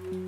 Thank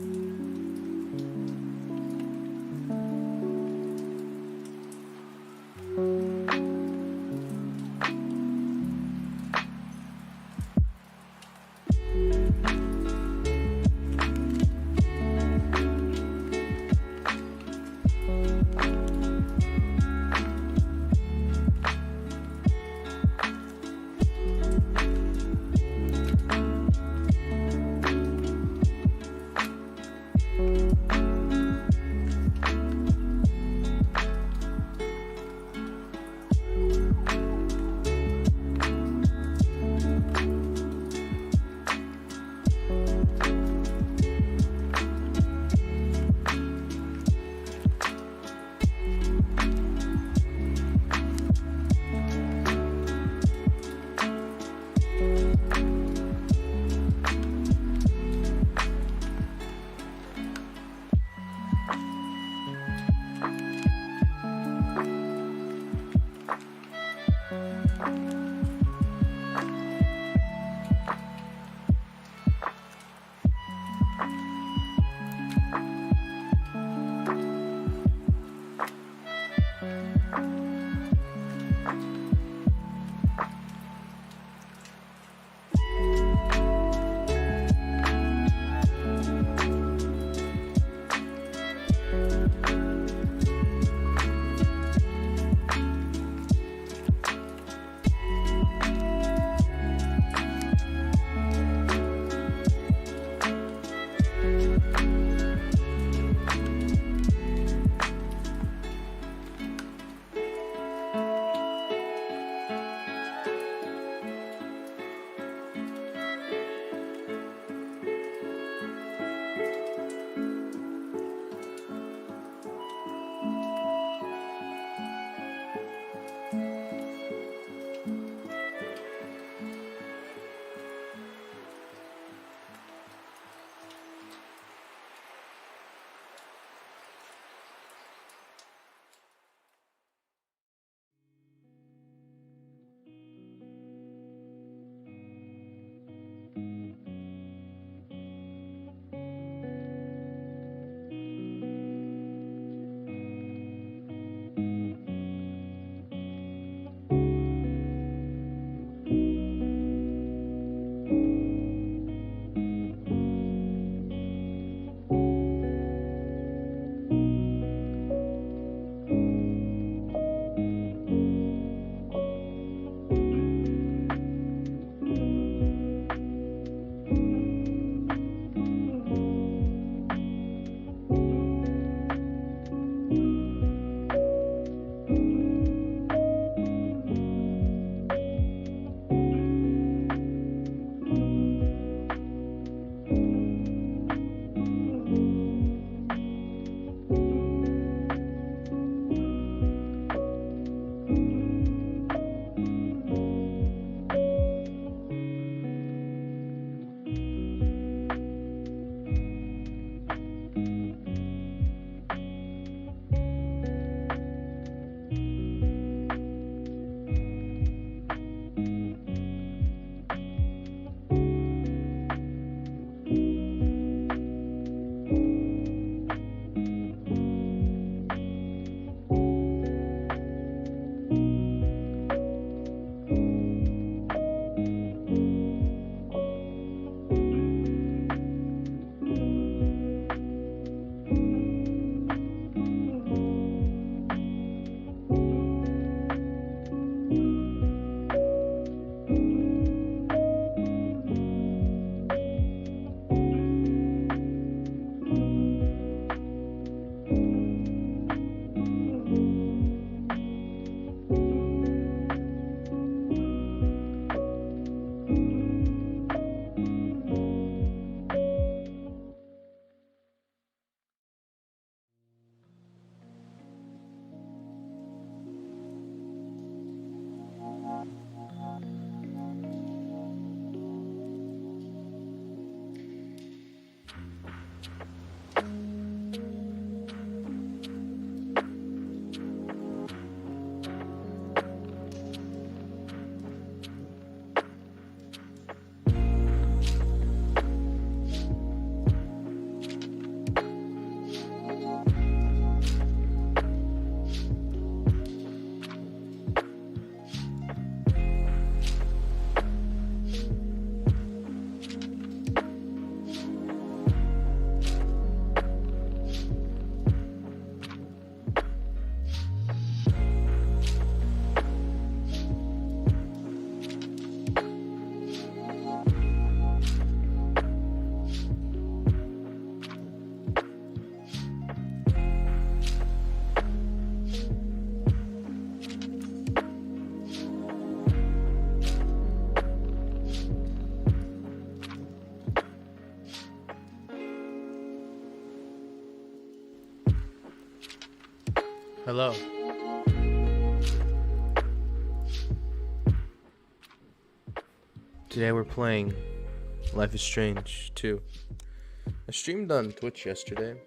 Hello. Today we're playing Life is Strange 2. I streamed on Twitch yesterday.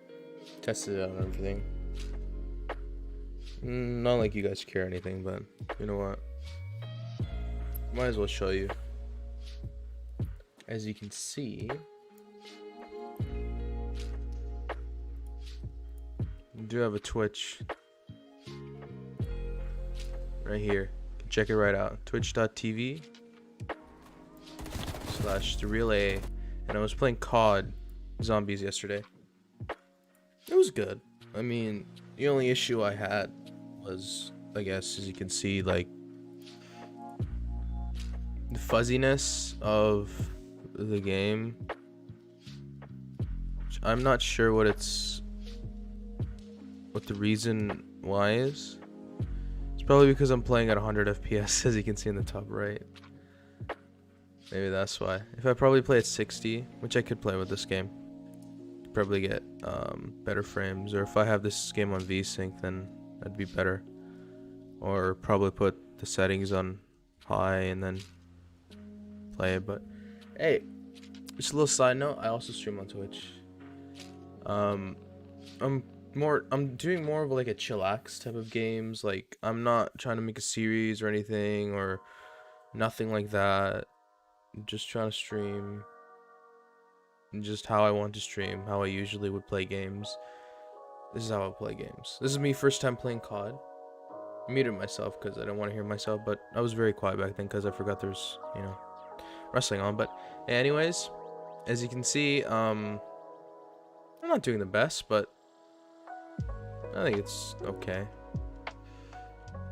Tested it out and everything. Not like you guys care or anything, but you know what? Might as well show you. As you can see, we do have a Twitch right here. You can check it right out. Twitch.tv/TheRealA. And I was playing COD Zombies yesterday. It was good. I mean, the only issue I had was, I guess, as you can see, like the fuzziness of the game. I'm not sure what the reason why is. It's probably because I'm playing at 100 FPS, as you can see in the top right. Maybe that's why. If I probably play at 60, which I could play with this game, probably get better frames. Or if I have this game on VSync, then that'd be better. Or probably put the settings on high and then play it. But hey, just a little side note, I also stream on Twitch. I'm doing more of like a chillax type of games. Like, I'm not trying to make a series or anything or nothing like that. I'm just trying to stream just how I want to stream, how I usually would play games. This is how I play games. This is me first time playing COD. I muted myself because I didn't want to hear myself, but I was very quiet back then because I forgot there's, wrestling on. But anyways, as you can see, I'm not doing the best, but I think it's okay.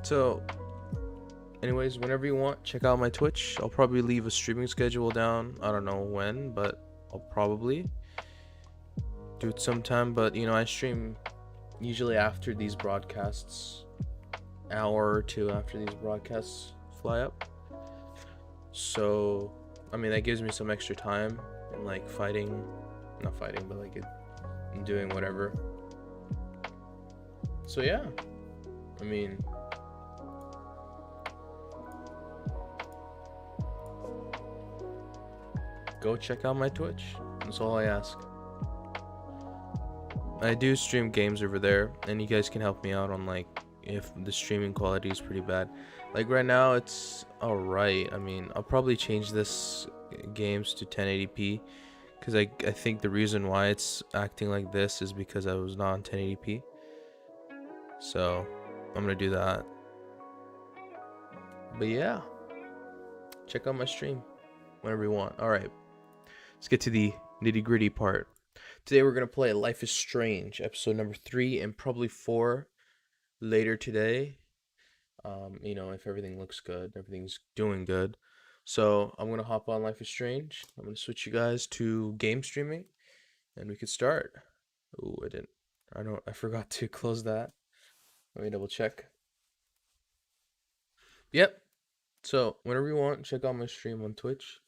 So anyways, whenever you want, check out my Twitch. I'll probably leave a streaming schedule down. I don't know when, but I'll probably do it sometime. But I stream usually after these broadcasts, hour or two after these broadcasts fly up. So I mean, that gives me some extra time and like not fighting, but like doing whatever. So yeah, I mean, go check out my Twitch. That's all I ask. I do stream games over there, and you guys can help me out on like if the streaming quality is pretty bad. Like right now, it's alright. I mean, I'll probably change this games to 1080p because I think the reason why it's acting like this is because I was not on 1080p. So I'm gonna do that. But yeah, check out my stream whenever you want. Alright, let's get to the nitty-gritty part. Today we're gonna play Life is Strange, episode number 3 and probably 4 later today. If everything looks good, everything's doing good. So I'm gonna hop on Life is Strange. I'm gonna switch you guys to game streaming, and we could start. Oh, I forgot to close that. Let me double check. Yep. So whenever you want, check out my stream on Twitch.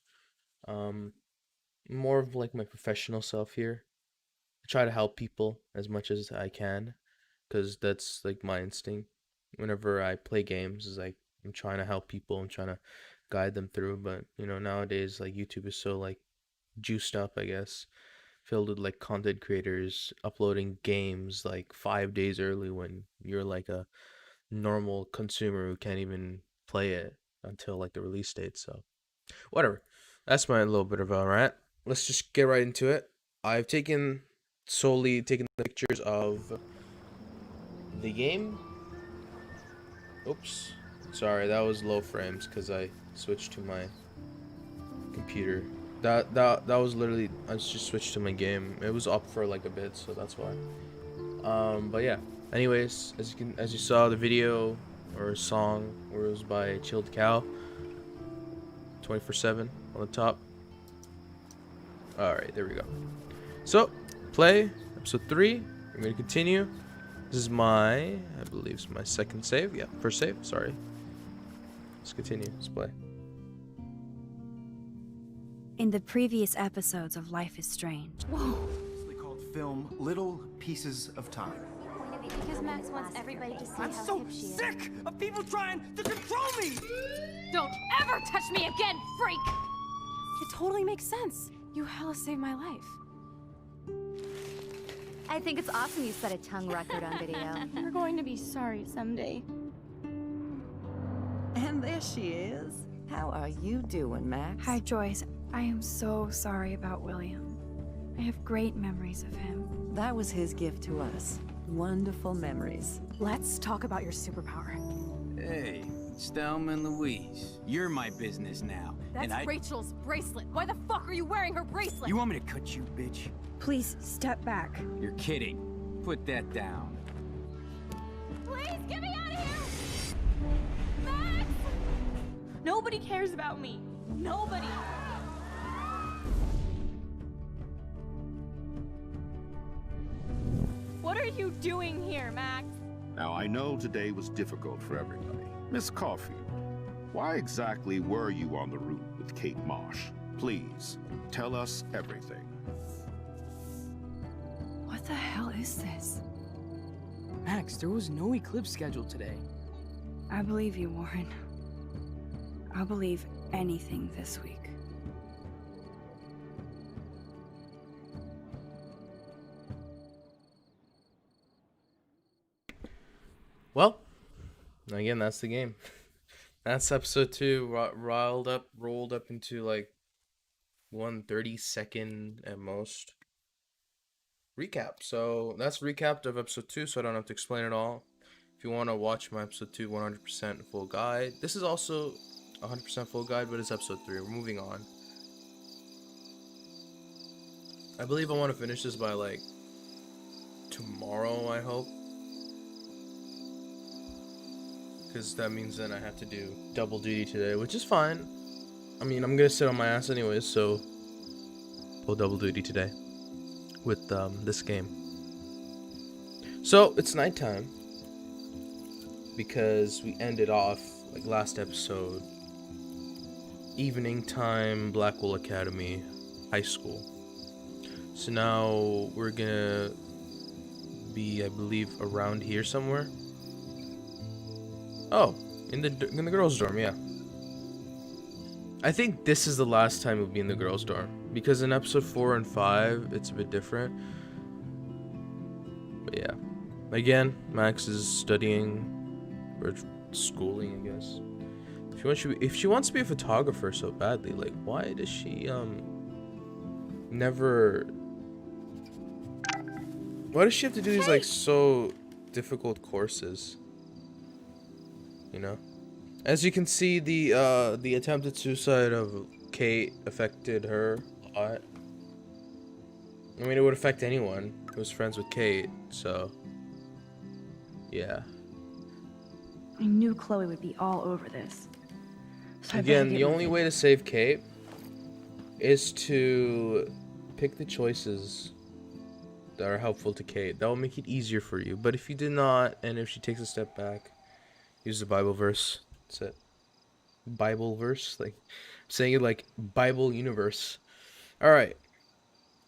More of like my professional self here. I try to help people as much as I can, because that's like my instinct. Whenever I play games, is like I'm trying to help people and trying to guide them through. But nowadays, like, YouTube is so like juiced up, I guess, filled with like content creators uploading games like 5 days early when you're like a normal consumer who can't even play it until like the release date. So whatever, that's my little bit of a rant. Let's just get right into it. I've solely taken the pictures of the game. Oops, sorry, that was low frames because I switched to my computer. That was literally, I just switched to my game. It was up for like a bit, so that's why. But yeah, anyways, as you saw, the video or song was by Chilled Cow, 24/7 on the top. Alright, there we go. So play episode 3. We're gonna continue. This is I believe it's my second save. Yeah, first save, sorry. Let's continue. Let's play. In the previous episodes of Life is Strange. Whoa. Called film Little Pieces of Time. Because Max wants everybody to see I'm how so hip she is. sick of people trying to control me! Don't ever touch me again, freak! It totally makes sense. You hella saved my life. I think it's awesome you set a tongue record on video. You're going to be sorry someday. And there she is. How are you doing, Max? Hi, Joyce. I am so sorry about William. I have great memories of him. That was his gift to us. Wonderful memories. Let's talk about your superpower. Hey, it's Thelma and Louise. You're my business now. That's and Rachel's bracelet. Why the fuck are you wearing her bracelet? You want me to cut you, bitch? Please step back. You're kidding. Put that down. Please get me out of here! Max! Nobody cares about me. Nobody. What are you doing here, Max? Now, I know today was difficult for everybody. Miss Caulfield, why exactly were you on the route with Kate Marsh? Please, tell us everything. What the hell is this? Max, there was no eclipse scheduled today. I believe you, Warren. I'll believe anything this week. Well, again, that's the game. That's episode 2, rolled up into like 1/32 at most recap. So that's recap of episode 2, so I don't have to explain it all. If you want to watch my episode 2 100% full guide, this is also 100% full guide, but it's episode 3. We're moving on. I believe I want to finish this by like tomorrow, I hope. Because that means then I have to do double duty today, which is fine. I mean, I'm gonna sit on my ass anyways, so pull double duty today with this game. So it's nighttime because we ended off like last episode, evening time, Blackwell Academy, high school. So now we're gonna be, I believe, around here somewhere. Oh, in the girls' dorm, yeah. I think this is the last time we'll be in the girls' dorm, because in episode 4 and 5 it's a bit different. But yeah, again, Max is studying or schooling, I guess. If she wants to be a photographer so badly, like why does she never? Why does she have to do these like so difficult courses? You know, as you can see, the attempted suicide of Kate affected her a lot. I mean, it would affect anyone who was friends with Kate, so yeah. I knew Chloe would be all over this. So Again, the only way to save Kate is to pick the choices that are helpful to Kate. That will make it easier for you. But if you did not, and if she takes a step back, use the Bible verse. That's it. Bible verse? Like, I'm saying it like Bible universe. Alright.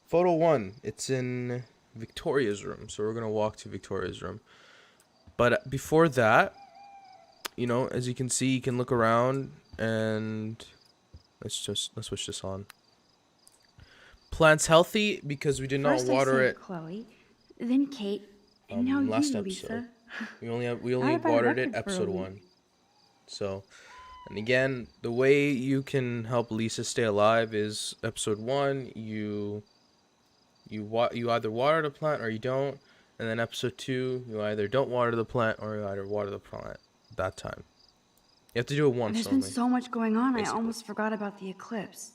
Photo 1. It's in Victoria's room. So we're going to walk to Victoria's room. But before that, you know, as you can see, you can look around and let's switch this on. Plant's healthy because we did not First water I it saved Chloe, then Kate, and now last you, episode. Lisa. We only I watered it record for a episode week. 1. So, and again, the way you can help Lisa stay alive is episode 1. You either water the plant or you don't, and then episode 2, you either don't water the plant or you either water the plant that time. You have to do it once There's only. been so much going on, basically. I almost forgot about the eclipse.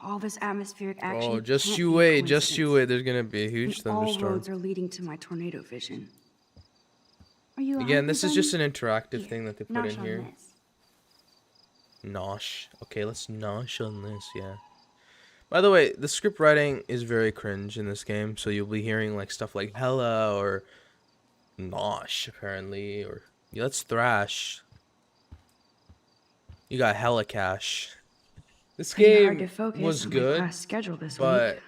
All this atmospheric action. Oh, just can't you be a wait, just you coincidence. wait. There's gonna be a huge And all thunderstorm. roads are leading to my tornado vision. Are you Again, this is just an Here, interactive thing that they put nosh in on here. this. Nosh. Okay, let's nosh on this, yeah. By the way, the script writing is very cringe in this game, so you'll be hearing like stuff like hella or nosh apparently, or yeah, let's thrash. You got hella cash. This Pretty hard game to focus was on my good, class schedule this but week.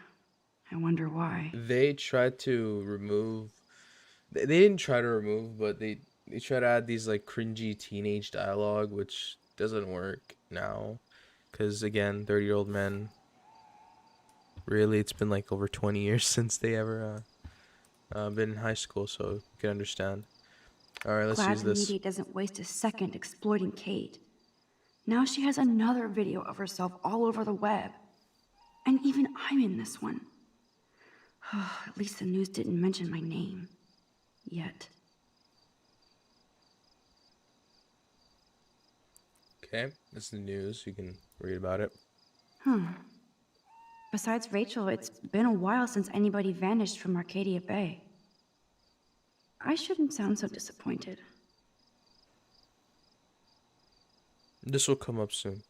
I wonder why. they tried to remove They didn't try to remove, but they try to add these like cringy teenage dialogue, which doesn't work now, because again, 30-year-old men. Really, it's been like over 20 years since they ever been in high school, so you can understand. All right, let's Glad use the this. media doesn't waste a second exploiting Kate. Now she has another video of herself all over the web. And even I'm in this one. At least the news didn't mention my name. Yet. Okay, this is the news. You can read about it. Besides Rachel, it's been a while since anybody vanished from Arcadia Bay. I shouldn't sound so disappointed. This will come up soon.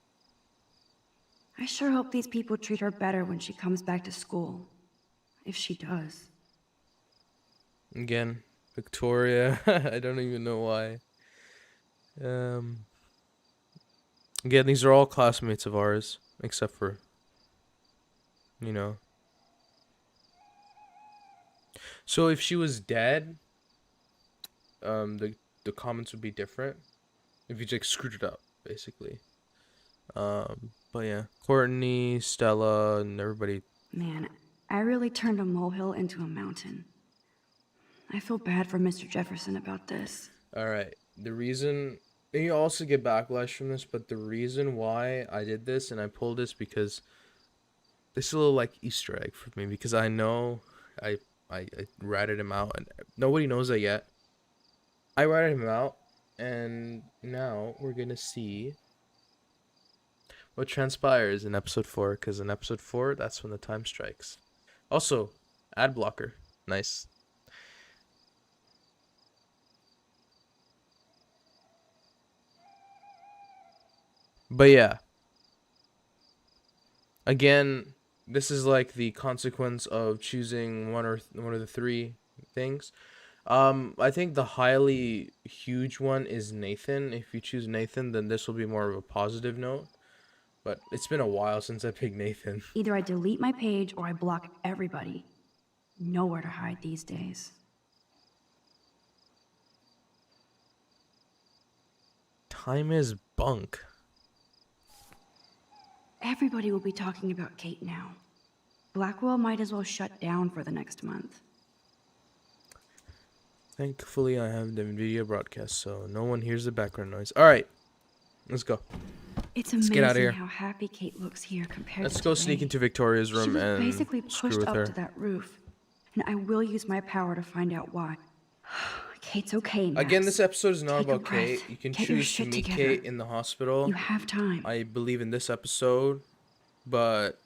I sure hope these people treat her better when she comes back to school. If she does. Again, Victoria. I don't even know why. Again, these are all classmates of ours, except for, you know. So if she was dead, the comments would be different. If you just screwed it up, basically. But yeah, Courtney, Stella, and everybody. Man, I really turned a molehill into a mountain. I feel bad for Mr. Jefferson about this. All right, the reason, and you also get backlash from this, but the reason why I did this and I pulled this because this is a little like Easter egg for me, because I know I ratted him out and nobody knows that yet. I ratted him out, and now we're gonna see what transpires in episode 4, because in episode 4, that's when the time strikes. Also, ad blocker, nice. But yeah, again, this is like the consequence of choosing one of the three things. I think the highly huge one is Nathan. If you choose Nathan, then this will be more of a positive note. But it's been a while since I picked Nathan. Either I delete my page or I block everybody. Nowhere to hide these days. Time is bunk. Everybody will be talking about Kate now. Blackwell might as well shut down for the next month. Thankfully, I have the video broadcast, so no one hears the background noise. All right, let's go. It's Let's get outta amazing here. how happy Kate looks here compared Let's to go sneak today. into Victoria's She room was and basically screw pushed with up her. to that roof, and I will use my power to find out why. Kate's okay, Max. Again, this episode is not Take a about Kate. breath. You can Get your choose to shit meet together. Kate in the hospital. You have time. I believe in this episode, but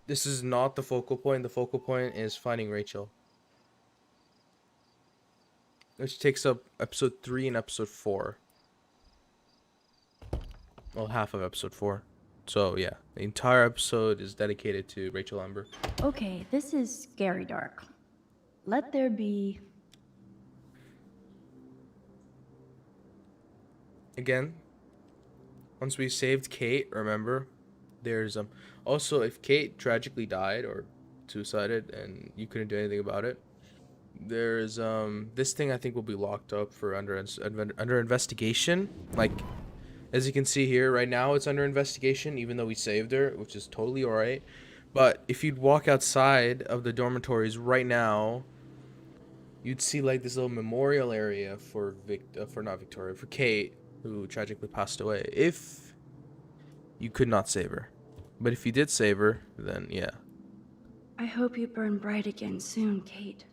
this is not the focal point. The focal point is finding Rachel, which takes up episode 3 and episode 4. Well, half of episode 4. So yeah, the entire episode is dedicated to Rachel Amber. Okay, this is scary dark. Let there be... Again, once we saved Kate, remember, there's also, if Kate tragically died or suicided and you couldn't do anything about it, there's this thing I think will be locked up for under investigation. Like, as you can see here right now, it's under investigation even though we saved her, which is totally all right. But if you'd walk outside of the dormitories right now, you'd see like this little memorial area for for Kate, who tragically passed away. If you could not save her, but if you did save her, then yeah. I hope you burn bright again soon, Kate.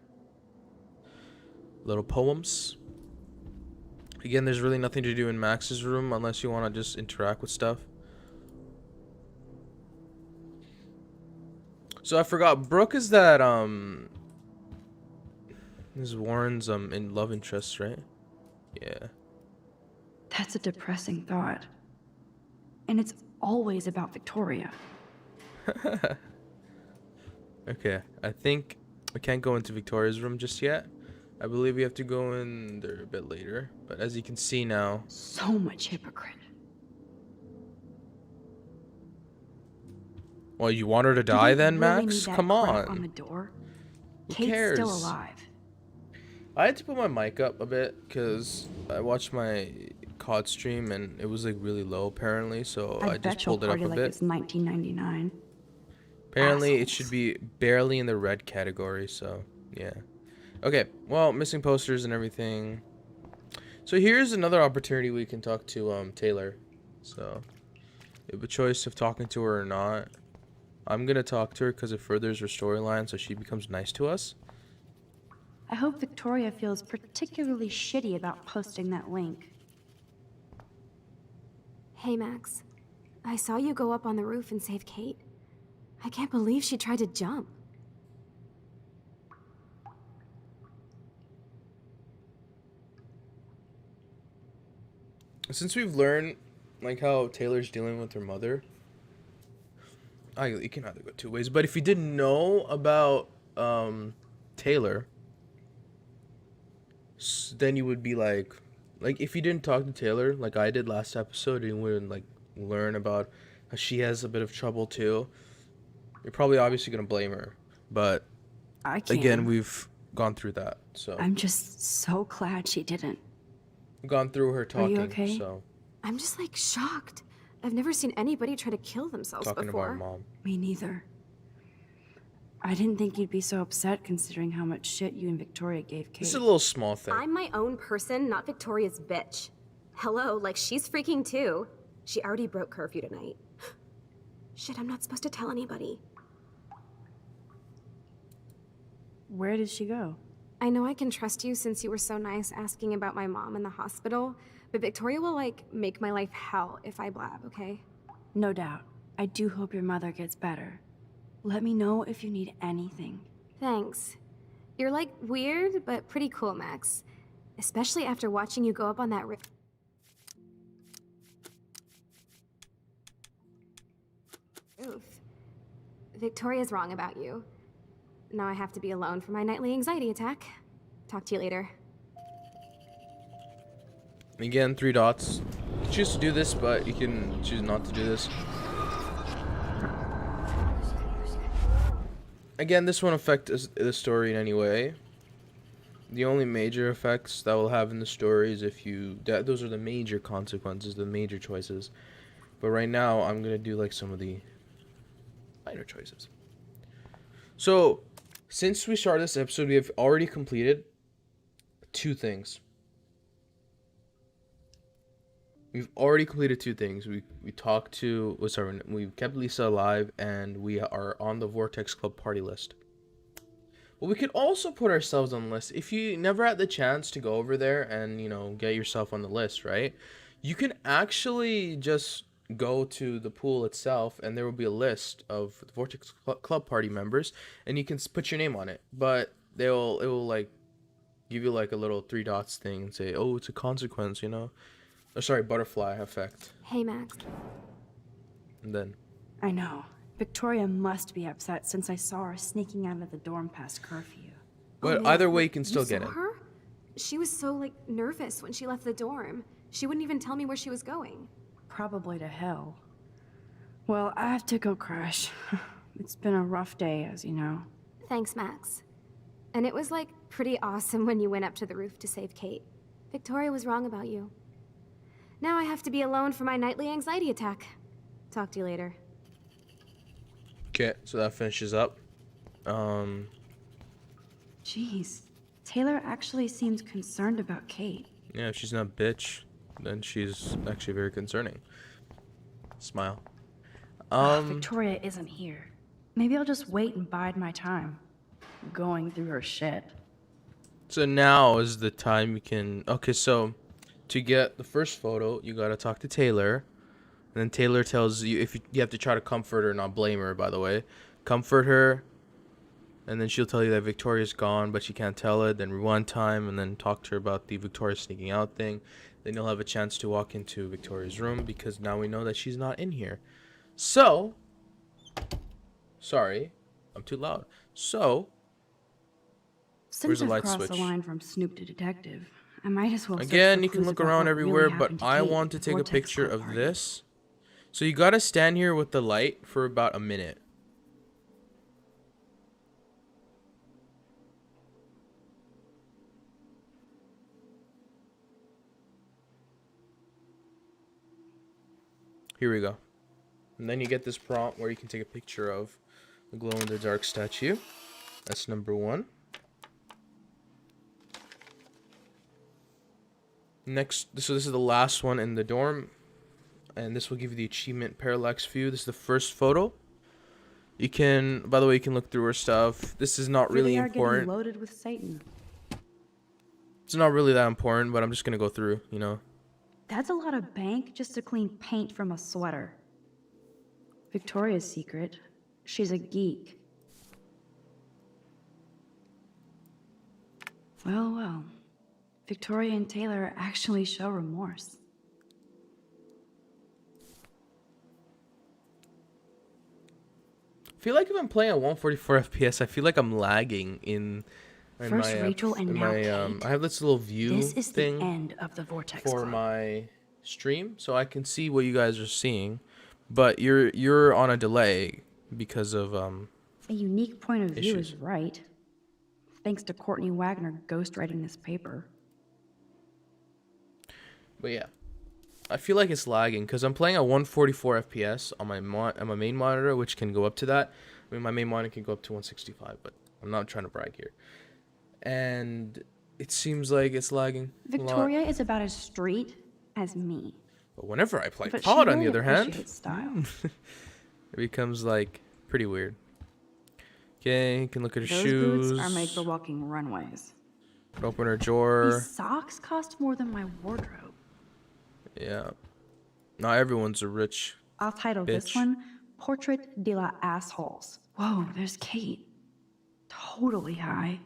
Little poems. Again, there's really nothing to do in Max's room unless you want to just interact with stuff. So I forgot, Brooke is that this is Warren's in love interest, right? Yeah. That's a depressing thought. And it's always about Victoria. Okay, I think we can't go into Victoria's room just yet. I believe we have to go in there a bit later. But as you can see now, So much hypocrite. well, you want her to Do die they then, really Max? need that Come crap on. the door? Who Kate's cares? still alive. I had to put my mic up a bit because I watched my COD stream and it was like really low apparently, so I just bet you'll pulled it up party a like bit. it's 1999. Apparently it assholes. should be barely in the red category, so yeah. Okay, well, missing posters and everything. So here's another opportunity we can talk to Taylor. So you have a choice of talking to her or not. I'm gonna talk to her because it furthers her storyline, so she becomes nice to us. I hope Victoria feels particularly shitty about posting that link. Hey, Max. I saw you go up on the roof and save Kate. I can't believe she tried to jump. Since we've learned like how Taylor's dealing with her mother, you can either go two ways. But if you didn't know about Taylor, then you would be like if you didn't talk to Taylor like I did last episode, and you wouldn't like learn about how she has a bit of trouble too. You're probably obviously gonna blame her, but I can't. again, we've gone through that, so I'm just so glad she didn't. we've gone through her talking. you okay? So I'm just like shocked. I've never seen anybody try to kill themselves talking before. about her mom. Me neither. I didn't think you'd be so upset considering how much shit you and Victoria gave Kate. This is a little small thing. I'm my own person, not Victoria's bitch. Hello, like she's freaking too. She already broke curfew tonight. Shit, I'm not supposed to tell anybody. Where did she go? I know I can trust you since you were so nice asking about my mom in the hospital, but Victoria will, like, make my life hell if I blab, okay? No doubt. I do hope your mother gets better. Let me know if you need anything. Thanks. You're, like, weird, but pretty cool, Max. Especially after watching you go up on that roof. Victoria's wrong about you. Now I have to be alone for my nightly anxiety attack. Talk to you later. Again, 3 dots. You can choose to do this, but you can choose not to do this. Again, this won't affect the story in any way. The only major effects that will have in the story is if you... those are the major consequences, the major choices. But right now, I'm going to do like some of the minor choices. So, since we started this episode, we have already completed 2 things. We've already completed 2 things. We talked to... we kept Lisa alive, and we are on the Vortex Club party list. Well, we could also put ourselves on the list. If you never had the chance to go over there and, you know, get yourself on the list, right? You can actually just go to the pool itself, and there will be a list of the Vortex Club party members, and you can put your name on it. But it will like give you like a little 3 dots thing and say, oh, it's a consequence, you know? Oh, sorry, butterfly effect. Hey, Max. And then I know. Victoria must be upset since I saw her sneaking out of the dorm past curfew. but Oh, man, either way, you can still get saw it. her? She was so, like, nervous when she left the dorm. She wouldn't even tell me where she was going. Probably to hell. Well, I have to go crash. It's been a rough day, as you know. Thanks, Max. And it was, like, pretty awesome when you went up to the roof to save Kate. Victoria was wrong about you. Now I have to be alone for my nightly anxiety attack. Talk to you later. Okay, so that finishes up. Jeez. Taylor actually seems concerned about Kate. Yeah, if she's not a bitch, then she's actually very concerning. Smile. Victoria isn't here. Maybe I'll just wait and bide my time. Going through her shit. So now is the time you can... Okay, so to get the first photo, you gotta talk to Taylor. And then Taylor tells you... you have to try to comfort her, not blame her, by the way. Comfort her. And then she'll tell you that Victoria's gone, but she can't tell it. Then rewind time, and then talk to her about the Victoria sneaking out thing. Then you'll have a chance to walk into Victoria's room, because now we know that she's not in here. So... Sorry. I'm too loud. So... Since the I've light crossed switch? the line from Snoop to detective, I might as well search Again, for you can clues look about around what everywhere, really but happened to I Kate want to at take a Vortex picture Club of party. this. So you gotta stand here with the light for about a minute. Here we go. And then you get this prompt where you can take a picture of the glow-in-the-dark statue. That's number 1. Next, so this is the last one in the dorm. And this will give you the achievement parallax view. This is the first photo. You can, by the way, you can look through her stuff. This is not really important. Loaded with Satan. It's not really that important, but I'm just gonna go through, you know. That's a lot of bank just to clean paint from a sweater. Victoria's secret. She's a geek. Well, well. Victoria and Taylor actually show remorse. I feel like if I'm playing at 144 FPS, I feel like I'm lagging in First my, Rachel and now Kate. I have this little view This is thing the end of the Vortex for Club. my stream, so I can see what you guys are seeing, but you're on a delay because of A unique point of view issues. is right. Thanks to Courtney Wagner ghostwriting this paper. But yeah, I feel like it's lagging because I'm playing at 144 FPS on my main monitor, which can go up to that. I mean, my main monitor can go up to 165, but I'm not trying to brag here. And it seems like it's lagging a lot. Victoria is about as street as me. But whenever I play But COD, she on the really other hand, appreciates style. it becomes like pretty weird. Okay, you can look at her Those shoes. boots are made for walking runways. Open her drawer. These socks cost more than my wardrobe. Yeah. Not everyone's a rich. I'll title this Bitch. one Portrait de la Assholes. Whoa, there's Kate. Totally high.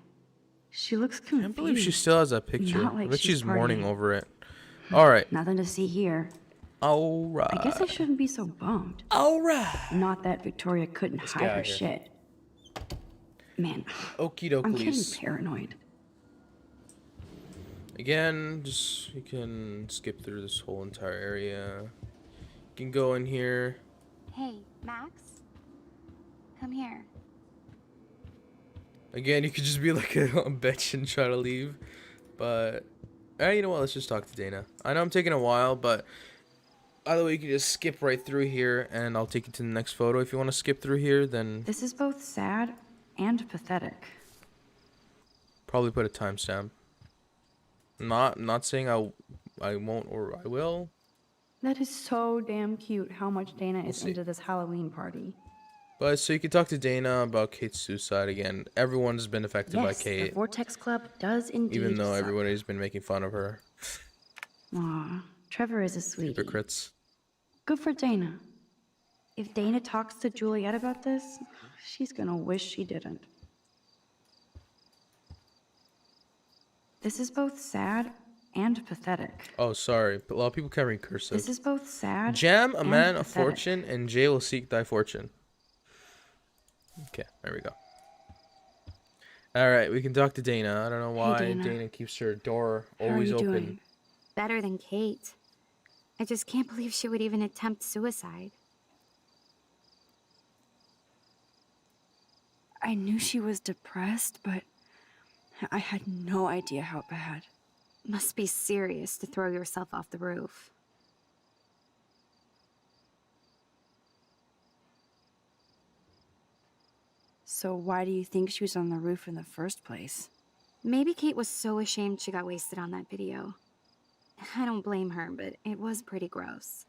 She looks confused. I can't believe she still has that picture. Not like I bet she's she's mourning partying. over it. All right. Nothing to see here. All right. I guess I shouldn't be so bummed. All right. Not that Victoria couldn't get hide her outta here. shit. Man, Okie I'm getting dokies. paranoid. Again, just you can skip through this whole entire area. You can go in here. Hey, Max? Come here. Again, you could just be like a bitch and try to leave. But, you know what? Let's just talk to Dana. I know I'm taking a while, but either way, you can just skip right through here, and I'll take you to the next photo. If you want to skip through here, then This is both sad and pathetic. probably put a timestamp. Not saying I won't or I will. That is so damn cute how much Dana is see. into this Halloween party. But so you can talk to Dana about Kate's suicide again. Everyone's been affected by Yes, the Kate, Vortex Club does indeed even though suck. everybody's been making fun of her. Aw, Trevor is a sweetie. Hypocrites. Good for Dana. If Dana talks to Juliet about this, she's gonna wish she didn't. This is both sad and pathetic. Oh, sorry. A lot of people can't read cursive. This is both sad Jam, a and man of pathetic. fortune, and Jay will seek thy fortune. Okay, there we go. Alright, we can talk to Dana. I don't know why Dana. Dana keeps her door How are always you open. doing? Better than Kate. I just can't believe she would even attempt suicide. I knew she was depressed, but I had no idea how bad. Must be serious to throw yourself off the roof. So why do you think she was on the roof in the first place? Maybe Kate was so ashamed she got wasted on that video. I don't blame her, but it was pretty gross.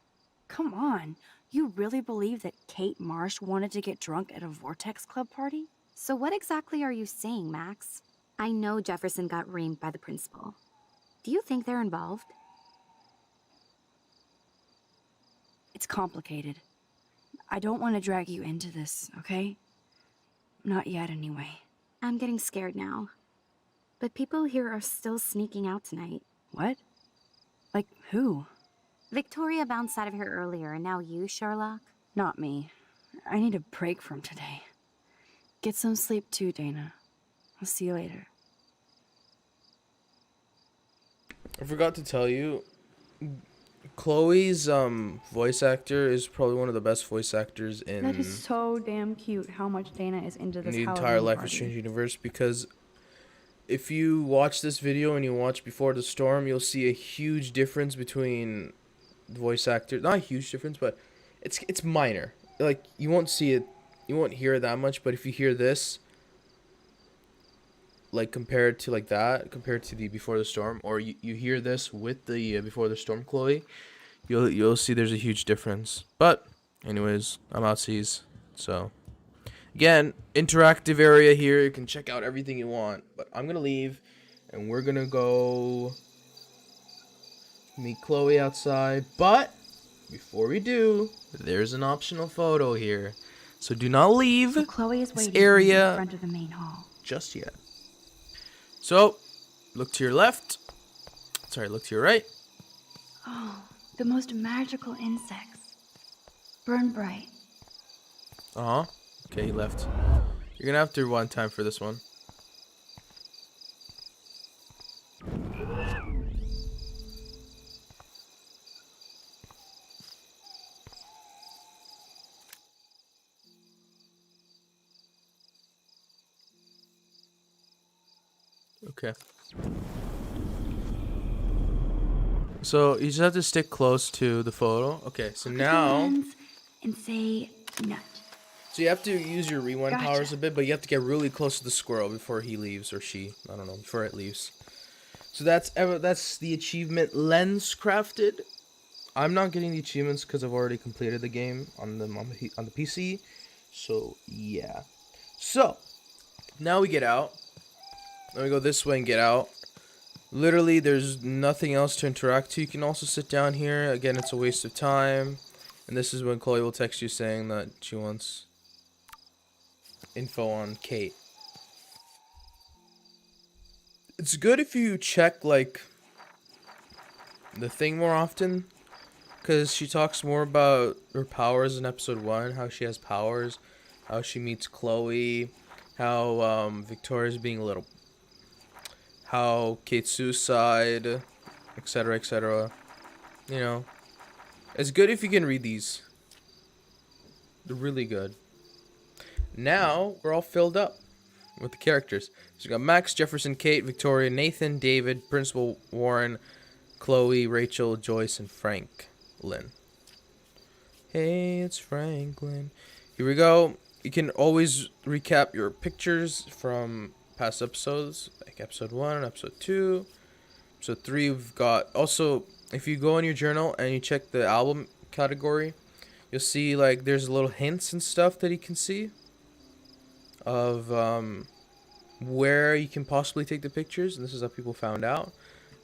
Come on, you really believe that Kate Marsh wanted to get drunk at a Vortex Club party? So what exactly are you saying, Max? I know Jefferson got reamed by the principal. Do you think they're involved? It's complicated. I don't want to drag you into this, okay? Not yet, anyway. I'm getting scared now. But people here are still sneaking out tonight. What? Like who? Victoria bounced out of here earlier, and now you, Sherlock? Not me. I need a break from today. Get some sleep too, Dana. I'll see you later. I forgot to tell you, Chloe's voice actor is probably one of the best voice actors in That is so damn cute how much Dana is into this the entire Halloween Life is party. Strange universe, because if you watch this video and you watch Before the Storm, you'll see a huge difference between the voice actor. Not a huge difference, but it's minor. Like you won't see it, you won't hear it that much. But if you hear this, like compared to like that, compared to the Before the Storm, or you hear this with the Before the Storm Chloe, you'll see there's a huge difference. But anyways, I'm outsies, so again, interactive area here. You can check out everything you want. But I'm gonna leave, and we're gonna go meet Chloe outside. But before we do, there's an optional photo here, so do not leave So Chloe is this waiting area in front of the main hall. just yet. So, look to your left. Sorry, look to your right. Oh, the most magical insects. Burn bright. Uh-huh. Okay, you left. You're gonna have to rewind time for this one. Okay. So you just have to stick close to the photo. Okay, so Look at the now, lens and say nut. so you have to use your rewind Gotcha. powers a bit, but you have to get really close to the squirrel before he leaves, or she. I don't know, before it leaves. So that's the achievement, lens crafted. I'm not getting the achievements because I've already completed the game on the PC. So yeah. So now we get out. Let me go this way and get out. Literally, there's nothing else to interact to. You can also sit down here. Again, it's a waste of time. And this is when Chloe will text you saying that she wants info on Kate. It's good if you check, like, the thing more often. Because she talks more about her powers in episode 1. How she has powers. How she meets Chloe. How Victoria's being a little... How Kate's suicide, etc., etc. You know, it's good if you can read these. They're really good. Now we're all filled up with the characters. So we got Max, Jefferson, Kate, Victoria, Nathan, David, Principal Warren, Chloe, Rachel, Joyce, and Franklin. Hey, it's Franklin. Here we go. You can always recap your pictures from past episodes, like episode 1, episode 2, episode 3. We've got also, if you go in your journal and you check the album category, you'll see like there's little hints and stuff that you can see of where you can possibly take the pictures, and this is how people found out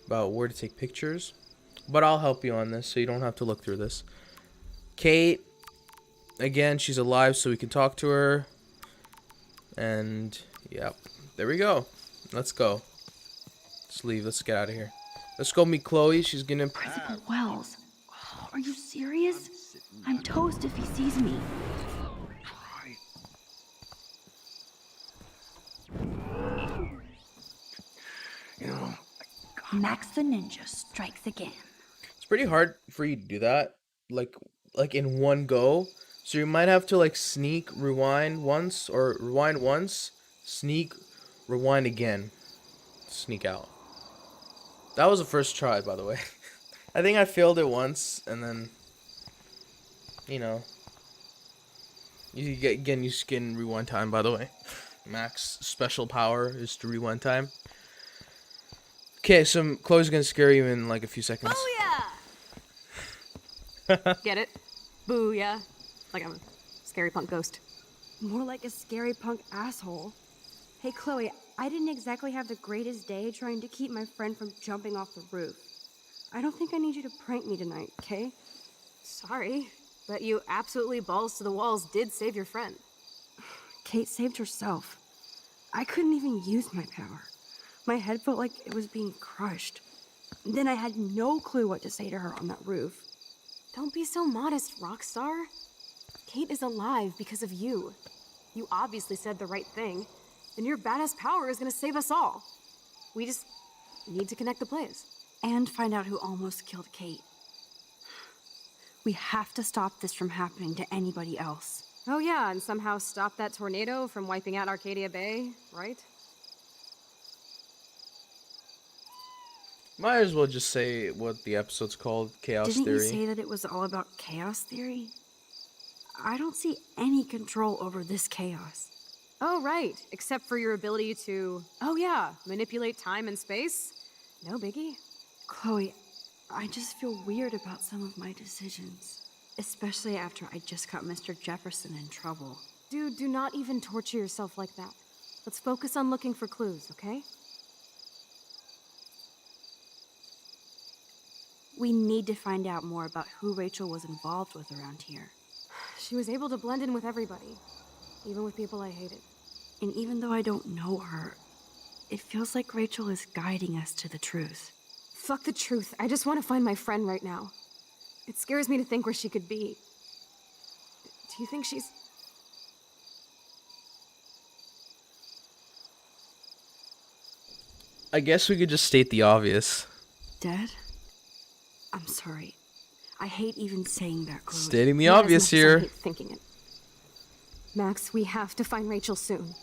about where to take pictures. But I'll help you on this so you don't have to look through this. Kate, again, she's alive, so we can talk to her. And yeah, there we go. Let's go. Let's leave. Let's get out of here. Let's go meet Chloe. She's gonna... Principal Wells. Oh, are you serious? I'm toast if he sees me. Max the Ninja strikes again. It's pretty hard for you to do that, like in one go. So you might have to like sneak, rewind once, or rewind once, sneak, rewind again, sneak out. That was the first try, by the way. I think I failed it once, and then, you know, you can rewind time, by the way. Max special power is to rewind time. Okay, so Chloe's gonna scare you in like a few seconds. Booyah! Get it? Booyah. Like I'm a scary punk ghost. More like a scary punk asshole. Hey, Chloe, I didn't exactly have the greatest day trying to keep my friend from jumping off the roof. I don't think I need you to prank me tonight, okay? Sorry, but you absolutely balls to the walls did save your friend. Kate saved herself. I couldn't even use my power. My head felt like it was being crushed. Then I had no clue what to say to her on that roof. Don't be so modest, Rockstar. Kate is alive because of you. You obviously said the right thing, and your badass power is gonna save us all. We just need to connect the plays. And find out who almost killed Kate. We have to stop this from happening to anybody else. Oh yeah, and somehow stop that tornado from wiping out Arcadia Bay, right? Might as well just say what the episode's called, Chaos Didn't Theory. you say that it was all about chaos theory? I don't see any control over this chaos. Oh, right. Except for your ability to, oh yeah, manipulate time and space. No biggie. Chloe, I just feel weird about some of my decisions. Especially after I just got Mr. Jefferson in trouble. Dude, do not even torture yourself like that. Let's focus on looking for clues, okay? We need to find out more about who Rachel was involved with around here. She was able to blend in with everybody, even with people I hated. And even though I don't know her, it feels like Rachel is guiding us to the truth. Fuck the truth. I just want to find my friend right now. It scares me to think where she could be. Do you think she's... I guess we could just state the obvious. Dead? I'm sorry. I hate even saying that, Chloe. Stating the Not as obvious much as I here. hate thinking it. Max, we have to find Rachel soon.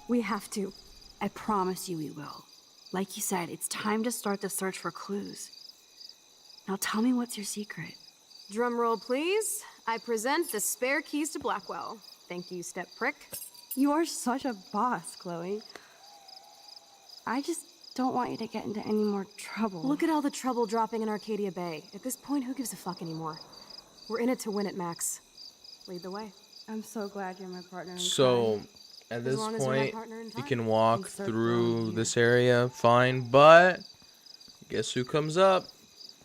We have to. I promise you we will. Like you said, it's time to start the search for clues. Now tell me what's your secret. Drum roll, please. I present the spare keys to Blackwell. Thank you, step prick. You are such a boss, Chloe. I just don't want you to get into any more trouble. Look at all the trouble dropping in Arcadia Bay. At this point, who gives a fuck anymore? We're in it to win it, Max. Lead the way. I'm so glad you're my partner in So, crime. at As this long as you're my point, partner in you time. can walk Insert through line this area, fine, but guess who comes up?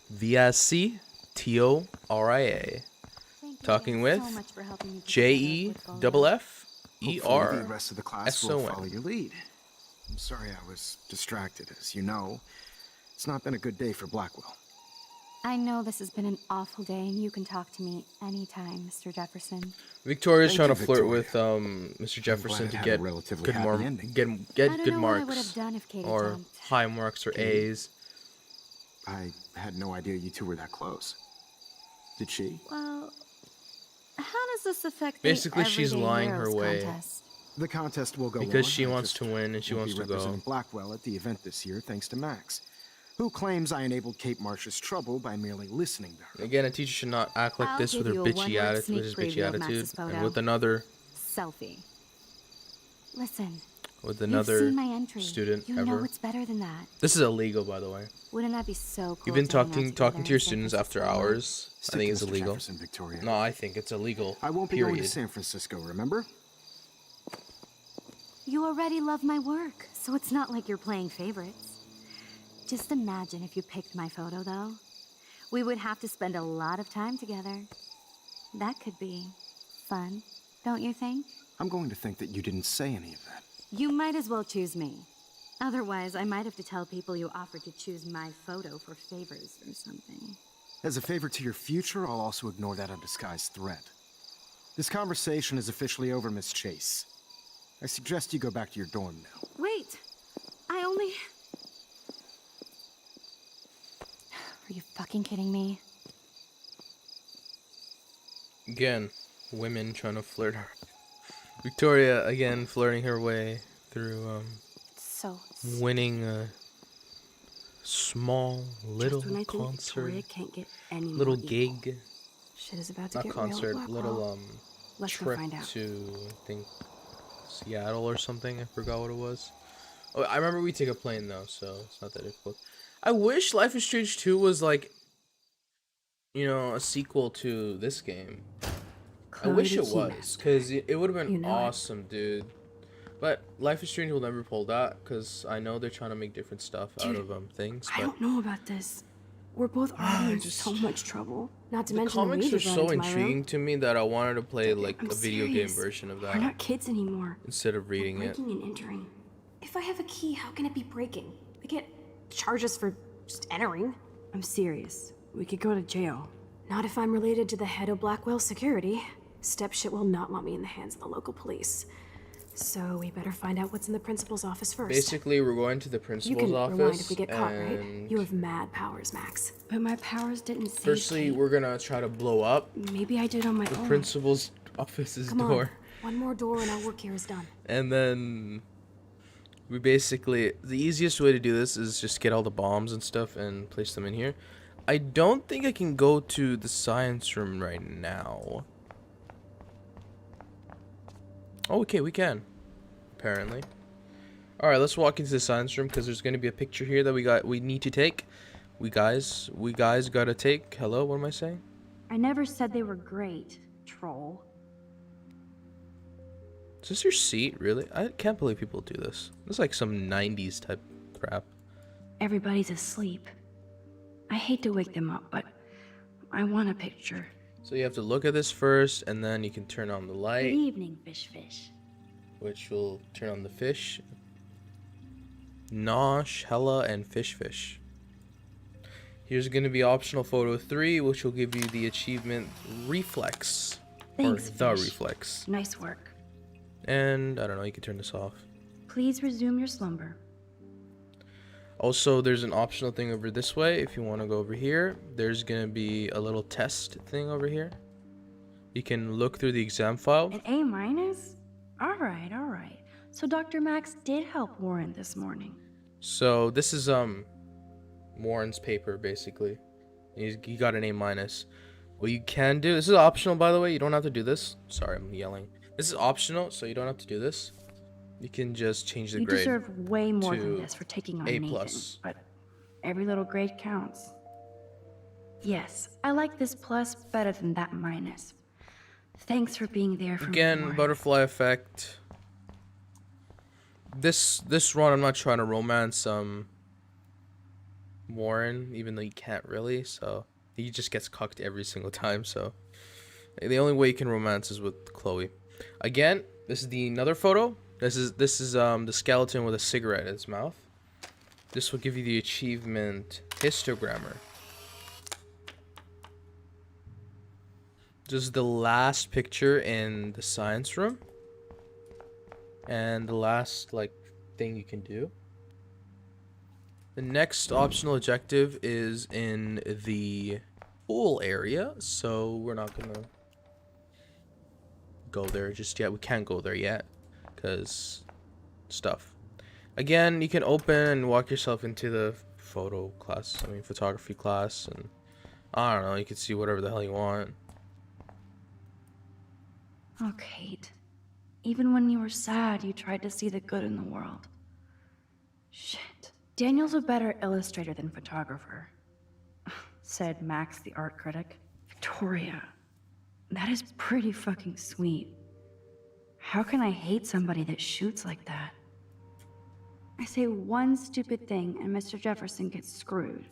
VIC TORIA. Talking with JEFFER The rest of the class will SON. follow your lead. I'm sorry I was distracted. As you know, it's not been a good day for Blackwell. I know this has been an awful day, and you can talk to me anytime, Mr. Jefferson. Victoria's Thank trying you, to flirt Victoria. with Mr. Jefferson it to had get a relatively good happy ending. get I don't good know what I would marks have done if Kate had or jumped. high marks or A's. I had no idea you two were that close. Did she? Well, how does this affect Basically, the she's Everyday lying her Heroes way. contest? The contest will go Because on. she I wants just to win and she won't wants be to go. representing Blackwell at the event this year, thanks to Max, who claims I enabled Kate Marsh's trouble by merely listening to her. Again, a teacher should not act like I'll this with her give you a bitchy one-word attitude, sneak with his bitchy preview of attitude, Max's and photo. with another Selfie. Listen, with you've another seen my entry. student You ever. know it's better than that. This is illegal, by the way. Wouldn't that be so cool? You've been to hang out talking together to your in San students after Francisco? hours. I Stick think to it's Mr. illegal. Jefferson, Victoria. No, I think it's illegal. I won't be period. going to San Francisco, remember? You already love my work, so it's not like you're playing favorites. Just imagine if you picked my photo, though. We would have to spend a lot of time together. That could be fun, don't you think? I'm going to think that you didn't say any of that. You might as well choose me. Otherwise, I might have to tell people you offered to choose my photo for favors or something. As a favor to your future, I'll also ignore that undisguised threat. This conversation is officially over, Miss Chase. I suggest you go back to your dorm now. Wait! I only... Are you fucking kidding me? Again, women trying to flirt her. Victoria, again, flirting her way through So... winning a small little Just when I think concert, Victoria can't get any more little evil. gig, Shit is about to not get concert, real at little Blackwell. Let's go trip find out. to, I think, Seattle or something. I forgot what it was. Oh, I remember we take a plane though, so it's not that difficult. I wish Life is Strange 2 was like, you know, a sequel to this game. I wish it was, because it would have been You know it. awesome, dude. But Life is Strange will never pull that, because I know they're trying to make different stuff out Dude, of things. I But don't know about this. We're both already in so much trouble. Not to the mention the comics weed are you brought so into my room. intriguing to me that I wanted to play like I'm a video game serious. version of We're that not kids anymore. instead of reading it. Breaking and entering. If I have a key, how can it be breaking? They can't charge us for just entering. I'm serious. We could go to jail. Not if I'm related to the head of Blackwell Security. Stepshit will not want me in the hands of the local police. So we better find out what's in the principal's office first. Basically, we're going to the you principal's can office. rewind if we get caught, right? and You have mad powers, Max. But my powers didn't save Firstly, Kate. we're gonna try to blow up Maybe I did on my the own. principal's office's Come door. on, one more door and our work here is done. And then we basically, the easiest way to do this is just get all the bombs and stuff and place them in here. I don't think I can go to the science room right now. Oh, okay, we can. Apparently. Alright, let's walk into the science room because there's gonna be a picture here that we need to take. We guys gotta take. Hello, what am I saying? I never said they were great, troll. Is this your seat, really? I can't believe people do this. This is like some 90s type crap. Everybody's asleep. I hate to wake them up, but I want a picture. So you have to look at this first, and then you can turn on the Good light, evening, fish. which will turn on the fish. Nosh, Hella, and Fish. Here's going to be optional photo 3, which will give you the achievement Reflex. Thanks, or the Fish. Reflex. Nice work. And, I don't know, you can turn this off. Please resume your slumber. Also, there's an optional thing over this way. If you want to go over here, there's going to be a little test thing over here. You can look through the exam file. An A-? All right. So Dr. Max did help Warren this morning. So this is Warren's paper basically. He got an A-. What you can do, this is optional by the way, you don't have to do this. Sorry, I'm yelling. This is optional, so you don't have to do this. You can just change the You grade. deserve way more to than this for taking on A+. Nathan, but every little grade counts. Yes, I like this plus better than that minus. Thanks for being there for me, Again, Warren. butterfly effect. This run, I'm not trying to romance Warren, even though you can't really. So he just gets cucked every single time. So the only way you can romance is with Chloe. Again, this is another photo. This is the skeleton with a cigarette in its mouth. This will give you the achievement histogrammer. This is the last picture in the science room. And the last thing you can do. The next optional objective is in the pool area, so we're not gonna go there just yet. We can't go there yet because stuff. Again, you can open and walk yourself into the photography class, and I don't know, you can see whatever the hell you want. Oh, Kate. Even when you were sad, you tried to see the good in the world. Shit. Daniel's a better illustrator than photographer, said Max, the art critic. Victoria, that is pretty fucking sweet. How can I hate somebody that shoots like that? I say one stupid thing and Mr. Jefferson gets screwed.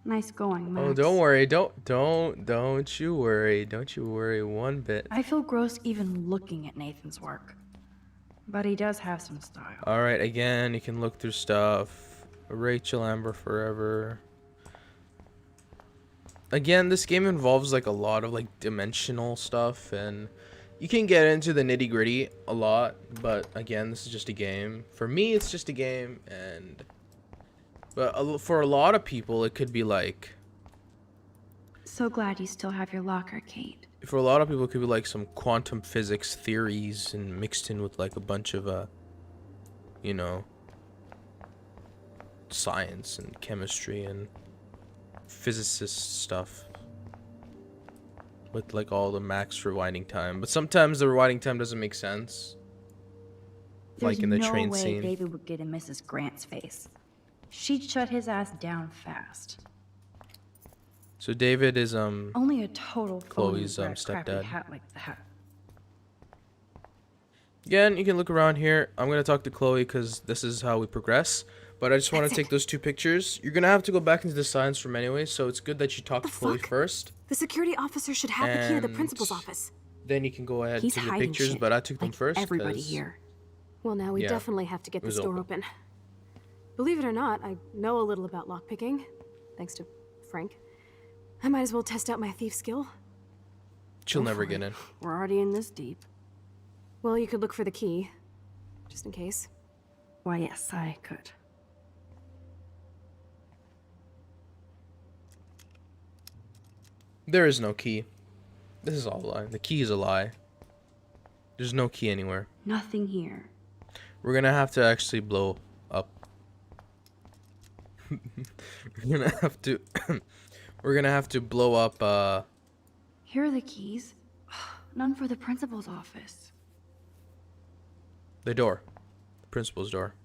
Nice going, Max. Oh, don't worry. Don't you worry. Don't you worry one bit. I feel gross even looking at Nathan's work. But he does have some style. Alright, again, you can look through stuff. Rachel Amber Forever. Again, this game involves a lot of dimensional stuff, and you can get into the nitty gritty a lot, but again, this is just a game. For me, it's just a game, but for a lot of people, it could be So glad you still have your locker, Kate. for a lot of people, it could be some quantum physics theories and mixed in with a bunch of science and chemistry and physicist stuff with all the max rewinding time. But sometimes the rewinding time doesn't make sense. There's In the no train way scene. David would get in Mrs. Grant's face. She'd shut his ass down fast. So David is Only a total Chloe's, phony wear a crappy stepdad. hat like that. Again, you can look around here. I'm gonna talk to Chloe because this is how we progress. But I just want to take those 2 pictures. You're gonna have to go back into the science room anyway, so it's good that you talk to Chloe first. The security officer should have the key to the And principal's office. Then you can go ahead and He's take the hiding pictures, shit, but I took them like first. everybody 'cause- here. Well, now we Yeah, definitely have to get it this was door open. Believe it or not, I know a little about lockpicking, thanks to Frank. I might as well test out my thief skill. She'll never get in. We're already in this deep. Well, you could look for the key, just in case. Why, yes, I could. There is no key. This is all a lie. The key is a lie. There's no key anywhere. Nothing here. We're gonna have to actually blow up. We're gonna have to. We're gonna have to blow up. Here are the keys. None for the principal's office. The door. The principal's door.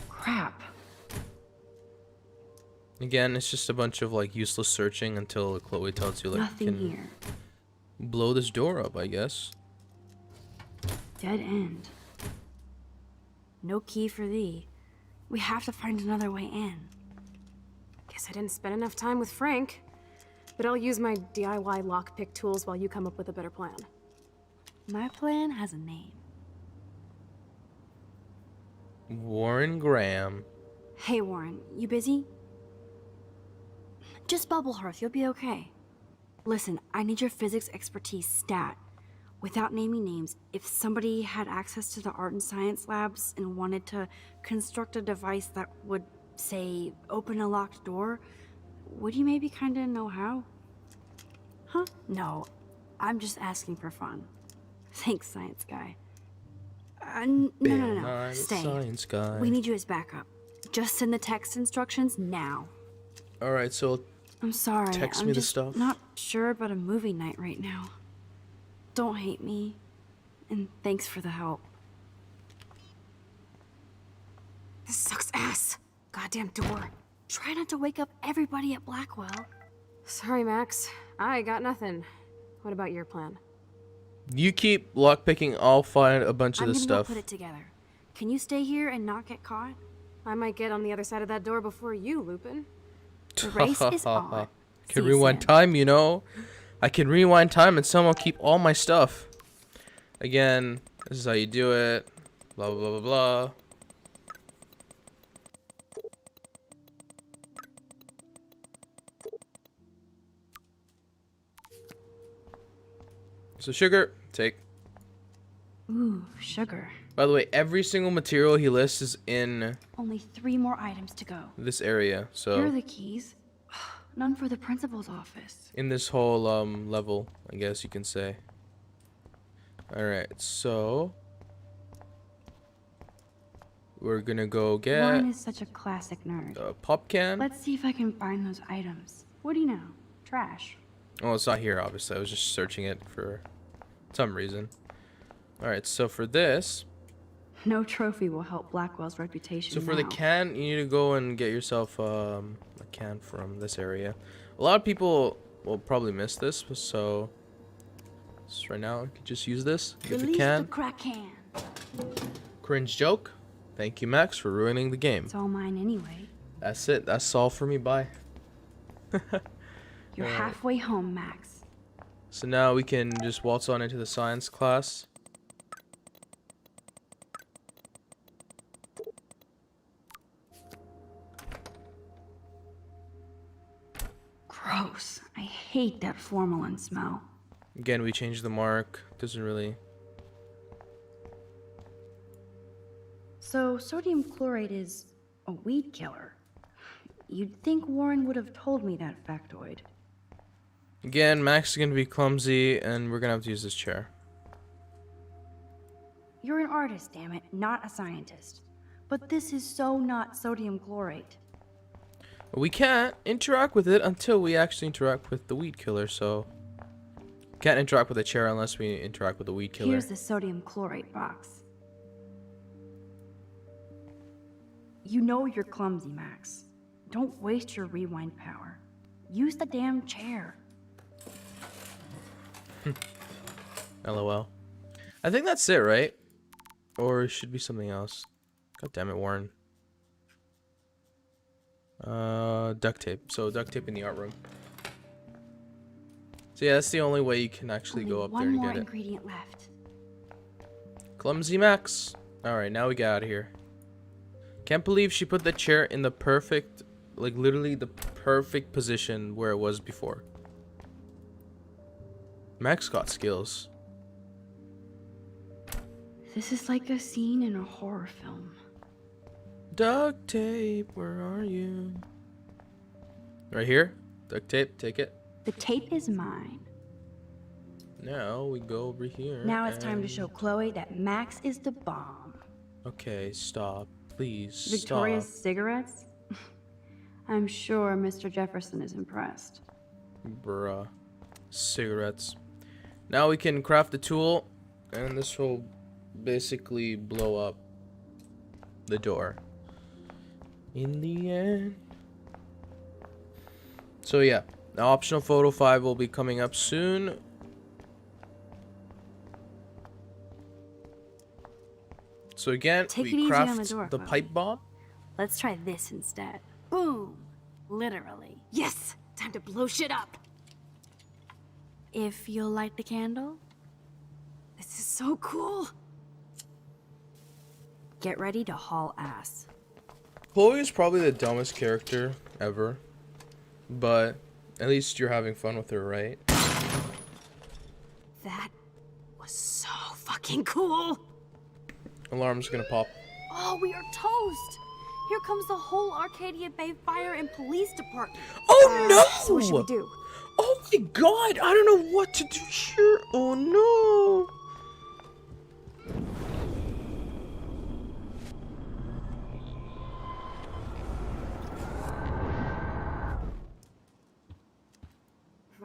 Crap. Again, it's just a bunch of like useless searching until Chloe tells you like you Nothing can here. blow this door up, I guess. Dead end. No key for thee. We have to find another way in. Guess I didn't spend enough time with Frank. But I'll use my DIY lockpick tools while you come up with a better plan. My plan has a name. Warren Graham. Hey, Warren, you busy? Just bubble hearth, you'll be okay. Listen, I need your physics expertise stat. Without naming names, if somebody had access to the art and science labs and wanted to construct a device that would, say, open a locked door, would you maybe kinda know how? Huh? No, I'm just asking for fun. Thanks, science guy. No. I'm a Stay. science guy. We need you as backup. Just send the text instructions now. Alright, so I'm sorry. Text I'm me the just stuff. not sure about a movie night right now. Don't hate me. And thanks for the help. This sucks ass. Goddamn door. Try not to wake up everybody at Blackwell. Sorry, Max. I got nothing. What about your plan? you keep lockpicking, I'll find a bunch of I'm this gonna stuff. go put it together. Can you stay here and not get caught? I might get on the other side of that door before you, Lupin. The race is on. Can See you rewind soon. time, you know? I can rewind time and somehow keep all my stuff. Again, this is how you do it. Blah, blah, blah, blah, blah. So sugar, take. Ooh, sugar. By the way, every single material he lists is in Only 3 more items to go. this area. Here are So the keys. None for the principal's office. in this whole level, I guess you can say. Alright, so we're gonna go get Warren is such a classic nerd. a pop can. Let's see if I can find those items. What do you know? Trash. Oh, it's not here, obviously. I was just searching it for some reason. Alright, so for this, No trophy will help Blackwell's reputation. so for the now. can, you need to go and get yourself a can from this area. A lot of people will probably miss this, so right now, you can just use this. Get the Release can. the crack can. Cringe joke. Thank you, Max, for ruining the game. It's all mine anyway. That's it. That's all for me. Bye. You're Alright. halfway home, Max. So now we can just waltz on into the science class. Gross. I hate that formalin smell. Again, we changed the mark. Doesn't really. So, sodium chloride is a weed killer. You'd think Warren would have told me that factoid. Again, Max is gonna be clumsy, and we're gonna have to use this chair. You're an artist, damn it, not a scientist. But this is so not sodium chlorate. We can't interact with it until we actually interact with the weed killer. So, can't interact with a chair unless we interact with the weed killer. Here's the sodium chlorate box. You know you're clumsy, Max. Don't waste your rewind power. Use the damn chair. LOL. I think that's it, right? Or it should be something else. God damn it, Warren. Duct tape. So duct tape in the art room. So yeah, that's the only way you can actually Only go up one there and more get it. ingredient left. Clumsy Max. Alright, now we get out of here. Can't believe she put the chair in the perfect, like literally the perfect position where it was before. Max got skills. This is like a scene in a horror film. Duct tape, where are you? Right here? Duct tape, take it. The tape is mine. Now we go over here. Now it's time to and- show Chloe that Max is the bomb. Okay, stop. Please, Victoria's stop. cigarettes? I'm sure Mr. Jefferson is impressed. Bruh. Cigarettes. Now we can craft the tool, and this will basically blow up the door in the end. So yeah, the optional photo 5 will be coming up soon. So again, Take it we easy on the craft door, the Chloe. pipe bomb. Let's try this instead. Boom! Literally. Yes! Time to blow shit up! If you'll light the candle, This is so cool! get ready to haul ass. Chloe is probably the dumbest character ever, but at least you're having fun with her, right? That was so fucking cool! Alarm's gonna pop. Oh, we are toast! Here comes the whole Arcadia Bay Fire and Police Department. Oh no! So what should we do? Oh my god, I don't know what to do here. Oh no.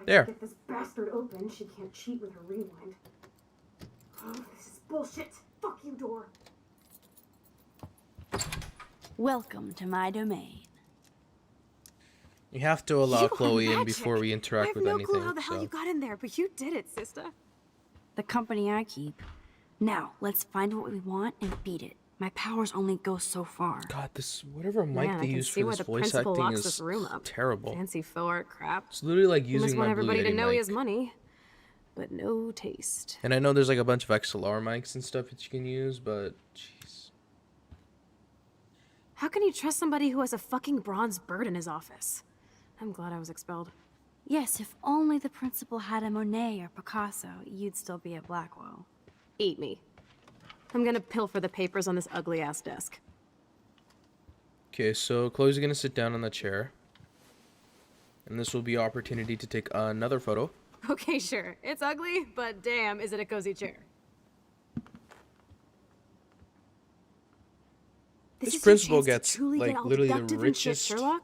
There. Get this bastard open, she can't cheat with her rewind. Oh, this is bullshit! Fuck you, door! Welcome to my domain. You have to allow You are Chloe in magic. before we I interact have with no anything. clue how the hell So. you got in there, but you did it, sister. The company I keep. Now, let's find what we want and beat it. My powers only go so far. God, this whatever mic Man, they I can use see for why this the voice principal acting locks is this room up. terrible. Fancy faux art crap. It's literally like He must using want my Blue everybody to Yeti know he mic. has money, but no taste. And I know there's like a bunch of XLR mics and stuff that you can use, but jeez. How can you trust somebody who has a fucking bronze bird in his office? I'm glad I was expelled. Yes, if only the principal had a Monet or Picasso, you'd still be at Blackwell. Eat me. I'm gonna pilfer the papers on this ugly-ass desk. Okay, so Chloe's gonna sit down on the chair. And this will be your opportunity to take another photo. Okay, sure. It's ugly, but damn, is it a cozy chair. This is your principal chance to gets, truly like, get all literally the deductive and shit, richest Sherlock?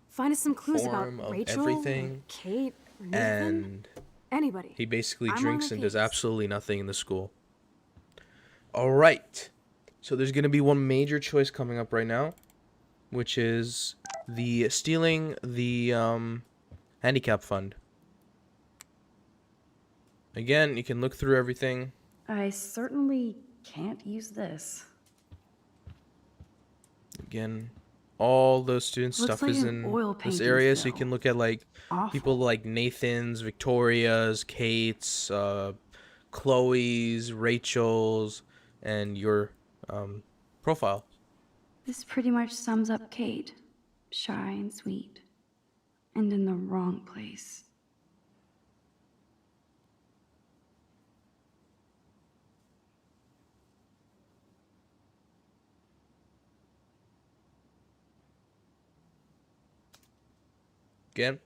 Find us some clues form about of Rachel, everything, or Kate, or Nathan. And Anybody. he basically I'm on drinks the and does case. absolutely nothing in the school. Alright. So there's gonna be one major choice coming up right now, which is the stealing the handicap fund. Again, you can look through everything. I certainly can't use this. Again, all the student Looks stuff like is an in oil this painting area, so you still. can look at like Awful. people like Nathan's, Victoria's, Kate's, Chloe's, Rachel's, and your profile. This pretty much sums up Kate. Shy and sweet. And in the wrong place. Again,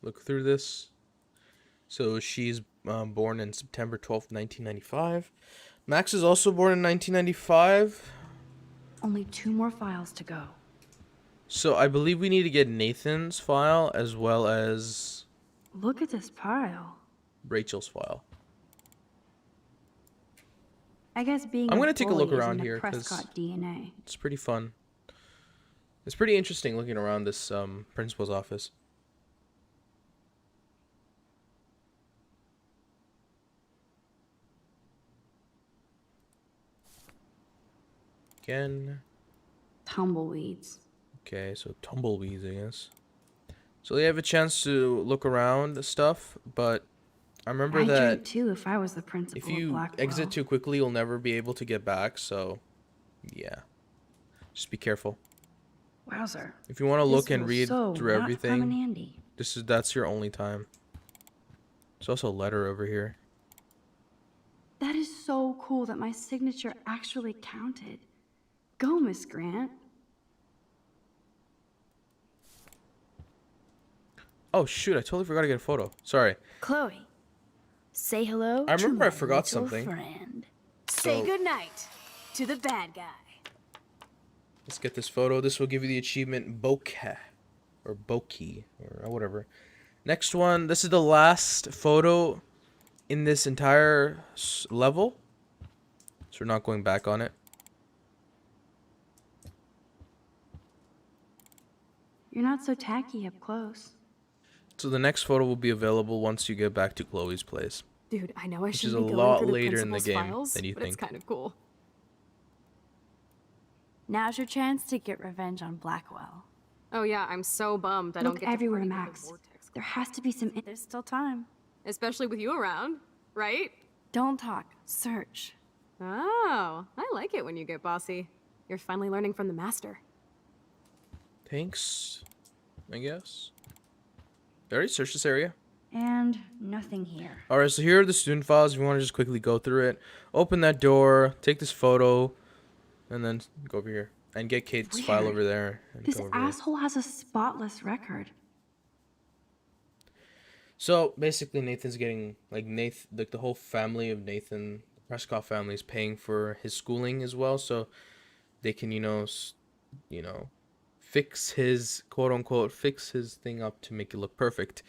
look through this. So she's born in September 12th, 1995. Max is also born in 1995. Only 2 more files to go. So I believe we need to get Nathan's file as well as Look at this pile. Rachel's file. I guess being I'm a gonna take a look bully around isn't here, a 'cause- Prescott DNA. It's pretty fun. It's pretty interesting looking around this principal's office. Again. Tumbleweeds. Okay, so tumbleweeds, I guess. So they have a chance to look around the stuff, but I remember I'd that drink too if I was the principal if of you Blackwell. exit too quickly, you'll never be able to get back, so yeah. Just be careful. Wowzer. If you want to This look and feels read so through not fun and everything, handy. that's your only time. There's also a letter over here. That is so cool that my signature actually counted. Go, Miss Grant. Oh shoot, I totally forgot to get a photo. Sorry. Chloe, say hello I to remember I my forgot little something. friend. Say So- goodnight to the bad guy. Let's get this photo. This will give you the achievement bokeh or bokeh or whatever. Next one. This is the last photo in this entire level, so we're not going back on it. You're not so tacky up close. So the next photo will be available once you get back to Chloe's place. Dude, I know I Which is shouldn't a be going lot through the later in the principal's game files, than you but it's think. kind of cool. Now's your chance to get revenge on Blackwell. Oh yeah, I'm so bummed I don't Look get to everywhere, party with the Max. Vortex There has to be some. There's still time. Especially with you around, right? Don't talk. Search. Oh, I like it when you get bossy. You're finally learning from the master. Thanks, I guess. Alright, search this area. And nothing here. Alright, so here are the student files. If you want to just quickly go through it, open that door, take this photo, and then go over here. And get Kate's file Weird. over there. And This go over here. asshole has a spotless record. So basically, Nathan's getting like the whole family of Nathan, the Prescott family, is paying for his schooling as well, so they can fix his quote unquote fix his thing up to make it look perfect,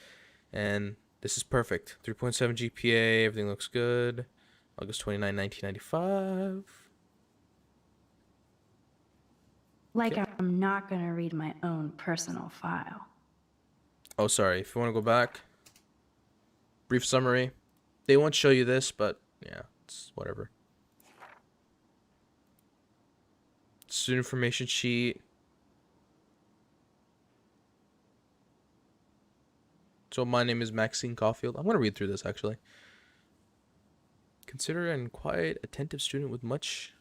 and this is perfect. 3.7 GPA, everything looks good. August 29, 1995. Like I'm not gonna read my own personal file. Oh, sorry. If you want to go back, brief summary. They won't show you this, but yeah, it's whatever. Student information sheet. So my name is Maxine Caulfield. I'm going to read through this actually. Consider an quiet, attentive student with much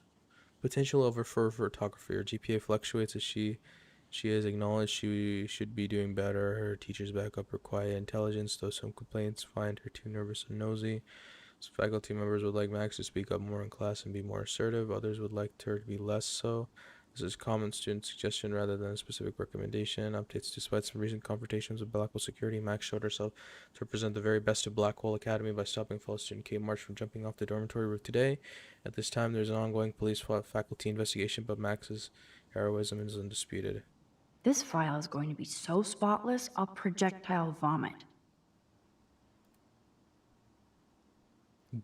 potential for photography. Her GPA fluctuates as she is acknowledged she should be doing better. Her teachers back up her quiet intelligence, though some complaints find her too nervous and nosy. Some faculty members would like Max to speak up more in class and be more assertive. Others would like her to be less so. This is common student suggestion rather than a specific recommendation. Updates: despite some recent confrontations with Blackwell security, Max showed herself to represent the very best of Blackwell Academy by stopping fellow student Kate March from jumping off the dormitory roof today. At this time, there's an ongoing police faculty investigation, but Max's heroism is undisputed. This file is going to be so spotless, I'll projectile vomit.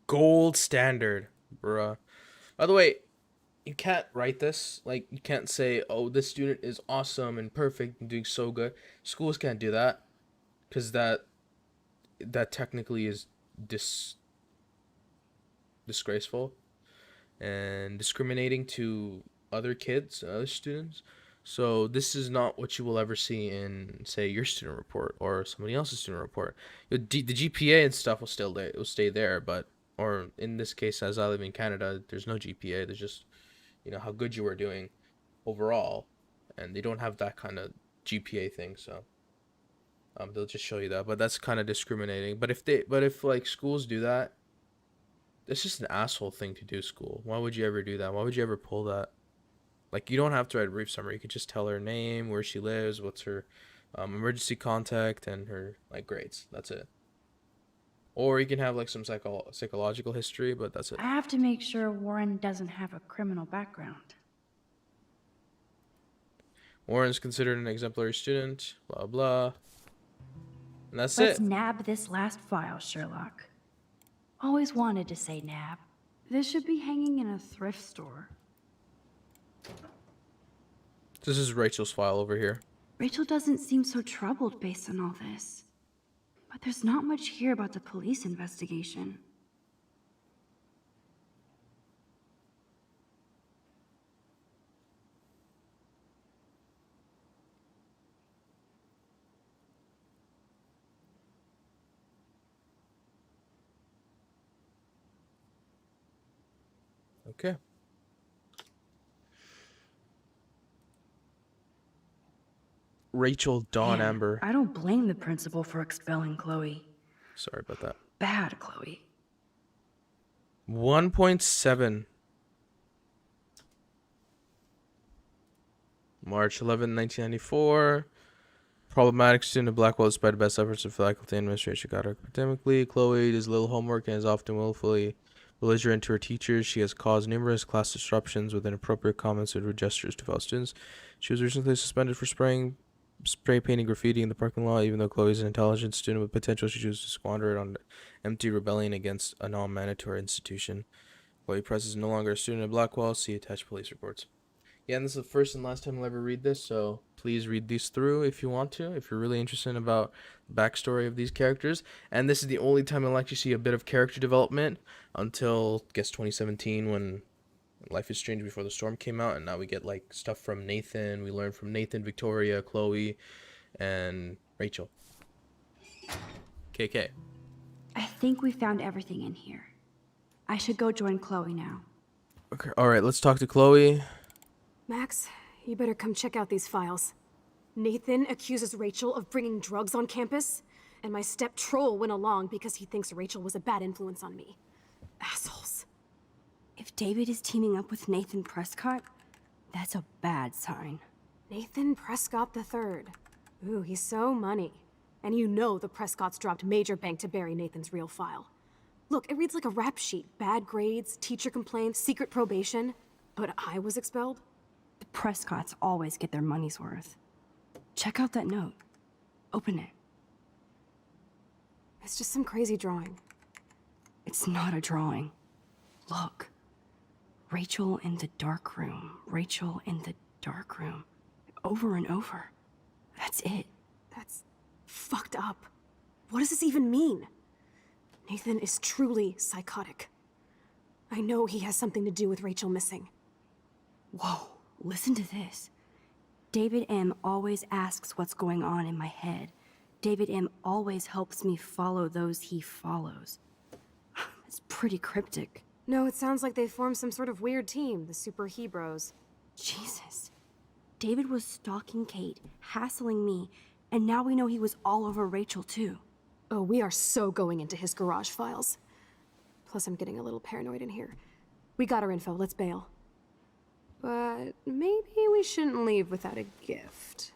Gold standard, bruh. By the way, you can't write this. Like, you can't say, oh, this student is awesome and perfect and doing so good. Schools can't do that. Because that technically is disgraceful and discriminating to other kids and other students. So this is not what you will ever see in, say, your student report or somebody else's student report. The GPA and stuff will still there. It will stay there, but or in this case, as I live in Canada, there's no GPA. There's just how good you are doing overall, and they don't have that kind of GPA thing. So they'll just show you that, but that's kind of discriminating. But if like schools do that, it's just an asshole thing to do. School, why would you ever do that? Why would you ever pull that? Like, you don't have to write a brief summary. You could just tell her name, where she lives, what's her emergency contact, and her grades. That's it. Or you can have like some psychological history, but that's it. I have to make sure Warren doesn't have a criminal background. Warren is considered an exemplary student, blah blah. And that's Let's it. nab this last file, Sherlock. Always wanted to say nab. This should be hanging in a thrift store. This is Rachel's file over here. Rachel doesn't seem so troubled based on all this. But there's not much here about the police investigation. Okay. Rachel Dawn Man, Amber. I don't blame the principal for expelling Chloe. Sorry about that. Bad Chloe. 1.7. March 11, 1994. Problematic student at Blackwell, despite the best efforts of faculty and administration, got her academically. Chloe does little homework and is often willfully belligerent to her teachers. She has caused numerous class disruptions with inappropriate comments and rude gestures to fellow students. She was recently suspended for spraying spray painting graffiti in the parking lot. Even though Chloe is an intelligent student with potential, she chooses to squander it on empty rebellion against a non-mandatory institution. Chloe Press is no longer a student at Blackwell. See attached police reports. Yeah, and this is the first and last time I'll ever read this, so please read these through if you want to, if you're really interested about the backstory of these characters. And this is the only time I'll actually see a bit of character development until, I guess, 2017 when Life is Strange Before the Storm came out, and now we get like stuff from Nathan. We learn from Nathan, Victoria, Chloe, and Rachel. KK. I think we found everything in here. I should go join Chloe now. Okay, all right, let's talk to Chloe. Max, you better come check out these files. Nathan accuses Rachel of bringing drugs on campus, and my step troll went along because he thinks Rachel was a bad influence on me. Assholes. If David is teaming up with Nathan Prescott, that's a bad sign. Nathan Prescott III. Ooh, he's so money. And you know the Prescotts dropped major bank to bury Nathan's real file. Look, it reads like a rap sheet. Bad grades, teacher complaints, secret probation. But I was expelled? The Prescotts always get their money's worth. Check out that note. Open it. It's just some crazy drawing. It's not a drawing. Look. Rachel in the dark room. Rachel in the dark room. Over and over. That's it. That's fucked up. What does this even mean? Nathan is truly psychotic. I know he has something to do with Rachel missing. Whoa, listen to this. David M. always asks what's going on in my head. David M. always helps me follow those he follows. It's pretty cryptic. No, it sounds like they formed some sort of weird team, the Super Hebrews. Jesus. David was stalking Kate, hassling me, and now we know he was all over Rachel too. Oh, we are so going into his garage files. Plus, I'm getting a little paranoid in here. We got our info, let's bail. But maybe we shouldn't leave without a gift.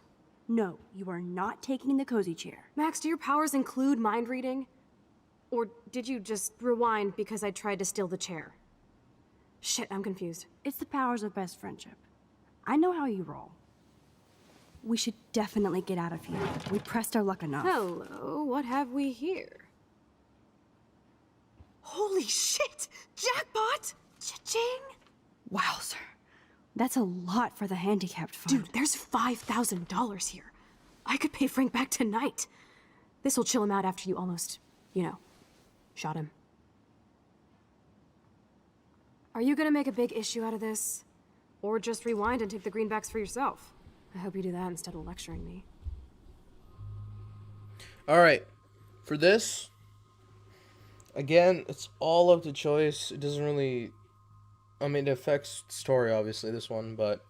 No, you are not taking the cozy chair. Max, do your powers include mind reading? Or did you just rewind because I tried to steal the chair? Shit, I'm confused. It's the powers of best friendship. I know how you roll. We should definitely get out of here. We pressed our luck enough. Hello, what have we here? Holy shit! Jackpot! Cha-ching! Wowzer. That's a lot for the handicapped fund. Dude, there's $5,000 here. I could pay Frank back tonight. This'll chill him out after you almost, shot him. Are you gonna make a big issue out of this? Or just rewind and take the greenbacks for yourself? I hope you do that instead of lecturing me. Alright, for this, again, it's all up to choice. It doesn't really, it affects the story, obviously, this one, but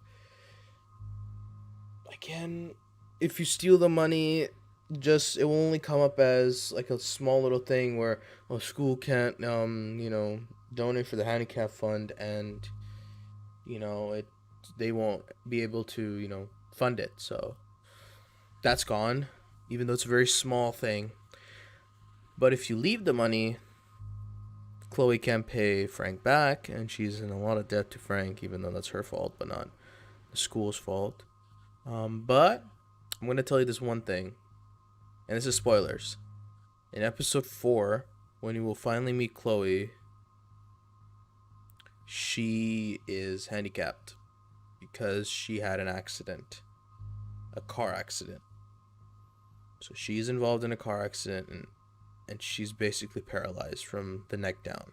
again, if you steal the money, it will only come up as like a small little thing where school can't donate for the handicap fund, and they won't be able to fund it. So that's gone, even though it's a very small thing. But if you leave the money, Chloe can't pay Frank back, and she's in a lot of debt to Frank, even though that's her fault, but not the school's fault. But I'm going to tell you this one thing, and this is spoilers. In episode 4, when you will finally meet Chloe, she is handicapped because she had an accident, a car accident. So she's involved in a car accident, and she's basically paralyzed from the neck down.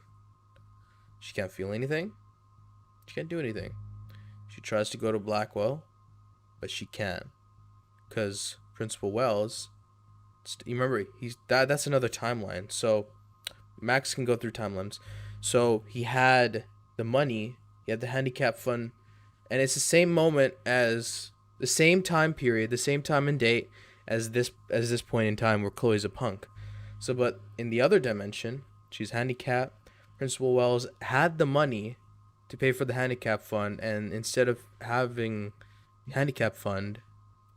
She can't feel anything. She can't do anything. She tries to go to Blackwell, but she can't, because Principal Wells, you remember, that's another timeline. So Max can go through timelines. So he had the money, he had the handicap fund, and it's the same moment as the same time period, the same time and date as this point in time where Chloe's a punk. So, but in the other dimension, she's handicapped. Principal Wells had the money to pay for the handicap fund, and instead of having the handicap fund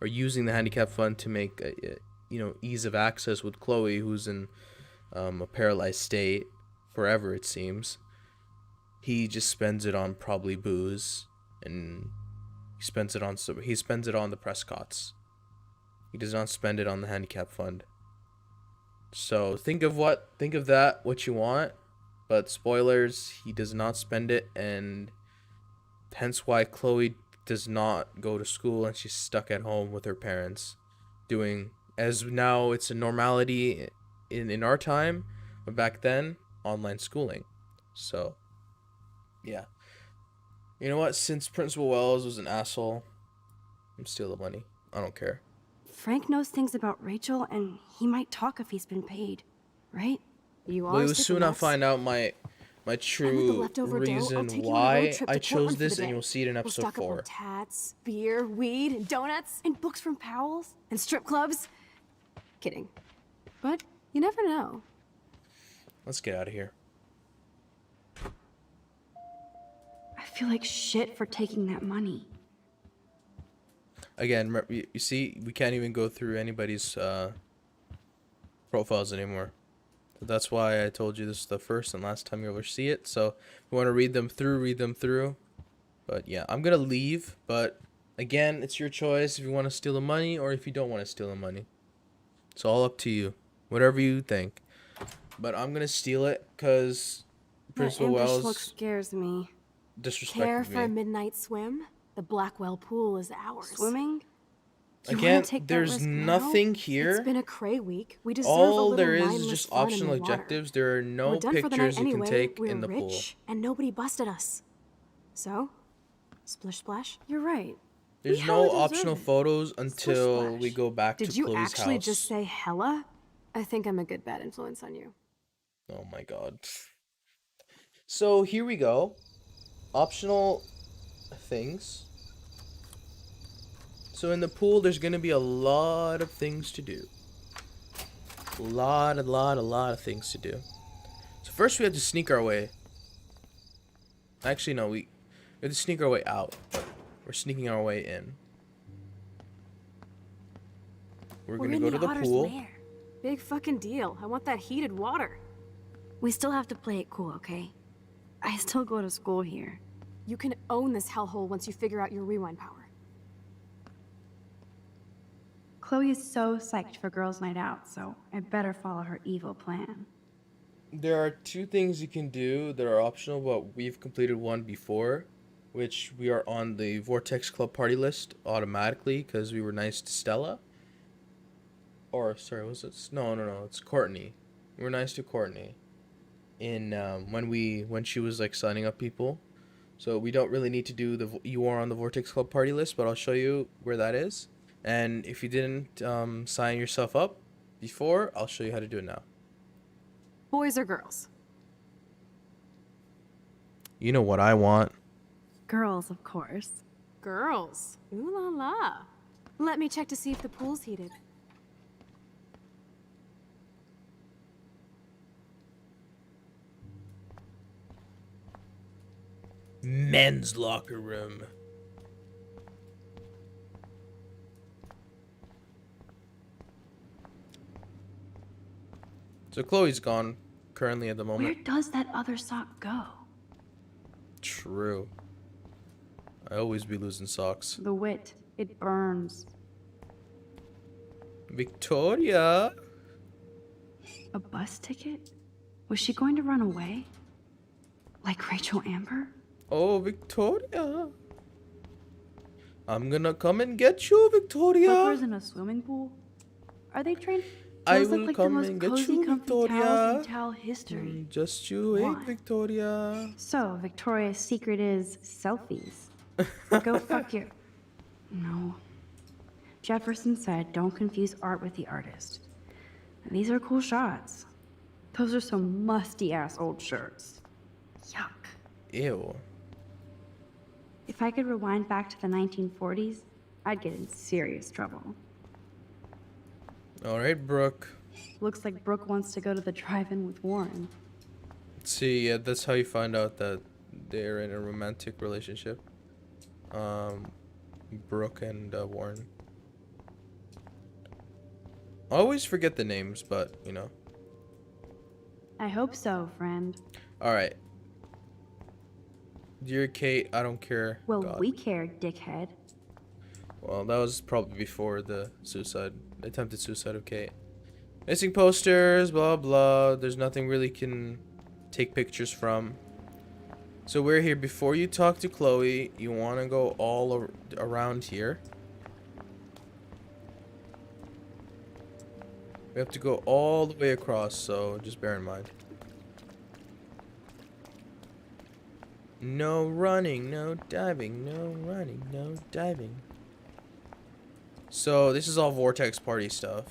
or using the handicap fund to make ease of access with Chloe, who's in a paralyzed state forever, it seems, he just spends it on probably booze, and he spends it on the Prescotts. He does not spend it on the handicap fund. So think of that what you want, but spoilers, he does not spend it, and hence why Chloe does not go to school and she's stuck at home with her parents, doing, as now it's a normality in our time, but back then, online schooling. So yeah, you know what, since Principal Wells was an asshole, I'm steal the money. I don't care. Frank knows things about Rachel, and he might talk if he's been paid, right? You are. Well, sticking soon I'll nuts. find out my And with the true leftover dough, I'll reason take you on a road why trip I to chose Portland for this, the and day. you'll see it in We'll episode stock up on 4. tats, beer, weed, and donuts, And books from Powell's? and strip clubs. Kidding. But you never know. Let's get out of here. I feel like shit for taking that money. Again, you see, we can't even go through anybody's profiles anymore. So that's why I told you this is the first and last time you'll ever see it. So if you want to read them through. But yeah, I'm going to leave. But again, it's your choice if you want to steal the money or if you don't want to steal the money. It's all up to you. Whatever you think. But I'm going to steal it because Principal that ambush Wells look scares me. Care disrespected for a me. midnight swim? The Blackwell pool is ours. Swimming? You Again, wanna take that there's risk now? nothing here. It's been a cray week. We deserve a All little there is mindless just fun in optional the water. objectives. There are no We're done for the night pictures you anyway. can take We're in the rich, pool. and nobody busted us. So, splish splash. You're right. There's We no hella deserve optional it. photos until splash. we go back Did to you Chloe's actually house. just say hella? I think I'm a good bad influence on you. Oh my god. So here we go. Optional things. So in the pool, there's gonna be a lot of things to do. A lot of things to do. So first we have to sneak our way. Actually, no, we have to sneak our way out. We're sneaking our way in. We're gonna in go to the otter's pool. lair. Big fucking deal. I want that heated water. We still have to play it cool, okay? I still go to school here. You can own this hellhole once you figure out your rewind power. Chloe is so psyched for girls' night out, so I better follow her evil plan. There are 2 things you can do that are optional, but we've completed one before, which we are on the Vortex Club party list automatically because we were nice to Stella. Or, sorry, was it? No, it's Courtney. We were nice to Courtney in when she was like signing up people. So we don't really need to do you are on the Vortex Club party list, but I'll show you where that is. And if you didn't sign yourself up before, I'll show you how to do it now. Boys or girls? You know what I want. Girls, of course. Girls. Ooh la la. Let me check to see if the pool's heated. Men's locker room. So Chloe's gone currently at the Where moment. does that other sock go? True. I always be losing socks. The wit. It burns. Victoria. A bus ticket? Was she going to run away? Like Rachel Amber? Oh, Victoria. I'm gonna come and get you, Victoria. Slippers in a swimming pool? Are they trained? I Those will look like come the most and get cozy, you, comfy Victoria. towels in towel history. Just you wait, Why? Victoria. So, Victoria's secret is selfies. Go fuck your... No. Jefferson said, don't confuse art with the artist. These are cool shots. Those are some musty-ass old shirts. Yuck. Ew. If I could rewind back to the 1940s, I'd get in serious trouble. All right, Brooke. Looks like Brooke wants to go to the drive-in with Warren. See, yeah, that's how you find out that they're in a romantic relationship. Brooke and Warren. I always forget the names, but you know. I hope so, friend. All right. Dear Kate, I don't care. Well, God. we care, dickhead. Well, that was probably before the attempted suicide of Kate. Missing posters, blah blah. There's nothing really can take pictures from. So we're here. Before you talk to Chloe, you want to go all around here. We have to go all the way across, so just bear in mind. No running, no diving, no running, no diving. So this is all Vortex Party stuff.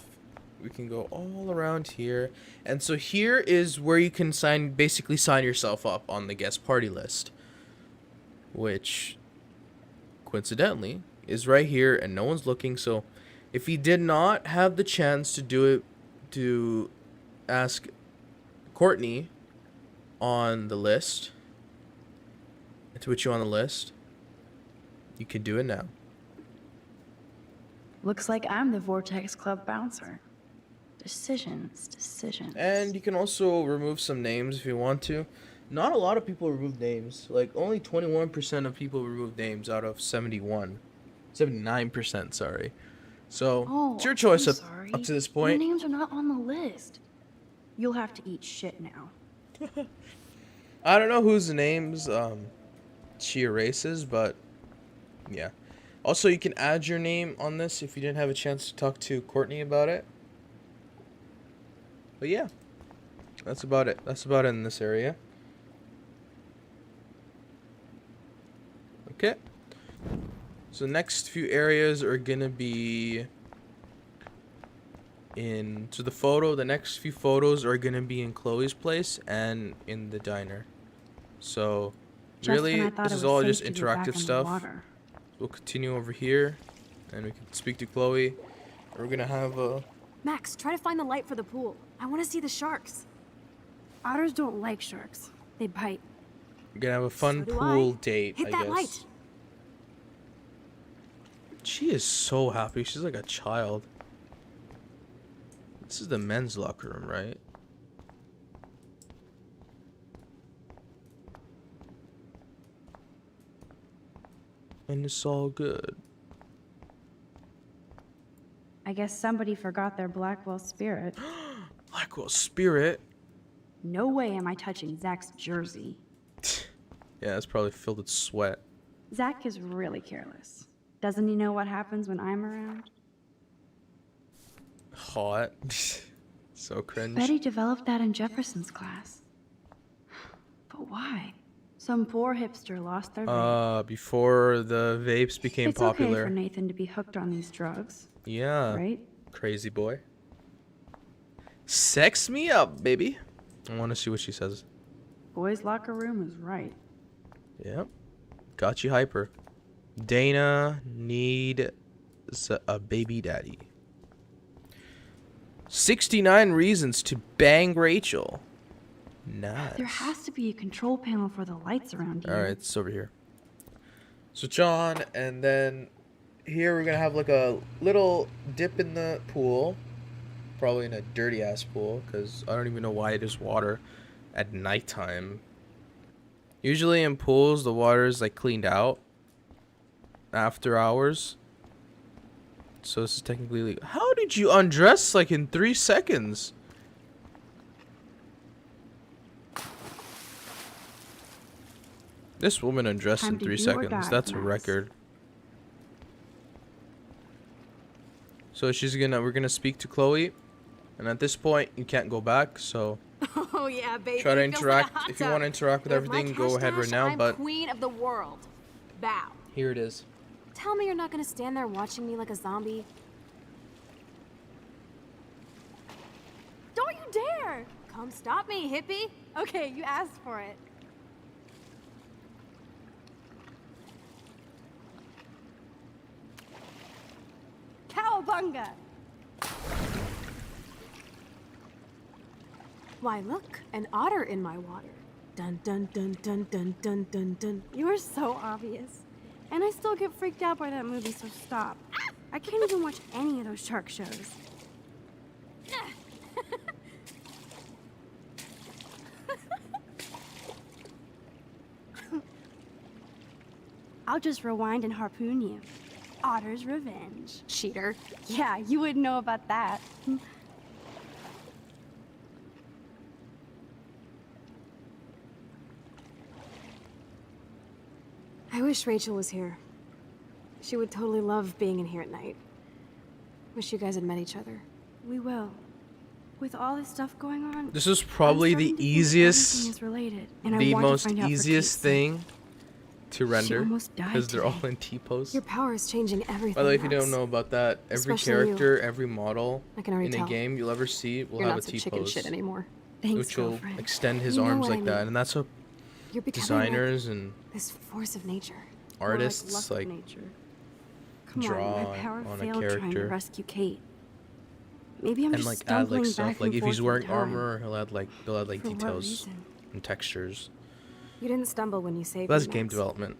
We can go all around here. And so here is where you can basically sign yourself up on the guest party list. Which, coincidentally, is right here and no one's looking. So if you did not have the chance to do it, to ask Courtney on the list, to put you on the list, you can do it now. Looks like I'm the Vortex Club bouncer. Decisions. And you can also remove some names if you want to. Not a lot of people remove names. Like, only 21% of people remove names out of 79%, sorry. So, it's your choice up to this point. Your names are not on the list. You'll have to eat shit now. I don't know whose names she erases, but yeah. Also, you can add your name on this if you didn't have a chance to talk to Courtney about it. But yeah, that's about it. That's about it in this area. Okay. So the next few areas are gonna be the next few photos are gonna be in Chloe's place and in the diner. So really, this is all just interactive stuff. We'll continue over here, and we can speak to Chloe. We're gonna have a... Max, try to find the light for the pool. I want to see the sharks. Otters don't like sharks. They bite. We're gonna have a fun So do pool I. date, Hit I that guess. light. She is so happy. She's like a child. This is the men's locker room, right? And it's all good. I guess somebody forgot their Blackwell spirit. Blackwell spirit? No way am I touching Zach's jersey. Yeah, it's probably filled with sweat. Zach is really careless. Doesn't he know what happens when I'm around? Hot. So cringe. Betty developed that in Jefferson's class. But why? Some poor hipster lost their vape. Before the vapes became it's popular. okay for Nathan to be hooked on these drugs. Yeah. Right? Crazy boy. Sex me up, baby. I want to see what she says. Boys' locker room is right. Yep. Got you hyper. Dana needs a baby daddy. 69 reasons to bang Rachel. Nice. There has to be a control panel for the lights around here. Alright, it's over here. Switch on, and then here we're gonna have like a little dip in the pool. Probably in a dirty ass pool, because I don't even know why it is water at nighttime. Usually in pools, the water is like cleaned out after hours. So this is technically legal. How did you undress like in 3 seconds? This woman undressed in 3 seconds. That's a record. So we're gonna speak to Chloe, and at this point you can't go back. So Oh yeah, baby. try to Feels like a interact. hot If you tub. want to interact with With everything, my go ahead right mustache, now. I'm But queen of the world. Bow. here it is. Tell me you're not gonna stand there watching me like a zombie. Don't you dare! Come stop me, hippie. Okay, you asked for it. Cowabunga! Why, look, an otter in my water. Dun dun dun dun dun dun dun dun. You are so obvious. And I still get freaked out by that movie, so stop. I can't even watch any of those shark shows. I'll just rewind and harpoon you. Otter's Revenge. Cheater. Yeah, you wouldn't know about that. I wish Rachel was here. She would totally love being in here at night. Wish you guys had met each other. We will. With all this stuff going on, This is probably the easiest, is related, and I the want to most find out for easiest Kate's sake. thing to render almost died because they're all today. in T-pose. Your power is changing everything. By the way, if you Max. don't know about that, every Especially you. character, every model I can already in a tell. game you'll ever see will You're have a not some chicken T-pose, shit anymore. Thanks, which will girlfriend. extend his You know arms what I like that, mean. and that's what You're becoming designers and like this force of nature. artists More like luck of nature. Come draw on, my power on a failed trying to character. rescue Kate. Maybe I'm and just like add stumbling like stuff. back Like and if he's forth in wearing time. armor, they'll add like For what details reason? and textures. You didn't stumble when you saved That's me, game Max. development.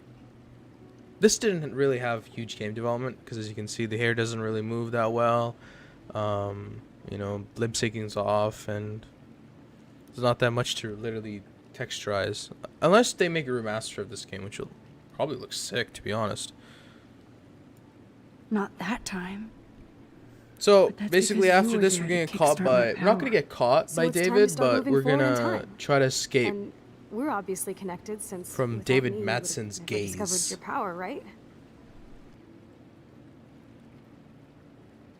This didn't really have huge game development because, as you can see, the hair doesn't really move that well. You know, lip syncing's off, and there's not that much to literally texturize, unless they make a remaster of this game, which will probably look sick, to be honest. Not that time. So But that's basically, because you after were this, there we're to gonna get caught kickstart my by. We're not gonna power. get caught So by it's time to David, start but moving we're forward in gonna time. try to escape. And we're obviously connected since From without David me, you would've Madsen's never gaze. discovered your power, right?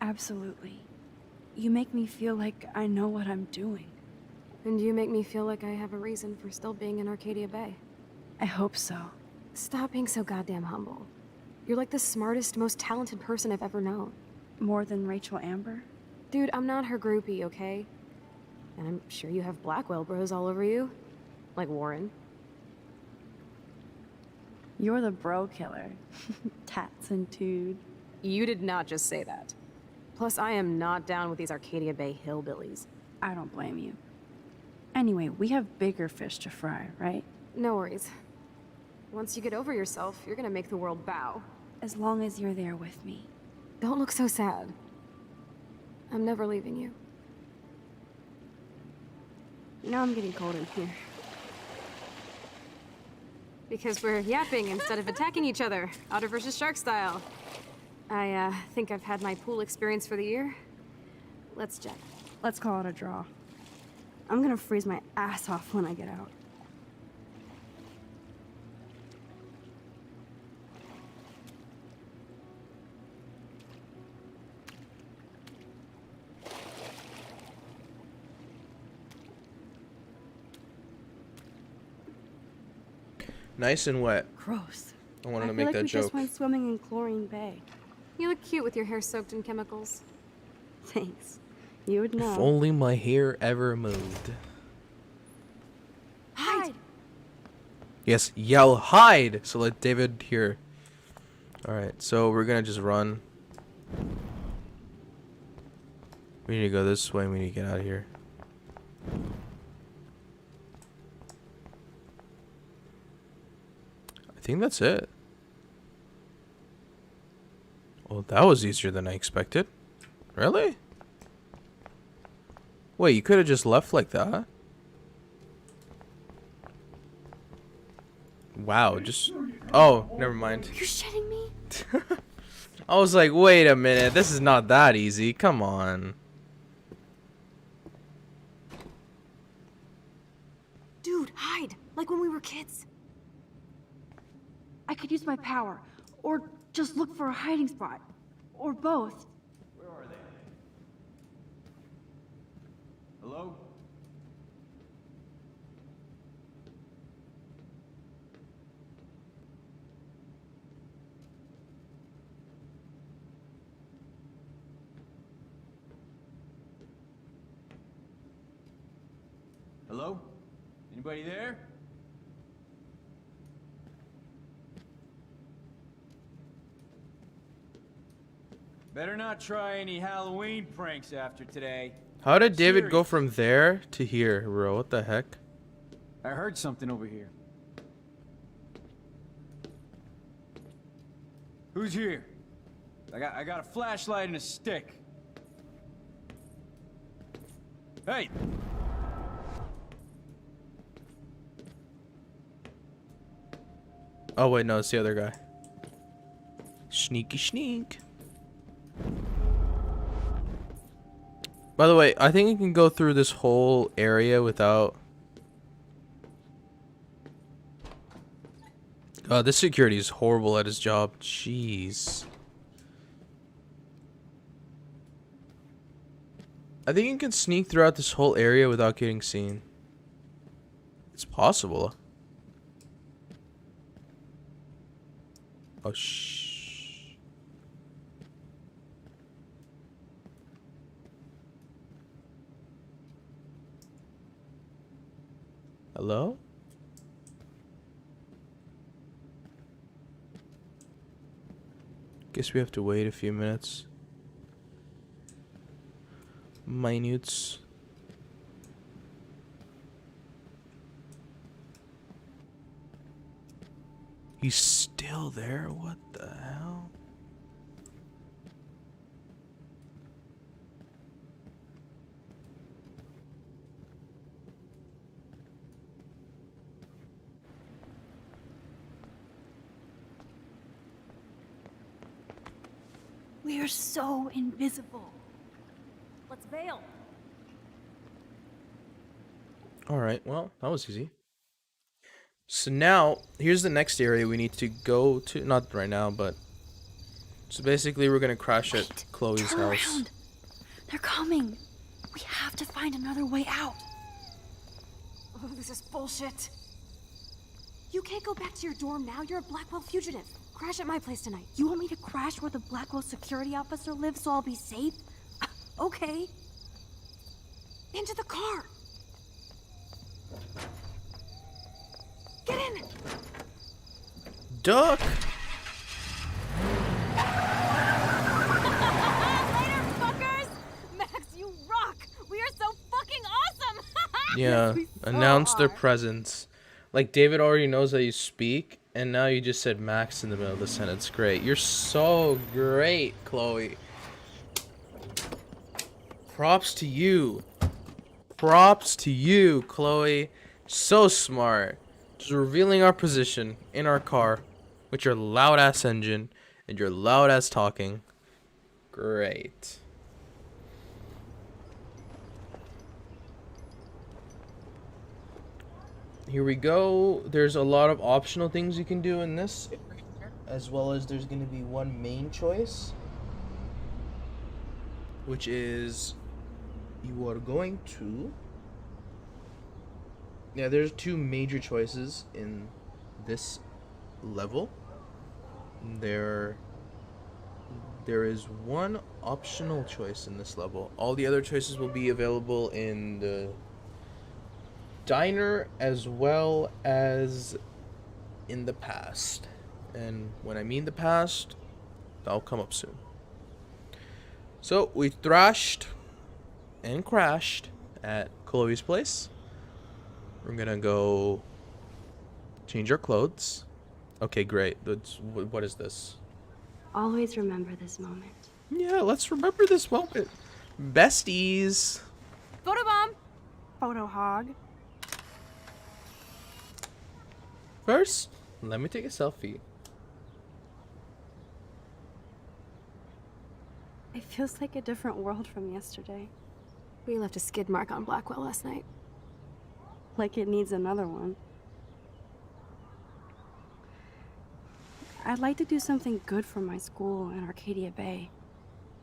Absolutely. You make me feel like I know what I'm doing. And you make me feel like I have a reason for still being in Arcadia Bay. I hope so. Stop being so goddamn humble. You're like the smartest, most talented person I've ever known. More than Rachel Amber? Dude, I'm not her groupie, okay? And I'm sure you have Blackwell bros all over you. Like Warren. You're the bro killer. Tats and Tude. You did not just say that. Plus, I am not down with these Arcadia Bay hillbillies. I don't blame you. Anyway, we have bigger fish to fry, right? No worries. Once you get over yourself, you're gonna make the world bow. As long as you're there with me. Don't look so sad. I'm never leaving you. Now I'm getting cold in here. Because we're yapping instead of attacking each other, Otter versus Shark style. I think I've had my pool experience for the year. Let's check. Let's call it a draw. I'm gonna freeze my ass off when I get out. Nice and wet. Gross. I wanted to feel make like that we joke. just went swimming in Chlorine Bay. You look cute with your hair soaked in chemicals. Thanks. You would know. If only my hair ever moved. Hide! Yes, yell hide! So let David hear. Alright, so we're gonna just run. We need to go this way and we need to get out of here. I think that's it. Well, that was easier than I expected. Really? Wait, you could have just left like that? Wow, just... Oh, never mind. You're shitting me? I was like, wait a minute, this is not that easy. Come on. Dude, hide! Like when we were kids. I could use my power. Or just look for a hiding spot. Or both. Hello? Hello? Anybody there? Better not try any Halloween pranks after today. How did David go Serious. from there to here, bro? What the heck? I heard something over here. Who's here? I got a flashlight and a stick. Hey! Oh, wait, no, it's the other guy. Sneaky sneak. By the way, I think you can go through this whole area without... this security is horrible at his job. Jeez. I think you can sneak throughout this whole area without getting seen. It's possible. Oh, shh. Hello? Guess we have to wait a few minutes. Minutes. He's still there? What the hell? We are so invisible. Let's bail. Alright, well, that was easy. So now, here's the next area we need to go to. Not right now, but... So basically, we're gonna crash at Chloe's Turn house. around. They're coming. We have to find another way out. Oh, this is bullshit. You can't go back to your dorm now. You're a Blackwell fugitive. Crash at my place tonight. You want me to crash where the Blackwell security officer lives so I'll be safe? Okay. Into the car. Get in. Duck! Later, fuckers! Max, you rock! We are so fucking awesome! Yeah, we so announce their are. presence. Like, David already knows that you speak, and now you just said Max in the middle of the sentence. Great. You're so great, Chloe. Props to you. Props to you, Chloe. So smart. Just revealing our position in our car with your loud ass engine and your loud ass talking. Great. Here we go. There's a lot of optional things you can do in this, as well as there's going to be one main choice, which is you are going to... Yeah, there's two major choices in this level. There is one optional choice in this level. All the other choices will be available in the diner as well as in the past. And when I mean the past, that'll come up soon. So we thrashed and crashed at Chloe's place. We're gonna go change our clothes. Okay, great. What is this? Always remember this moment. Yeah, let's remember this moment. Besties. Photobomb! Photo hog. First, let me take a selfie. It feels like a different world from yesterday. We left a skid mark on Blackwell last night. Like it needs another one. I'd like to do something good for my school in Arcadia Bay.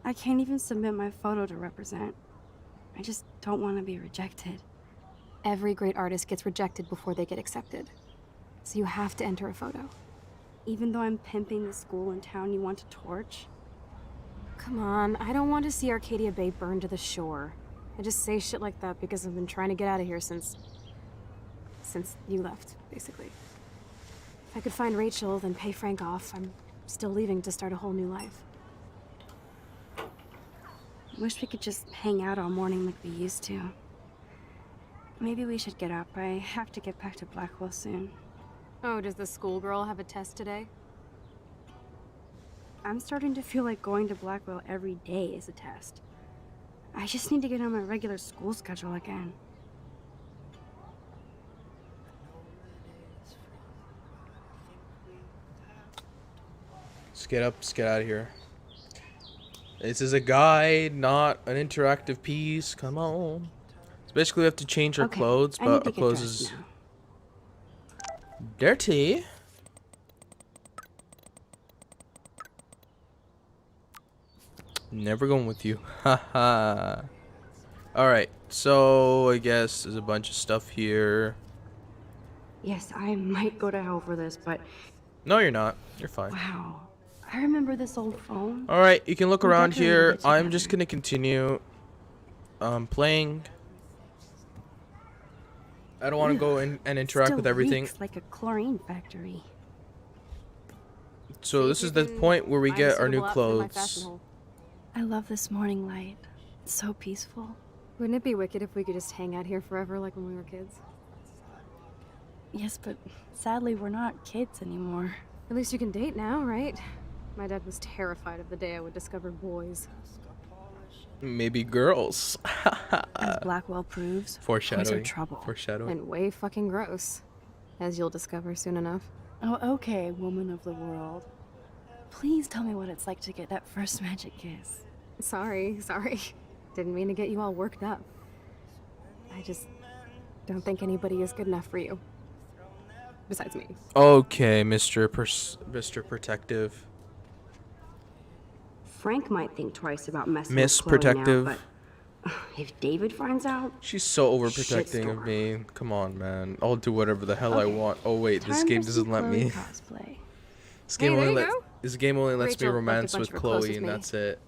I can't even submit my photo to represent. I just don't want to be rejected. Every great artist gets rejected before they get accepted. So you have to enter a photo. Even though I'm pimping the school in town you want to torch? Come on, I don't want to see Arcadia Bay burn to the shore. I just say shit like that because I've been trying to get out of here since you left, basically. If I could find Rachel, then pay Frank off, I'm still leaving to start a whole new life. Wish we could just hang out all morning like we used to. Maybe we should get up. I have to get back to Blackwell soon. Oh, does the schoolgirl have a test today? I'm starting to feel like going to Blackwell every day is a test. I just need to get on my regular school schedule again. Let's get up, let's get out of here. This is a guide, not an interactive piece. Come on. So basically we have to change our Okay, clothes, I need but to our get clothes dressed is now. dirty. Never going with you. Haha. Alright, so I guess there's a bunch of stuff here. Yes, I might go to hell for this, but No, you're not. You're fine. wow. I remember this old phone. Alright, you can look We around definitely here. get I'm just together. gonna continue playing. I don't want to go in and interact Still with everything. reeks like a chlorine factory. So this is the point where we get our new clothes. I love this morning light. It's so peaceful. Wouldn't it be wicked if we could just hang out here forever like when we were kids? Yes, but sadly we're not kids anymore. At least you can date now, right? My dad was terrified of the day I would discover boys. Maybe girls. As Blackwell proves, boys are Foreshadowing. trouble. Foreshadowing. And way fucking gross. As you'll discover soon enough. Oh, okay, woman of the world. Please tell me what it's like to get that first magic kiss. Sorry. Didn't mean to get you all worked up. I just don't think anybody is good enough for you. Besides me. Okay, Mr. Protective. Frank might think twice about messing Miss with Chloe Protective. now, but if David finds out, She's so overprotecting of Shitstorm. me. Come on, man. I'll do whatever the hell I Okay, want. Oh wait, this time game for some doesn't let Chloe me. Cosplay. This game Hey, there only you lets go. this game only lets me Rachel, like a romance bunch with of her close Chloe, with and me. that's it.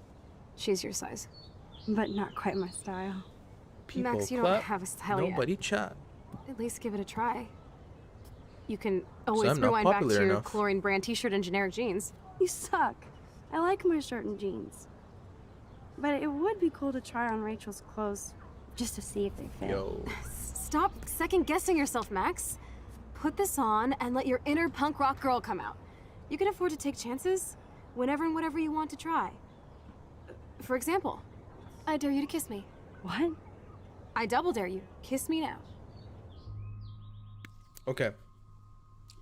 She's your size. But not quite my style. People Max, you clap. don't have a style yet. Nobody chat. At least give it a try. You can So always I'm not rewind back to popular your enough. chlorine brand t-shirt and generic jeans. You suck. I like my shirt and jeans. But it would be cool to try on Rachel's clothes just to see if they fit. Yo. Stop second guessing yourself, Max. Put this on and let your inner punk rock girl come out. You can afford to take chances whenever and whatever you want to try. For example, I dare you to kiss me. What? I double dare you. Kiss me now. Okay.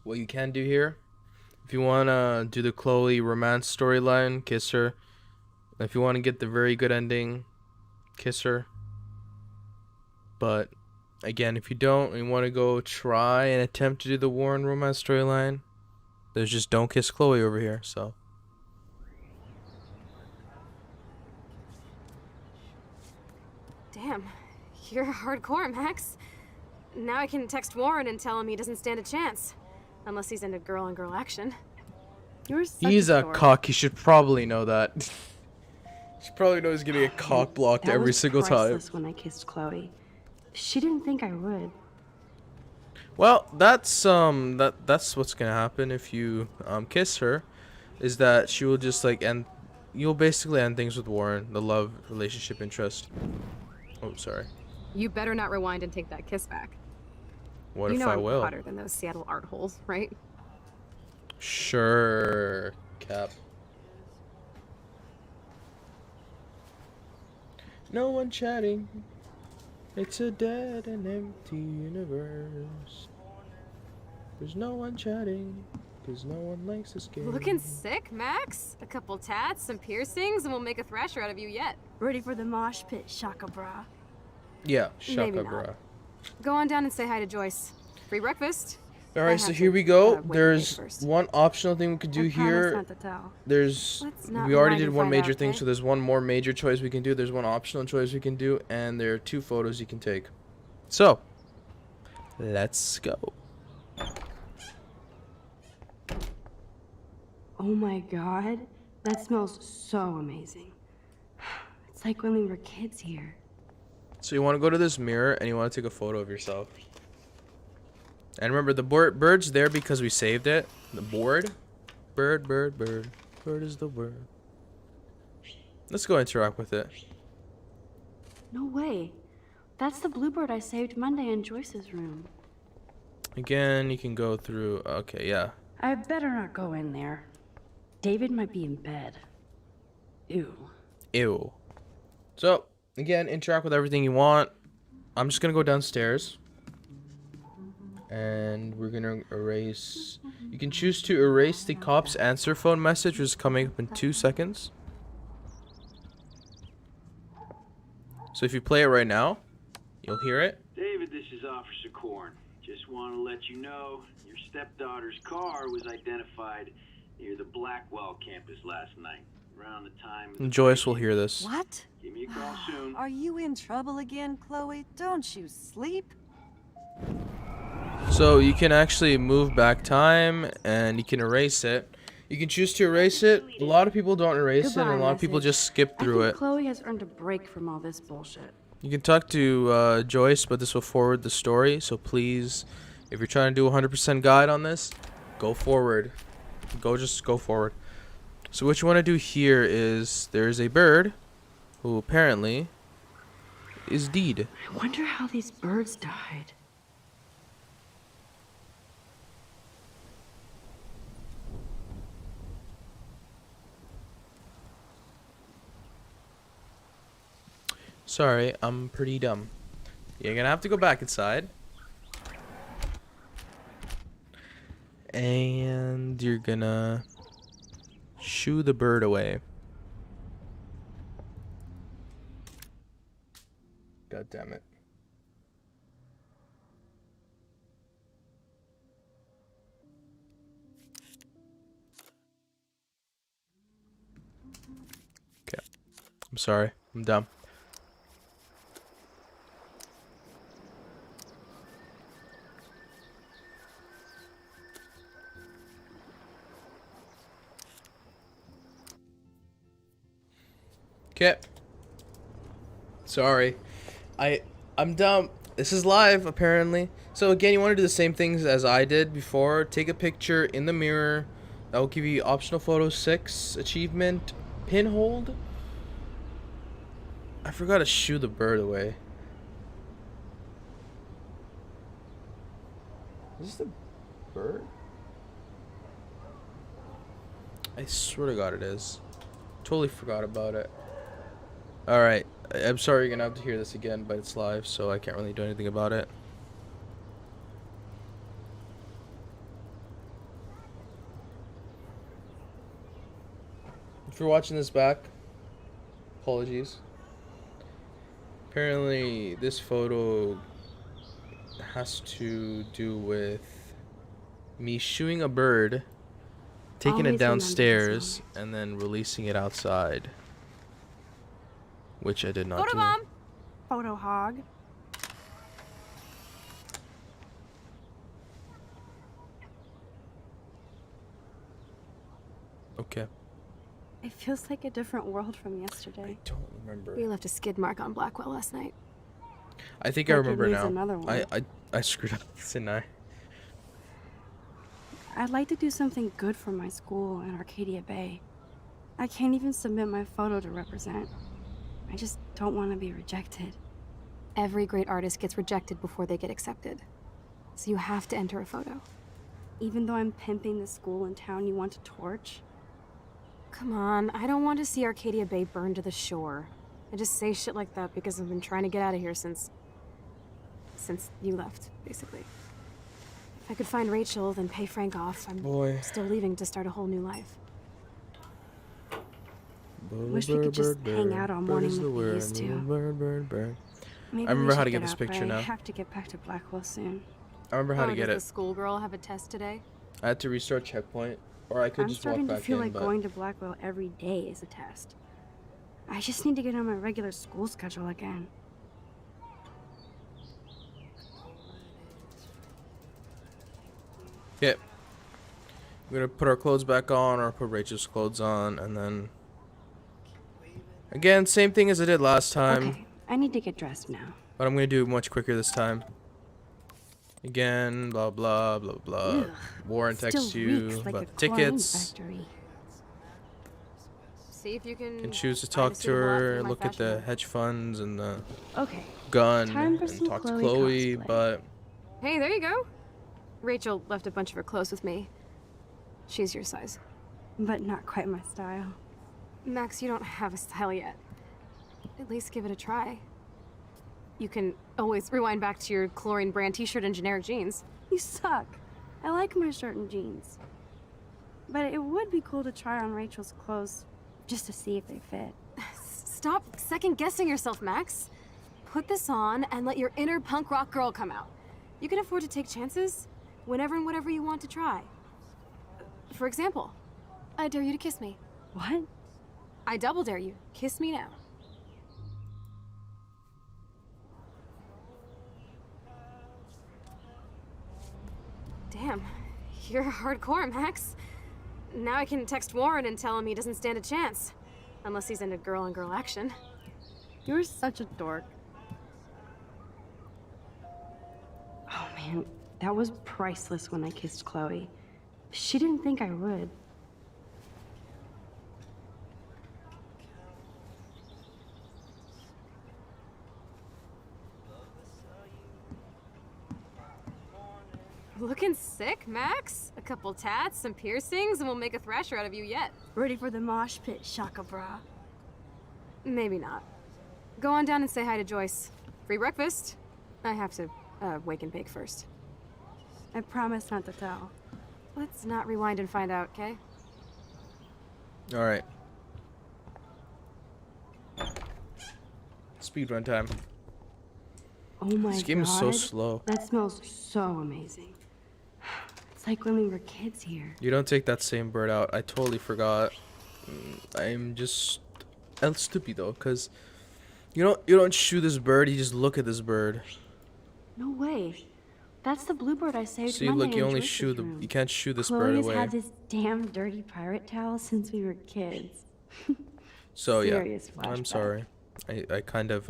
What you can do here, if you wanna do the Chloe romance storyline, kiss her. If you want to get the very good ending, kiss her. But again, if you don't and you want to go try and attempt to do the Warren romance storyline, there's just don't kiss Chloe over here. So Damn, you're hardcore, Max. Now I can text Warren and tell him he doesn't stand a chance. Unless he's into girl-on-girl action. You're such he's a dork. cock. He should probably know that. He should probably know he's getting a cock blocked That every was single time. priceless when I kissed Chloe. She didn't think I would. Well, that's what's gonna happen if you kiss her, is that she will just like end. You'll basically end things with Warren, the love relationship interest. Oh, sorry. You better not rewind and take that kiss back. What you if know I I'm will? hotter than those Seattle art holes, right? Sure, Cap. No one chatting. It's a dead and empty universe. There's no one chatting, cause no one likes this game. Looking sick, Max? A couple tats, some piercings, and we'll make a thrasher out of you yet. Ready for the mosh pit, Shaka Bra. Yeah, Maybe shaka not. bra. Go on down and say hi to Joyce. Free breakfast. I Alright, so have here to, we go. wait a bit There's first. one optional thing we could do I promise here. not to tell. There's Let's not we already rewind did and one find major out, thing, okay? so there's one more major choice we can do. There's one optional choice we can do, and there are 2 photos you can take. So, let's go. Oh my god, that smells so amazing. It's like when we were kids here. So you want to go to this mirror and you want to take a photo of yourself. And remember, the bird's there because we saved it. The board. Bird, bird, bird. Bird is the word. Let's go interact with it. No way. That's the bluebird I saved Monday in Joyce's room. Again, you can go through. Okay, yeah. I better not go in there. David might be in bed. Ew. Ew. So, again, interact with everything you want. I'm just going to go downstairs. And we're going to erase You can choose to erase the cop's answer phone message, which is coming up in 2 seconds. So if you play it right now, you'll hear it. David, this is Officer Korn. Just want to let you know your stepdaughter's car was identified near the Blackwell campus last night, around the time. And Joyce will hear this. What? Give me a call soon. Are you in trouble again, Chloe? Don't you sleep? So you can actually move back time and you can erase it. You can choose to erase it. A lot of people don't erase it, and a lot of people just skip through I think it. Chloe has earned a break from all this bullshit. You can talk to Joyce, but this will forward the story. So please, if you're trying to do a 100% guide on this, go forward. Just go forward. So what you want to do here is there's a bird who apparently is dead. I wonder how these birds died. Sorry, I'm pretty dumb. You're gonna have to go back inside. And you're gonna shoo the bird away. God damn it. Okay. I'm sorry. I'm dumb. Okay. Sorry. I'm dumb. This is live, apparently. So again, you want to do the same things as I did before. Take a picture in the mirror. That will give you optional photo 6 achievement. Pin hold. I forgot to shoo the bird away. Is this the bird? I swear to God it is. Totally forgot about it. Alright, I'm sorry you're gonna have to hear this again, but it's live, so I can't really do anything about it. If you're watching this back, apologies. Apparently, this photo has to do with me shooing a bird, taking Always it remember this downstairs, and then releasing it outside. Which I did not do. Photobomb! Photo hog. Okay. It feels like a different world from yesterday. Don't remember. We left a skid mark on Blackwell last night. I think I Like it remember needs now. another one. I screwed up, didn't I? I'd like to do something good for my school in Arcadia Bay. I can't even submit my photo to represent. I just don't want to be rejected. Every great artist gets rejected before they get accepted. So you have to enter a photo. Even though I'm pimping the school in town you want to torch? Come on, I don't want to see Arcadia Bay burned to the shore. I just say shit like that because I've been trying to get out of here since you left, basically. If I could find Rachel, then pay Frank off, I'm still leaving to start a whole new life. Wish we could just hang out all morning like we used to. Maybe I remember we how to should get this up, picture but now. I have to get back to Blackwell soon. I remember how to get Does it. the schoolgirl have a test today? I had to restart checkpoint, or I could I'm just walk starting to back feel in. like But going to Blackwell every day is a test. I just need to get on my regular school schedule again. yeah, we're gonna put our clothes back on, or put Rachel's clothes on, and then again, same thing as I did last time. Okay, I need to get dressed now. But I'm gonna do it much quicker this time. Again, blah blah blah blah. Ugh, Warren still texts you reeks like a about chlorine tickets. factory. See if you can. You can choose to find talk a to suitable outfit her, in my look at fashion the room. hedge funds and the Okay, gun, time for and some talk to Chloe Chloe. cosplay. But Hey, there you go. Rachel left a bunch of her clothes with me. She's your size. but not quite my style. Max, you don't have a style yet. At least give it a try. You can always rewind back to your chlorine brand t-shirt and generic jeans. You suck. I like my shirt and jeans. But it would be cool to try on Rachel's clothes just to see if they fit. Stop second-guessing yourself, Max. Put this on and let your inner punk rock girl come out. You can afford to take chances whenever and whatever you want to try. For example, I dare you to kiss me. What? I double dare you. Kiss me now. Damn, you're hardcore, Max. Now I can text Warren and tell him he doesn't stand a chance. Unless he's into girl-on-girl action. You're such a dork. Oh man, that was priceless when I kissed Chloe. She didn't think I would. Looking sick, Max? A couple tats, some piercings, and we'll make a thrasher out of you yet. Ready for the mosh pit, Shaka Bra. Maybe not. Go on down and say hi to Joyce. Free breakfast. I have to, wake and bake first. I promise not to tell. Let's not rewind and find out, okay? Alright. Speedrun time. Oh my god. This game is so slow. That smells so amazing. It's like when we were kids here. You don't take that same bird out. I totally forgot. I'm just El Stupido, because you don't shoot this bird, you just look at this bird. No way. That's the bluebird I saved. See, Monday look, you in only Joyce's shoot the room. you can't shoot this bird Chloe's away. had this damn dirty pirate towel since we were kids. So yeah, Serious I'm flashback. sorry. I kind of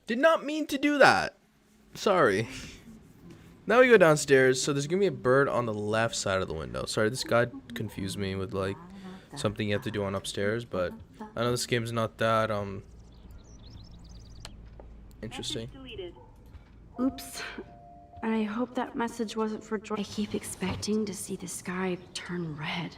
did not mean to do that. Sorry. Now we go downstairs. So there's gonna be a bird on the left side of the window. Sorry, this guy confused me with like something you have to do on upstairs, but I know this game's not that interesting. Oops. I hope that message wasn't for Joy. I keep expecting to see the sky turn red.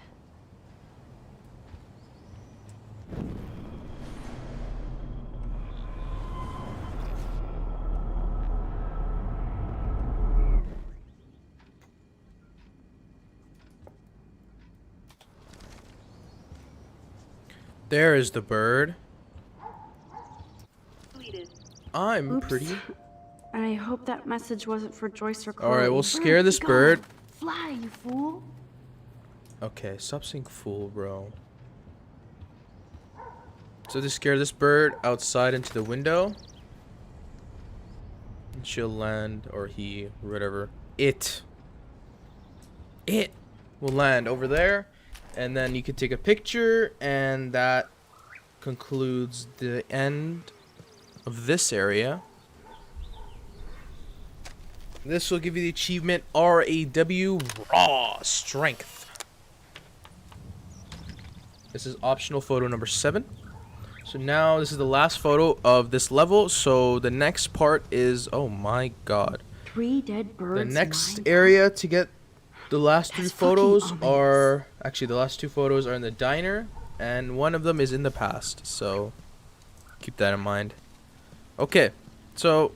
There is the bird. I'm Oops. pretty. I hope that message wasn't for Joyce or Chloe. Alright, we'll scare this Go. bird. Fly, you fool. Okay, stop saying fool, bro. So they scare this bird outside into the window. And she'll land, or he, or whatever. It will land over there. And then you can take a picture, and that concludes the end of this area. This will give you the achievement RAW, Raw Strength. This is optional photo number 7. So now this is the last photo of this level. So the next part is, oh my god. 3 dead birds. The next lined area to get the last 3 That's photos fucking are, actually the last 2 photos are in the diner, and one of them is in the past. So keep that in mind. Okay, so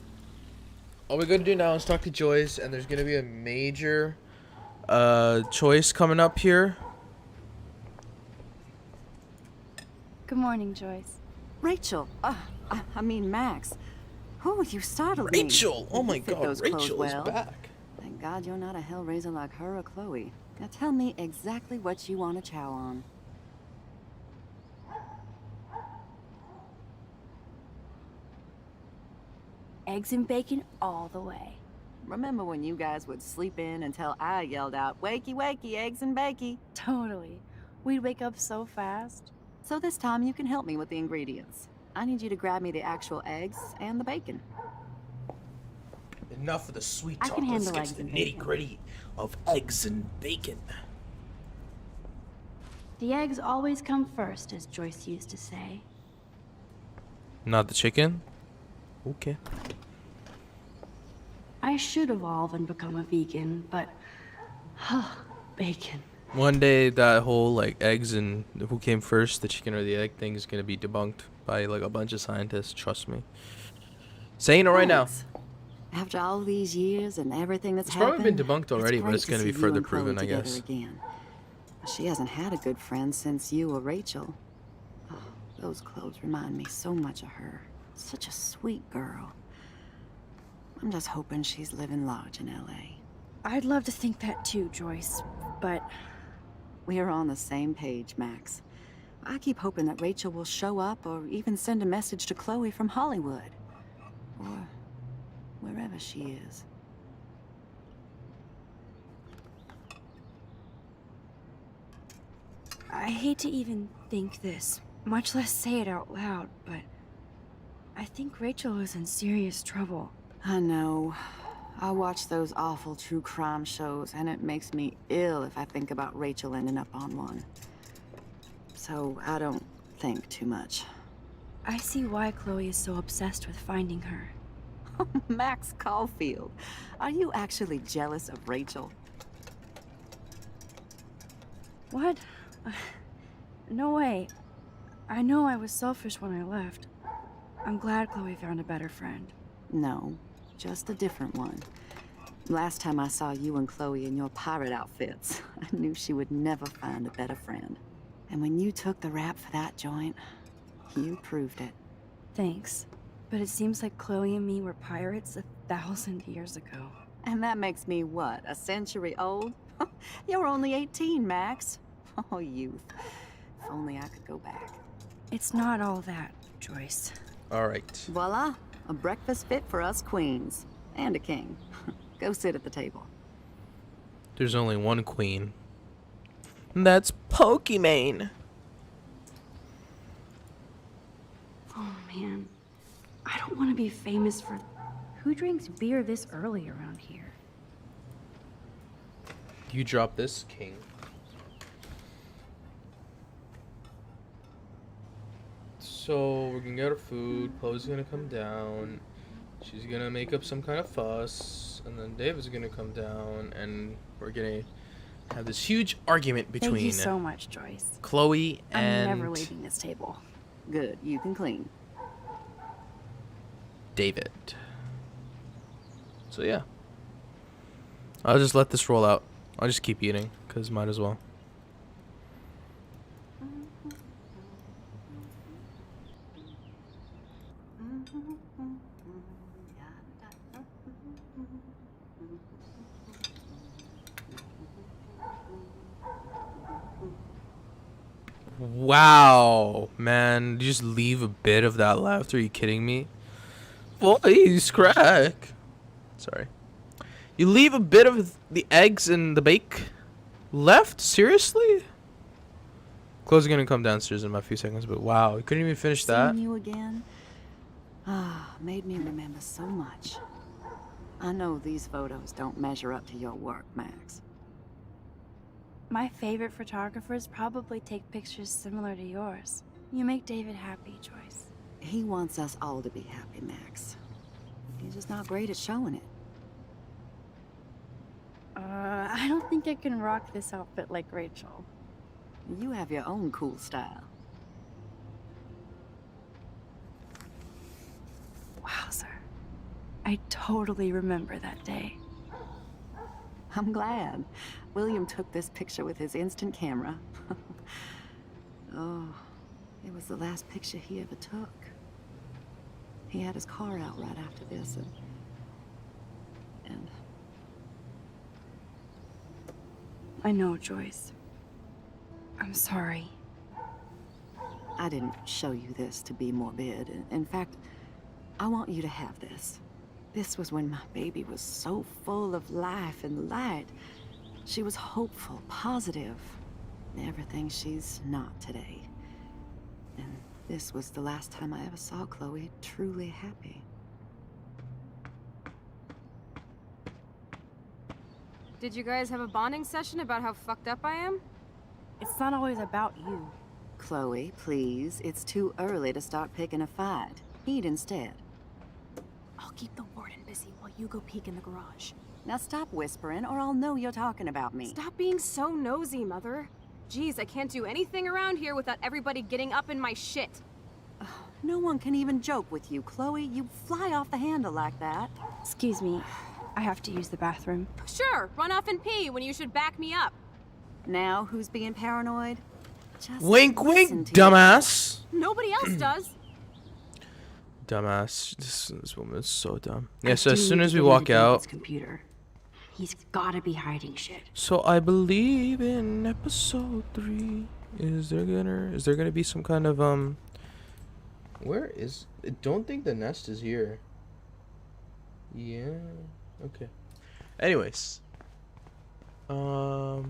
all we're gonna do now is talk to Joyce, and there's gonna be a major choice coming up here. Good morning, Joyce. Rachel, I mean Max. Oh, you startled me. Rachel! Oh You my fit god, those clothes Rachel well. is back. Thank God you're not a hellraiser like her or Chloe. Now tell me exactly what you want to chow on. Eggs and bacon all the way. Remember when you guys would sleep in until I yelled out, "Wakey, wakey, eggs and bakey"? Totally. We'd wake up so fast. So this time you can help me with the ingredients. I need you to grab me the actual eggs and the bacon. Enough of the sweet I talk. can Let's handle get eggs to the and nitty bacon. gritty of eggs and bacon. The eggs always come first, as Joyce used to say. Not the chicken? Okay. I should evolve and become a vegan, but bacon. One day that whole like eggs and who came first, the chicken or the egg thing, is gonna be debunked by like a bunch of scientists, trust me. Saying it right now. Thanks. After all these years and everything that's It's happened, probably been debunked already, but great it's gonna to be see you further and Chloe proven, I together guess. Again. She hasn't had a good friend since you or Rachel. Oh, those clothes remind me so much of her. Such a sweet girl. I'm just hoping she's living large in LA. I'd love to think that too, Joyce, but We're on the same page, Max. I keep hoping that Rachel will show up or even send a message to Chloe from Hollywood. Or wherever she is. I hate to even think this, much less say it out loud, but I think Rachel is in serious trouble. I know. I watch those awful true crime shows, and it makes me ill if I think about Rachel ending up on one. So I don't think too much. I see why Chloe is so obsessed with finding her. Max Caulfield, are you actually jealous of Rachel? What? No way. I know I was selfish when I left. I'm glad Chloe found a better friend. No, just a different one. Last time I saw you and Chloe in your pirate outfits, I knew she would never find a better friend. And when you took the rap for that joint, you proved it. Thanks. But it seems like Chloe and me were pirates 1,000 years ago. And that makes me what, a century old? You're only 18, Max. Oh, youth. If only I could go back. It's not all that, Joyce. All right. Voila, a breakfast fit for us queens. And a king. Go sit at the table. There's only one queen. And that's Pokimane. Oh, man. I don't want to be famous for... Who drinks beer this early around here? You drop this, king. So we're gonna get our food. Chloe's gonna come down. She's gonna make up some kind of fuss, and then David's gonna come down, and we're gonna have this huge argument between Thank you so much, Joyce. Chloe I'm and never leaving this table. Good, you can clean. David. So yeah, I'll just let this roll out. I'll just keep eating, cause might as well. Wow, man, you just leave a bit of that left? Are you kidding me? Voice crack. Sorry. You leave a bit of the eggs and the bake left? Seriously? Chloe's gonna come downstairs in about a few seconds, but wow, you couldn't even finish that? Seeing you again? Ah, made me remember so much. I know these photos don't measure up to your work, Max. My favorite photographers probably take pictures similar to yours. You make David happy, Joyce. He wants us all to be happy, Max. He's just not great at showing it. I don't think I can rock this outfit like Rachel. You have your own cool style. Wowzer. I totally remember that day. I'm glad. William took this picture with his instant camera. Oh, it was the last picture he ever took. He had his car out right after this, and I know, Joyce. I'm sorry. I didn't show you this to be morbid. In fact, I want you to have this. This was when my baby was so full of life and light. She was hopeful, positive. Everything she's not today. And this was the last time I ever saw Chloe truly happy. Did you guys have a bonding session about how fucked up I am? It's not always about you. Chloe, please. It's too early to start picking a fight. Eat instead. I'll keep the warden busy while you go peek in the garage. Now stop whispering, or I'll know you're talking about me. Stop being so nosy, Mother. Jeez, I can't do anything around here without everybody getting up in my shit. No one can even joke with you, Chloe. You fly off the handle like that. Excuse me, I have to use the bathroom. Sure, run off and pee when you should back me up. Now who's being paranoid? Just Wink, listen wink, to dumbass. Nobody else does. Dumbass. This woman is so dumb. I Yeah, so do as soon need as to we get walk into out. David's computer. He's gotta be hiding shit. So I believe in episode 3. Is there gonna be some kind of where is, I don't think the nest is here. Yeah. Okay. Anyways. Not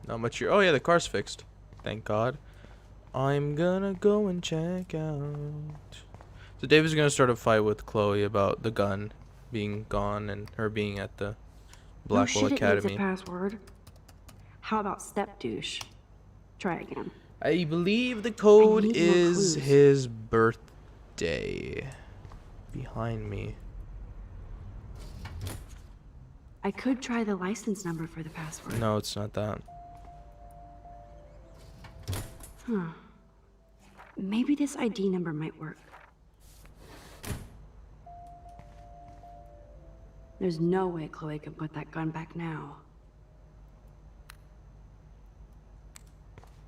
much here. Oh yeah, the car's fixed. Thank God. I'm gonna go and check out. So David's gonna start a fight with Chloe about the gun being gone and her being at the Blackwell no shit, Academy. It needs a password. How about step douche? Try again. I believe the code need more is clues. his birthday. Behind me. I could try the license number for the password. No, it's not that. Huh. Maybe this ID number might work. There's no way Chloe can put that gun back now.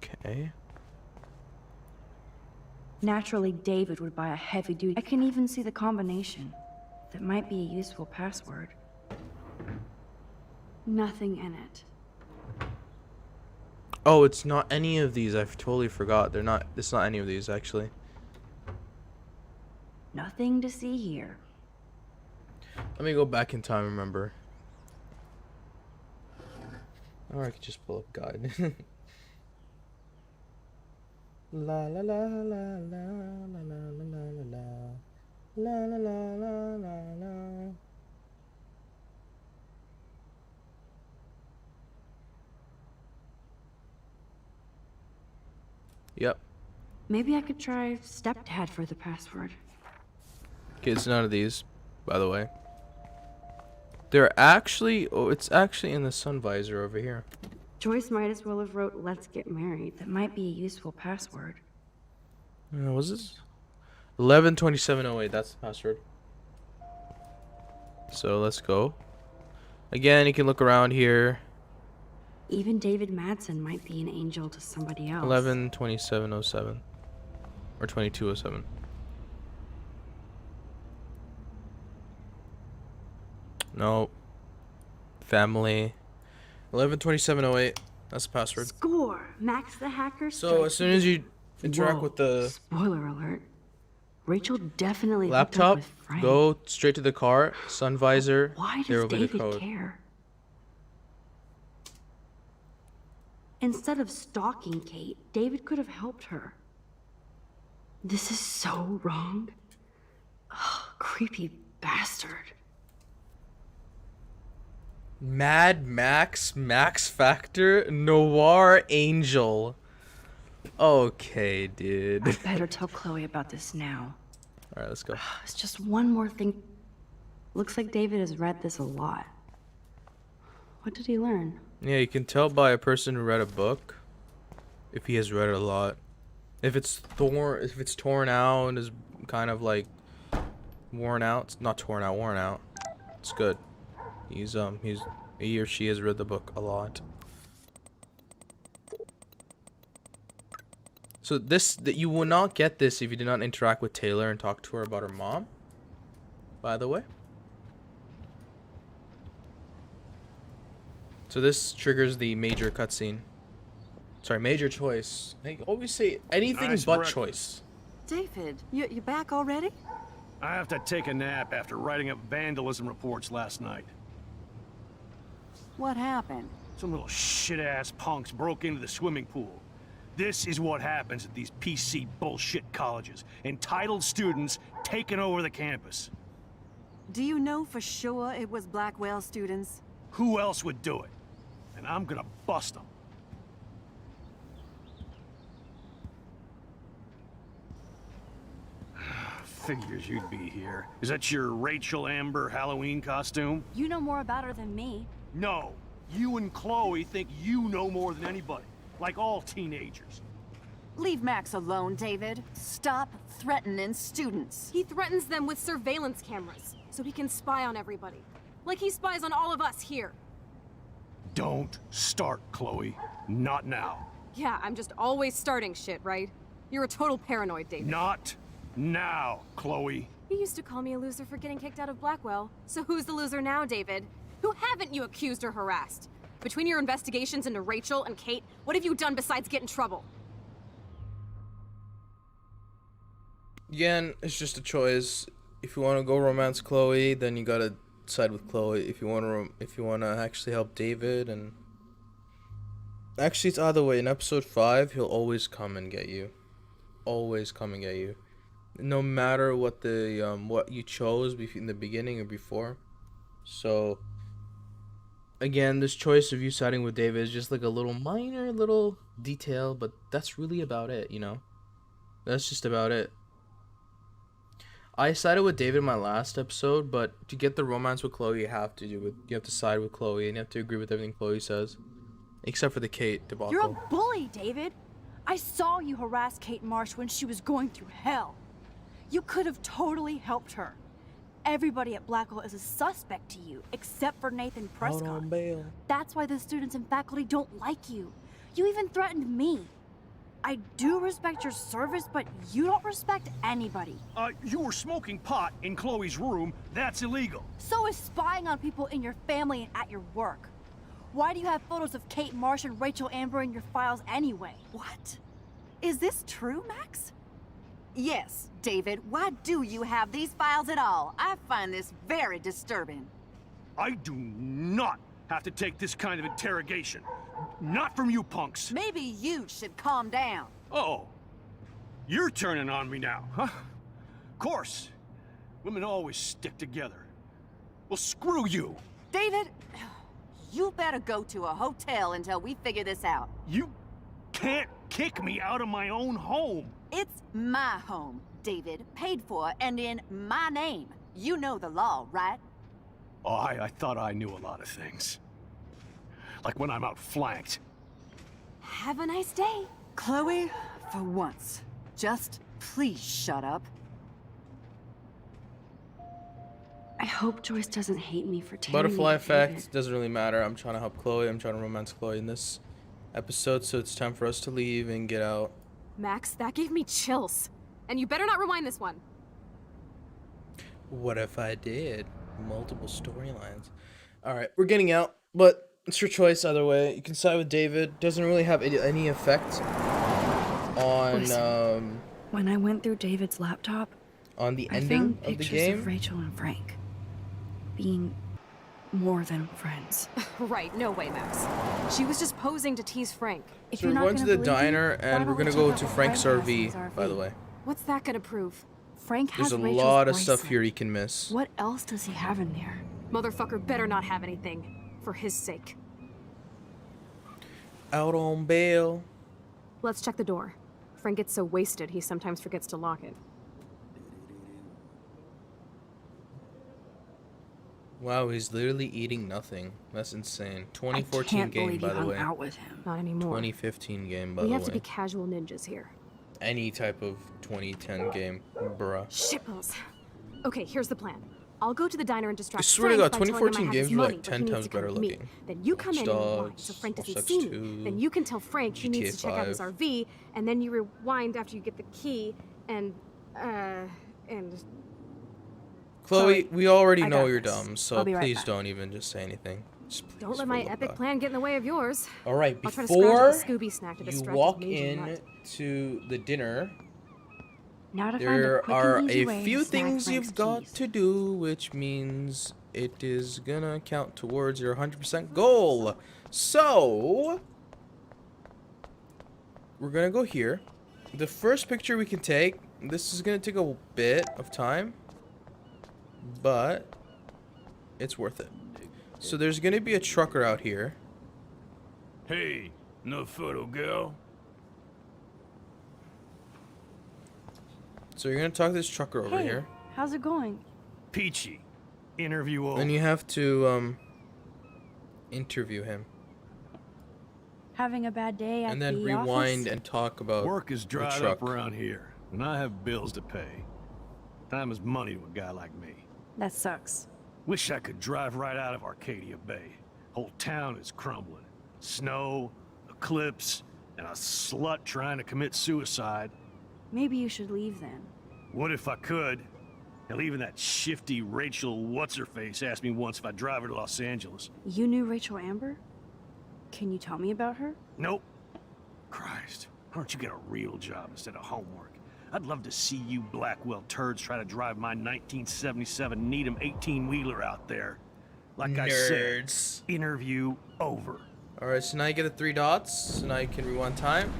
Okay. Naturally, David would buy a heavy duty. I can even see the combination. That might be a useful password. Nothing in it. Oh, it's not any of these. I totally forgot. They're not. It's not any of these actually. Nothing to see here. Let me go back in time. Remember. Or I could just pull up guide. La la la la la la la la la la la la la la la. Yep. Maybe I could try stepdad for the password. Okay, it's none of these, by the way. They're actually, oh, it's actually in the sun visor over here. Joyce might as well have wrote "Let's get married." That might be a useful password. Was this 112708? That's the password. So let's go. Again, you can look around here. Even David Madsen might be an angel to somebody else. 112707 or 2207. No. Family. 112708. That's the password. Score! Max the hacker. So as soon as you interact Whoa. with the Spoiler alert. Rachel definitely hooked up laptop, with Frank. go straight to the car, sun visor. Why there does will be the David code. care? Instead of stalking Kate, David could have helped her. This is so wrong. Ugh, creepy bastard. Mad Max, Max Factor, Noir Angel. Okay, dude. I better tell Chloe about this now. Alright, let's go. It's just one more thing. Looks like David has read this a lot. What did he learn? Yeah, you can tell by a person who read a book if he has read it a lot. If it's torn out and is kind of like worn out, it's not torn out, worn out. It's good. He or she has read the book a lot. So that you will not get this if you do not interact with Taylor and talk to her about her mom. By the way. So this triggers the major cutscene. Sorry, major choice. I always say anything Nice but breakfast. choice. David, you back already? I have to take a nap after writing up vandalism reports last night. What happened? Some little shit-ass punks broke into the swimming pool. This is what happens at these PC bullshit colleges. Entitled students taking over the campus. Do you know for sure it was Blackwell students? Who else would do it? And I'm gonna bust them. Figures you'd be here. Is that your Rachel Amber Halloween costume? You know more about her than me. No. You and Chloe think you know more than anybody. Like all teenagers. Leave Max alone, David. Stop threatening students. He threatens them with surveillance cameras, so he can spy on everybody. Like he spies on all of us here. Don't start, Chloe. Not now. Yeah, I'm just always starting shit, right? You're a total paranoid, David. Not now, Chloe. You used to call me a loser for getting kicked out of Blackwell. So who's the loser now, David? Who haven't you accused or harassed? Between your investigations into Rachel and Kate, what have you done besides get in trouble? Again, it's just a choice. If you want to go romance Chloe, then you gotta side with Chloe. If you want to actually help David, and actually it's either way. In episode 5, he'll always come and get you. Always come and get you. No matter what the what you chose in the beginning or before. So again, this choice of you siding with David is just like a little minor little detail, but that's really about it, you know? That's just about it. I sided with David in my last episode, but to get the romance with Chloe, you have to side with Chloe, and you have to agree with everything Chloe says, except for the Kate debacle. You're a bully, David. I saw you harass Kate Marsh when she was going through hell. You could have totally helped her. Everybody at Blackwell is a suspect to you, except for Nathan Prescott. Out on bail. That's why the students and faculty don't like you. You even threatened me. I do respect your service, but you don't respect anybody. You were smoking pot in Chloe's room. That's illegal. So is spying on people in your family and at your work. Why do you have photos of Kate Marsh and Rachel Amber in your files anyway? What? Is this true, Max? Yes, David. Why do you have these files at all? I find this very disturbing. I do not have to take this kind of interrogation. Not from you punks. Maybe you should calm down. Uh-oh. You're turning on me now, huh? Of course. Women always stick together. Well, screw you. David, you better go to a hotel until we figure this out. You can't kick me out of my own home. It's my home, David. Paid for and in my name. You know the law, right? Oh, I thought I knew a lot of things. Like when I'm outflanked. Have a nice day. Chloe, for once, just please shut up. I hope Joyce doesn't hate me for tearing Butterfly me effect David. doesn't really matter. I'm trying to help Chloe. I'm trying to romance Chloe in this episode, so it's time for us to leave and get out. Max, that gave me chills. And you better not rewind this one. What if I did? Multiple storylines. Alright, we're getting out, but it's your choice either way. You can side with David. Doesn't really have any effect on Listen, when I went through David's laptop, on the I ending found of the pictures game. of Rachel and Frank being more than friends. Right, no way, Max. She was just posing to tease Frank. If So you're we're not going to gonna the believe me, diner, why and we're don't we going to check go out to what Frank's Frank has in his RV, by the way. What's that gonna prove? Frank has There's a Rachel's lot of stuff bracelet. here you can miss. What else does he have in there? Motherfucker better not have anything. For his sake. Out on bail. Let's check the door. Frank gets so wasted, he sometimes forgets to lock it. Wow, he's literally eating nothing. That's insane. I 2014 can't game, believe by you the hung way. out with him. Not anymore. 2015 game, by We the have to way. be casual ninjas here. Any type of 2010 game, bruh. Shitballs. Okay, here's the plan. I'll go to the diner and distract I swear to Frank God, by telling him I 2014 have his games were, like, money, but 10 he needs times to come better with me. looking. Then you come Watch in and rewind, Dogs, so Frank Watch doesn't Dogs see me. 2, Then you can tell Frank he needs GTA to check out his 5. RV, and then you rewind after you get the key, and Chloe, we already I know got you're this. dumb, so I'll be right please back. don't even just say anything. Just don't please, let for my the epic God. plan get in the way of yours. All right, I'll try to scrounge up before a Scooby snack to you distract walk his major in nut. to the dinner, Now to find a there quick are and easy a way few to snag things Frank's you've got keys. to do, which means it is gonna count towards your 100% goal. So, we're gonna go here. The first picture we can take, this is gonna take a bit of time, but it's worth it. So there's gonna be a trucker out here. Hey, no photo girl. So you're gonna talk to this trucker over Hey, here, how's it going? Peachy. Interview over. and you have to interview him. Having a bad day at And then the rewind office? and talk about Work is the dried truck. up around here, and I have bills to pay. Time is money to a guy like me. That sucks. Wish I could drive right out of Arcadia Bay. Whole town is crumbling. Snow, eclipse, and a slut trying to commit suicide. Maybe you should leave then. What if I could? Hell, even that shifty Rachel What's-Her-Face asked me once if I'd drive her to Los Angeles. You knew Rachel Amber? Can you tell me about her? Nope. Christ, why don't you get a real job instead of homework? I'd love to see you Blackwell turds try to drive my 1977 Needham 18-wheeler out there. Like I said, Nerds. interview over. Alright, so now you get the 3 dots, so now you can rewind time.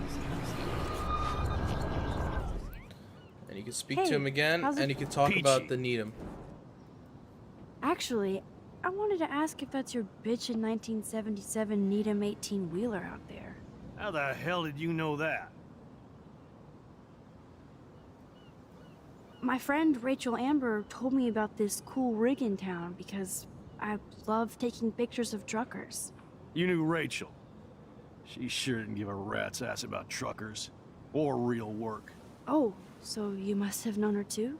And you can speak to Hey, him again, how's it- and you can talk Peachy. about the Needham. Actually, I wanted to ask if that's your bitchin' 1977 Needham 18-wheeler out there. How the hell did you know that? My friend Rachel Amber told me about this cool rig in town because I love taking pictures of truckers. You knew Rachel. She sure didn't give a rat's ass about truckers. Or real work. Oh, so you must have known her too?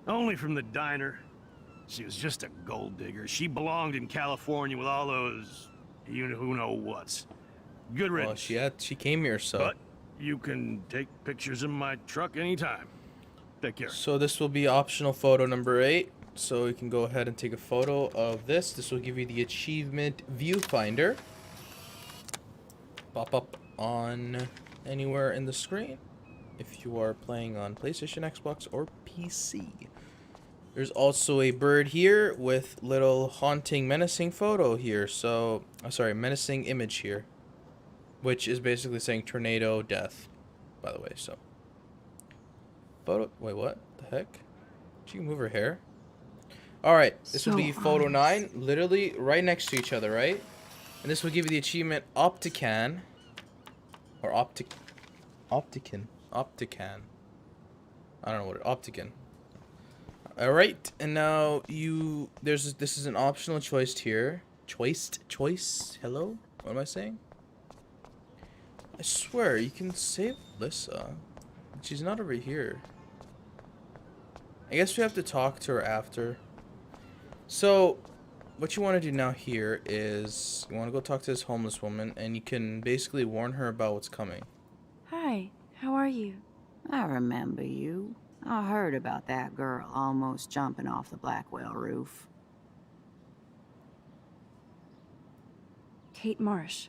Only from the diner. She was just a gold digger. She belonged in California with all those you-know-who-know-whats. Good Well, riddance. she came here, so. But you can take pictures of my truck anytime. Take care. So this will be optional photo number 8. So you can go ahead and take a photo of this. This will give you the achievement viewfinder. Pop up on anywhere in the screen if you are playing on PlayStation, Xbox, or PC. There's also a bird here with little haunting, menacing photo here. So, sorry, menacing image here, which is basically saying tornado death, by the way. So, photo. Wait, what the heck? She can move her hair. All right, this will So be photo ominous. 9, literally right next to each other, right? And this will give you the achievement Optican, or Optican. I don't know what Optican. All right, and now this is an optional choice here. Choice. Hello, what am I saying? I swear you can save Lissa. She's not over here. I guess we have to talk to her after. So, what you want to do now here is you want to go talk to this homeless woman, and you can basically warn her about what's coming. Hi, how are you? I remember you. I heard about that girl almost jumping off the Blackwell roof. Kate Marsh.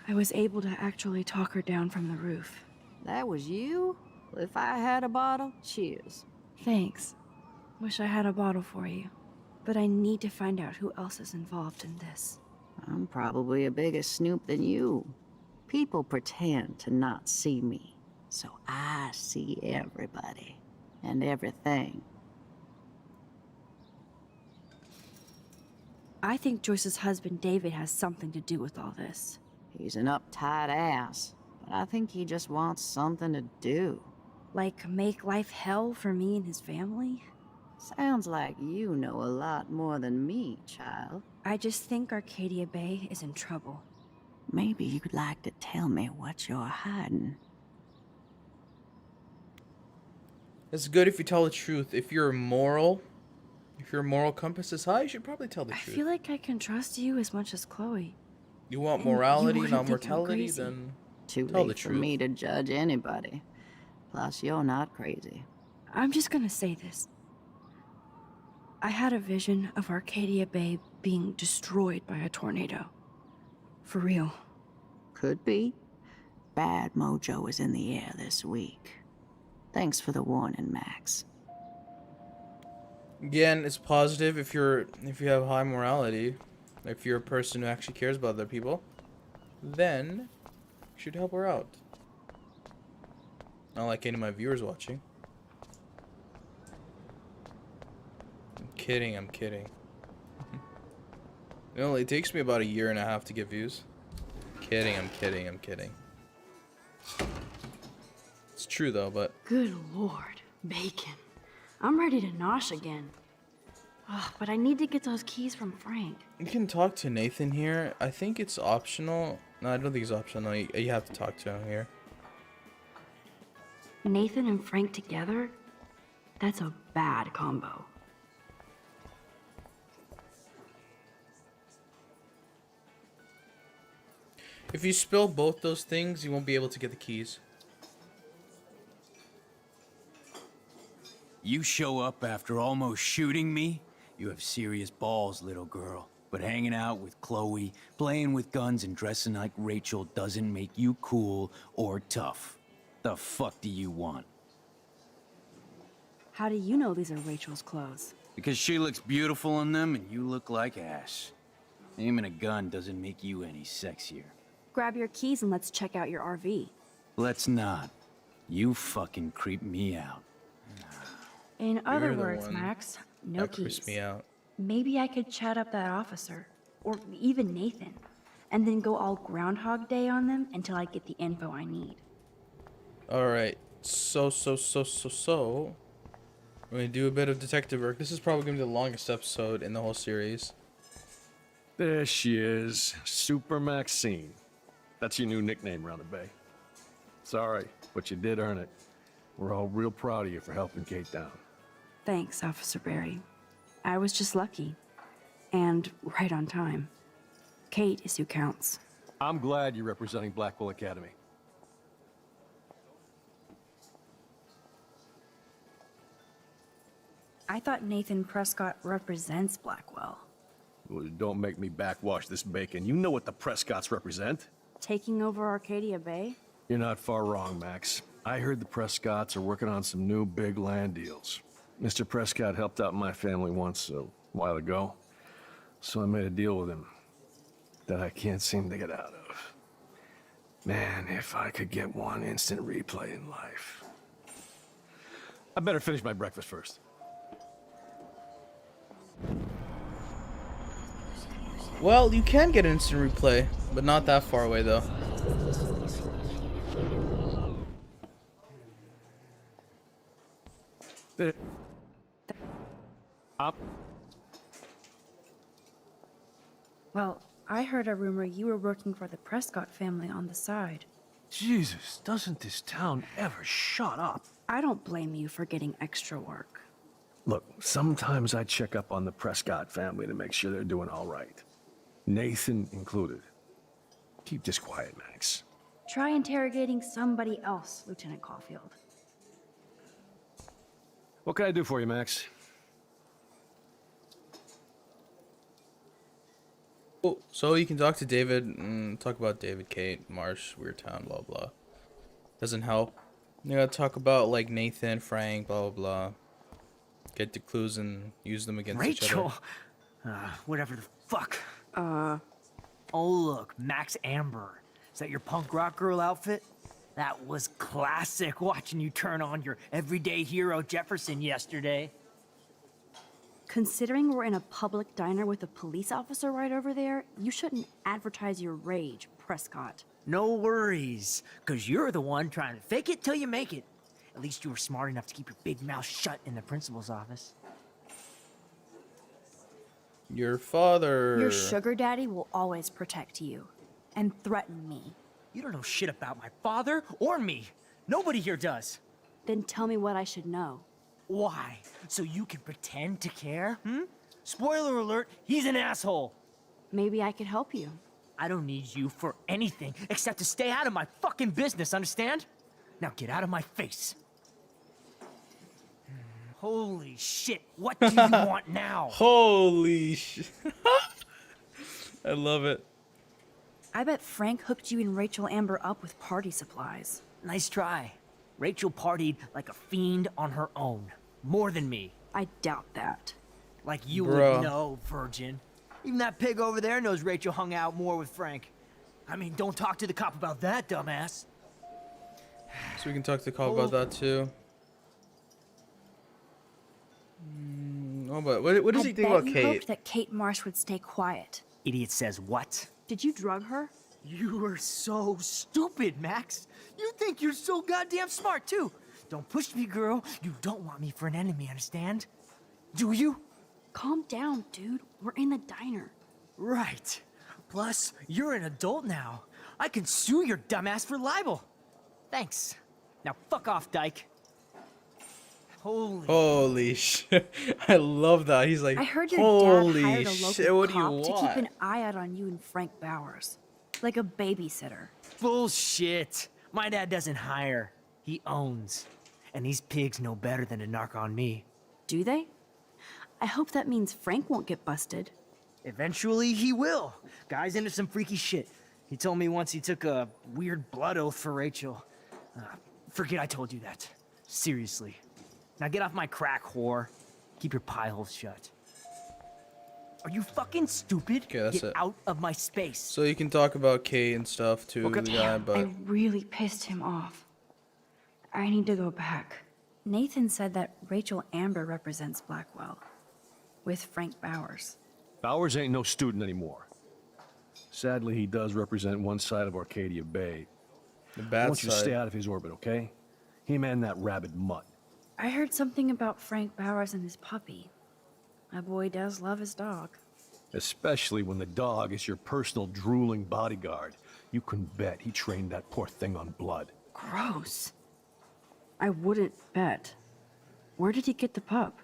I was able to actually talk her down from the roof. That was you? Well, if I had a bottle, cheers. Thanks. Wish I had a bottle for you. But I need to find out who else is involved in this. I'm probably a bigger snoop than you. People pretend to not see me, so I see everybody and everything. I think Joyce's husband David has something to do with all this. He's an uptight ass, but I think he just wants something to do. Like make life hell for me and his family? Sounds like you know a lot more than me, child. I just think Arcadia Bay is in trouble. Maybe you'd like to tell me what you're hiding. It's good if you tell the truth. If your moral compass is high, you should probably tell the I truth. feel like I can trust you as much as Chloe. You want and you morality, wouldn't not think I'm mortality, crazy. then Too tell the late for truth. me to judge anybody. Plus, you're not crazy. I'm just gonna say this. I had a vision of Arcadia Bay being destroyed by a tornado. For real. Could be. Bad mojo is in the air this week. Thanks for the warning, Max. Again, it's positive if you have high morality, if you're a person who actually cares about other people, then you should help her out. Not like any of my viewers watching. I'm kidding. You know, it takes me about 1.5 years to get views. I'm kidding. It's true though, but Good lord, bacon. I'm ready to nosh again. Ugh, but I need to get those keys from Frank. you can talk to Nathan here. I think it's optional. No, I don't think he's optional. You have to talk to him here. Nathan and Frank together? That's a bad combo. If you spill both those things, you won't be able to get the keys. You show up after almost shooting me? You have serious balls, little girl. But hanging out with Chloe, playing with guns, and dressing like Rachel doesn't make you cool or tough. The fuck do you want? How do you know these are Rachel's clothes? Because she looks beautiful in them and you look like ass. Aiming a gun doesn't make you any sexier. Grab your keys and let's check out your RV. Let's not. You fucking creep me out. In other You're the words, one Max, no that creeps keys. me out. Maybe I could chat up that officer, or even Nathan, and then go all Groundhog Day on them until I get the info I need. Alright, so we're gonna do a bit of detective work. This is probably gonna be the longest episode in the whole series. There she is, Super Maxine. That's your new nickname around the bay. Sorry, but you did earn it. We're all real proud of you for helping Kate down. Thanks, Officer Barry. I was just lucky. And right on time. Kate is who counts. I'm glad you're representing Blackwell Academy. I thought Nathan Prescott represents Blackwell. Well, don't make me backwash this bacon. You know what the Prescotts represent. Taking over Arcadia Bay? You're not far wrong, Max. I heard the Prescotts are working on some new big land deals. Mr. Prescott helped out my family once a while ago, so I made a deal with him that I can't seem to get out of. Man, if I could get one instant replay in life. I better finish my breakfast first. Well, you can get instant replay, but not that far away though. Well, I heard a rumor you were working for the Prescott family on the side. Jesus, doesn't this town ever shut up? I don't blame you for getting extra work. Look, sometimes I check up on the Prescott family to make sure they're doing all right. Nathan included. Keep this quiet, Max. Try interrogating somebody else, Lieutenant Caulfield. What can I do for you, Max? Oh, so you can talk to David and talk about David, Kate, Marsh, Weird Town, blah blah. Doesn't help. You gotta talk about like Nathan, Frank, blah blah blah. Get the clues and use them against each other. Rachel! Whatever the fuck. Oh look, Max Amber. Is that your punk rock girl outfit? That was classic watching you turn on your everyday hero Jefferson yesterday. Considering we're in a public diner with a police officer right over there, you shouldn't advertise your rage, Prescott. No worries, cause you're the one trying to fake it till you make it. At least you were smart enough to keep your big mouth shut in the principal's office. Your father. Your sugar daddy will always protect you and threaten me. You don't know shit about my father or me. Nobody here does. Then tell me what I should know. Why? So you can pretend to care, Spoiler alert, he's an asshole. Maybe I could help you. I don't need you for anything except to stay out of my fucking business, understand? Now get out of my face. Holy shit, what do you want now? Holy shit. I love it. I bet Frank hooked you and Rachel Amber up with party supplies. Nice try. Rachel partied like a fiend on her own. More than me. I doubt that. Like you Bruh. would know, virgin. Even that pig over there knows Rachel hung out more with Frank. I mean, don't talk to the cop about that, dumbass. So we can talk to the cop about that too. Oh, but what does he think about I Kate? hoped that Kate Marsh would stay quiet. Idiot says what? Did you drug her? You are so stupid, Max. You think you're so goddamn smart, too. Don't push me, girl. You don't want me for an enemy, understand? Do you? Calm down, dude. We're in the diner. Right. Plus, you're an adult now. I can sue your dumbass for libel. Thanks. Now fuck off, Dyke. Holy shit. I love that. He's like, I heard your holy dad hired a shit, local what do you cop to keep want? an eye out on you and Frank Bowers. Like a babysitter. Bullshit. My dad doesn't hire. He owns. And these pigs know better than to narc on me. Do they? I hope that means Frank won't get busted. Eventually, he will. Guy's into some freaky shit. He told me once he took a weird blood oath for Rachel. Forget I told you that. Seriously. Now get off my crack, whore. Keep your pie holes shut. Are you fucking stupid? Okay, that's Get it. out of my space. So you can talk about Kate and stuff to the guy, but I really pissed him off. I need to go back. Nathan said that Rachel Amber represents Blackwell. With Frank Bowers. Bowers ain't no student anymore. Sadly, he does represent one side of Arcadia Bay. the I bad want you to side. stay out of his orbit, okay? Him and that rabid mutt. I heard something about Frank Bowers and his puppy. My boy does love his dog. Especially when the dog is your personal drooling bodyguard. You can bet he trained that poor thing on blood. Gross. I wouldn't bet. Where did he get the pup?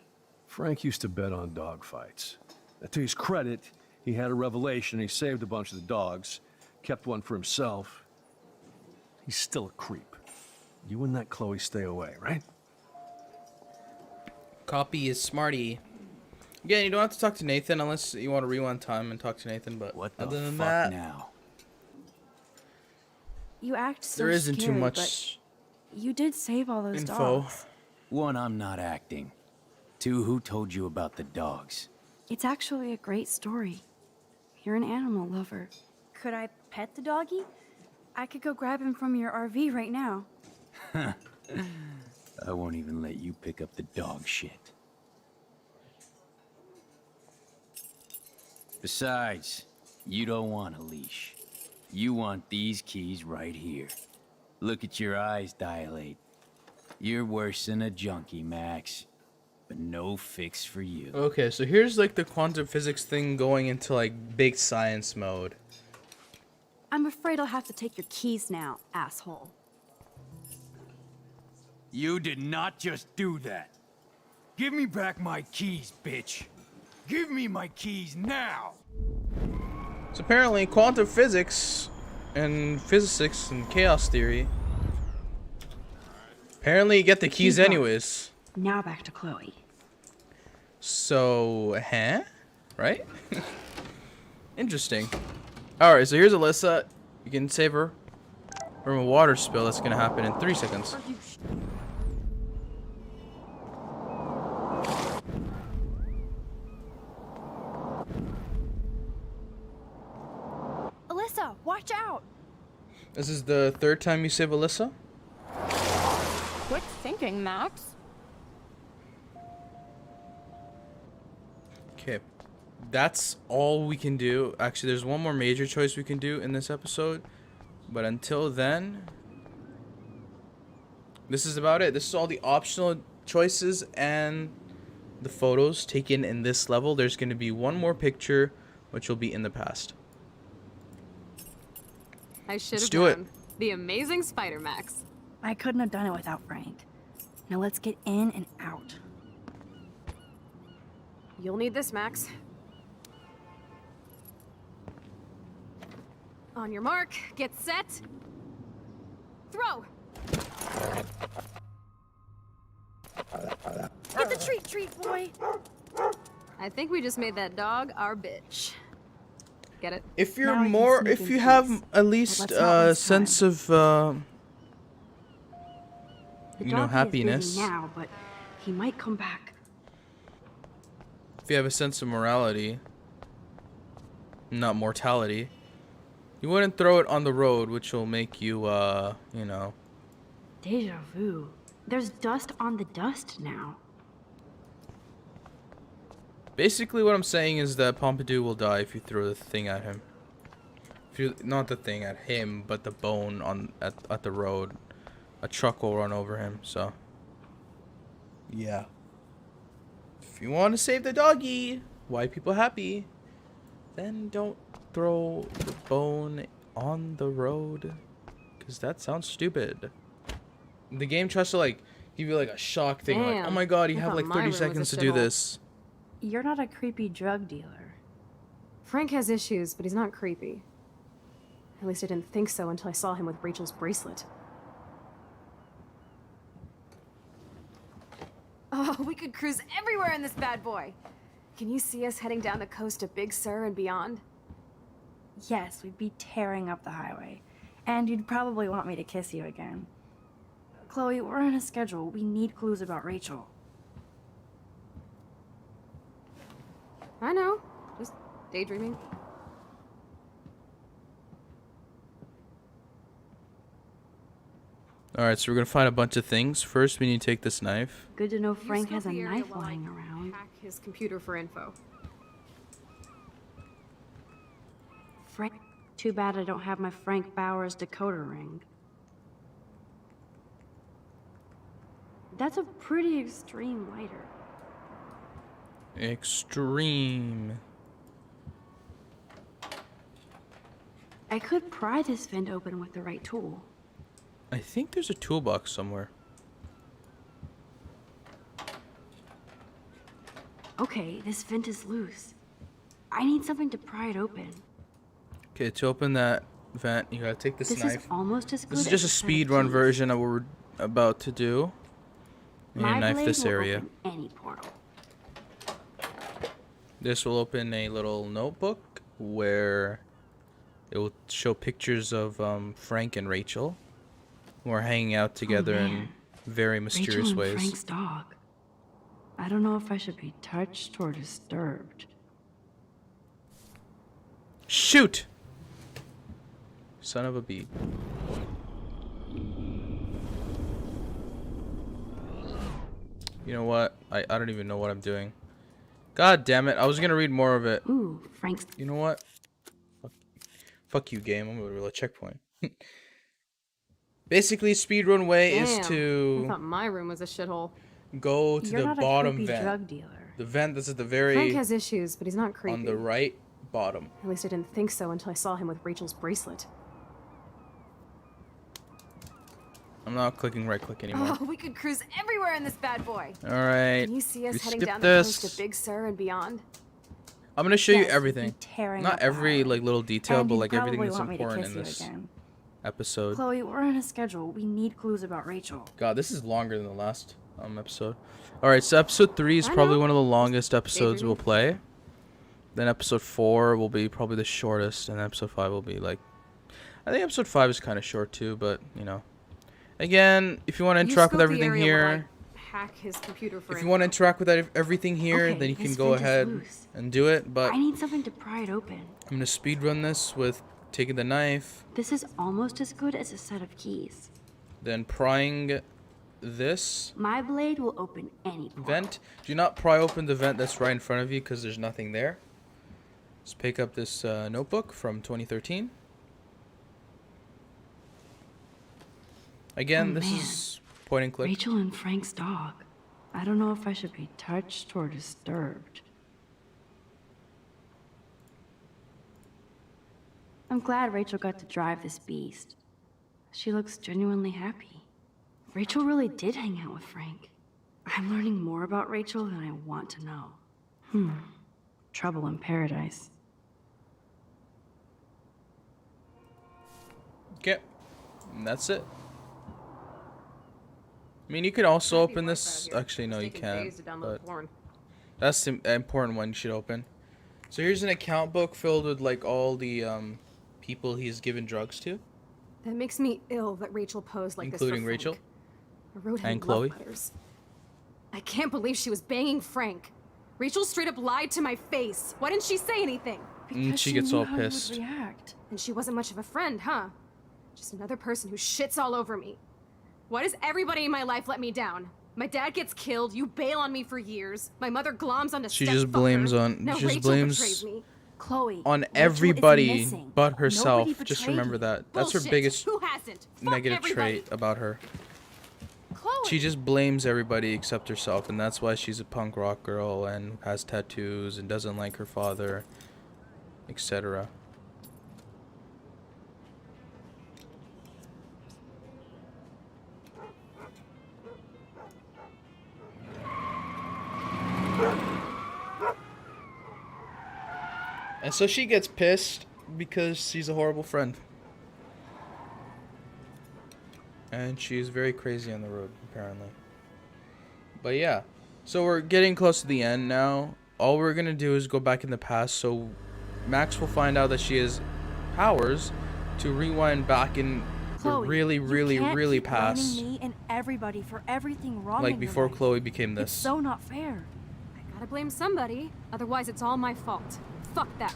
Frank used to bet on dog fights. Now, to his credit, he had a revelation and he saved a bunch of the dogs, kept one for himself. He's still a creep. You and that Chloe stay away, right? Copy is smarty. Again, you don't have to talk to Nathan unless you want to rewind time and talk to Nathan, but What the other than fuck that, now? You act so there isn't too scary, much but you did save all those info. dogs. One, I'm not acting. Two, who told you about the dogs? It's actually a great story. You're an animal lover. Could I pet the doggy? I could go grab him from your RV right now. I won't even let you pick up the dog shit. Besides, you don't want a leash. You want these keys right here. Look at your eyes dilate. You're worse than a junkie, Max. But no fix for you. Okay, so here's like the quantum physics thing going into like big science mode. I'm afraid I'll have to take your keys now, asshole. You did not just do that. Give me back my keys, bitch. Give me my keys now. So apparently quantum physics and physicists and chaos theory. Apparently you get the keys Keys locked. anyways. Now back to Chloe. So, right? Interesting. Alright, so here's Alyssa. You can save her from a water spill that's gonna happen in 3 seconds. Alyssa, watch out! This is the 3rd time you save Alyssa? Quick thinking, Max. Okay. That's all we can do. Actually, there's one more major choice we can do in this episode. But until then, this is about it. This is all the optional choices and the photos taken in this level. There's going to be one more picture, which will be in the past. I should Let's have do it. known. The amazing Spider Max. I couldn't have done it without Frank. Now let's get in and out. You'll need this, Max. On your mark, get set. Throw! Get the treat, boy! I think we just made that dog our bitch. Get it? If you're Now I can more, sneak if in you peace. have at But least let's not a waste time. sense of, The you know, doggy is happiness. busy now, but he might come back. If you have a sense of morality, not mortality, you wouldn't throw it on the road, which will make you, you know. Deja vu. There's dust on the dust now. Basically, what I'm saying is that Pompidou will die if you throw the thing at him. If you, not the thing at him, but the bone on at the road. A truck will run over him. So, yeah. If you want to save the doggy, why people happy, then don't throw the bone on the road, because that sounds stupid. The game tries to like give you like a shock thing, like, oh my god, you I have thought like my 30 room was a seconds to do shithole. this. You're not a creepy drug dealer. Frank has issues, but he's not creepy. At least I didn't think so until I saw him with Rachel's bracelet. Oh, we could cruise everywhere in this bad boy. Can you see us heading down the coast to Big Sur and beyond? Yes, we'd be tearing up the highway. And you'd probably want me to kiss you again. Chloe, we're on a schedule. We need clues about Rachel. I know. Just daydreaming. Alright, so we're gonna find a bunch of things. First, we need to take this knife. Good to know You Frank scope has a the area knife while I lying around. Hack his computer for info. Frank. Too bad I don't have my Frank Bowers decoder ring. That's a pretty extreme lighter. Extreme. I could pry this vent open with the right tool. I think there's a toolbox somewhere. Okay, this vent is loose. I need something to pry it open. Okay, to open that vent, you gotta take this This knife. is almost as good This is as just a set of speed run keys. version of what we're about to do. And you My knife blade this will area. open any portal. This will open a little notebook where it will show pictures of Frank and Rachel, who are hanging out together in man. very mysterious Rachel and ways. Frank's dog. I don't know if I should be touched or disturbed. Shoot! Son of a bee. You know what? I don't even know what I'm doing. God damn it. I was gonna read more of it. Ooh, Frank's. You know what? Fuck you, game. I'm gonna read a checkpoint. Basically, speedrun way Damn, is I to thought my room was a shithole. go to You're the not a bottom creepy vent. drug dealer. The vent that's at the Frank very has issues, but he's not creepy. on the right bottom. At least I didn't think so until I saw him with Rachel's bracelet. I'm not clicking right click anymore. Oh, we could cruise everywhere in this bad boy. All right. Can you see us we heading skip down the this. coast to Big Sur and beyond? I'm gonna show you Yes, we'd be everything. tearing Not up the every highway. like little detail, And but you'd like everything probably that's want me to important kiss in you this again. episode. Chloe, we're on a schedule. We need clues about Rachel. God, this is longer than the last episode. All right, so episode 3 is I probably know. one of the longest episodes we'll Daydreaming. play. Then episode 4 will be probably the shortest, and episode 5 will be like, I think episode 5 is kind of short too, but you know. Again, if you want to You interact with scope the everything area while here, I hack his computer for if you want to info. interact with everything here, Okay, then you can this go vent is ahead loose. and do it. But I need something to pry it open. I'm gonna speed run this with taking the knife, This is almost as good as a set of keys. then prying this My blade will open any portal. vent. Do not pry open the vent that's right in front of you because there's nothing there. Let's pick up this notebook from 2013. Again, Oh, this man. is point and click. Rachel and Frank's dog. I don't know if I should be touched or disturbed. I'm glad Rachel got to drive this beast. She looks genuinely happy. Rachel really did hang out with Frank. I'm learning more about Rachel than I want to know. Trouble in paradise. Okay, and that's it. I mean, you could also open this. Actually, no, you can't. But that's the important one you should open. So here's an account book filled with like all the people he's given drugs to, That makes me ill that Rachel posed like including this for Rachel. Frank. I wrote him and love Chloe. letters. I can't believe she was banging Frank. Rachel straight up lied to my face. Why didn't she say anything? And she gets all knew how you would pissed. react. And she wasn't much of a friend, huh? Just another person who shits all over me. Why does everybody in my life let me down? My dad gets killed, you bail on me for years, my mother gloms onto She just blames on. now She just Rachel blames betrays me. Chloe. on Rachel is everybody missing. but herself. Nobody Just betrayed remember you. that. That's her Bullshit. biggest Who hasn't? Fuck negative everybody. trait about her. Chloe. She just blames everybody except herself, and that's why she's a punk rock girl and has tattoos and doesn't like her father, etc. And so she gets pissed because she's a horrible friend. And she's very crazy on the road, apparently. But yeah. So we're getting close to the end now. All we're gonna do is go back in the past, so Max will find out that she has powers to rewind back in the Chloe, really you can't keep blaming past. me and everybody for everything wrong Like in your before life. Chloe became It's this. so not fair. I gotta blame somebody, otherwise it's all my fault. Fuck that.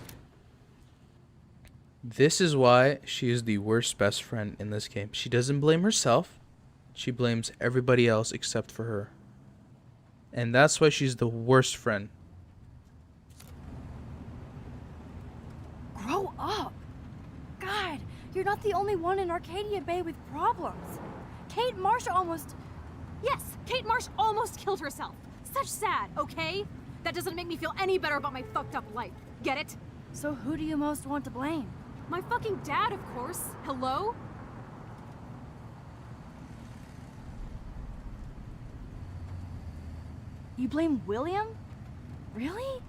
This is why she is the worst best friend in this game. She doesn't blame herself. She blames everybody else except for her. And that's why she's the worst friend. Grow up. God, you're not the only one in Arcadia Bay with problems. Kate Marsh almost... Yes, Kate Marsh almost killed herself. Such sad, okay? That doesn't make me feel any better about my fucked up life. Get it? So who do you most want to blame? My fucking dad, of course. Hello? You blame William? Really?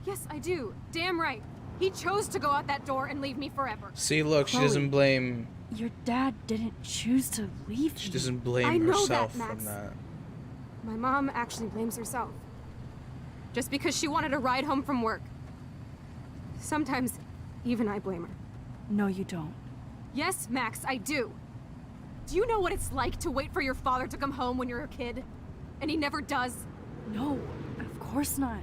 Yes, I do. Damn right. He chose to go out that door and leave me forever. See, look, she Chloe, doesn't blame. Your dad didn't choose to leave She you. doesn't blame I know herself that, Max. from that. My mom actually blames herself. Just because she wanted a ride home from work. Sometimes, even I blame her. No, you don't. Yes, Max, I do. Do you know what it's like to wait for your father to come home when you're a kid? And he never does? No, of course not.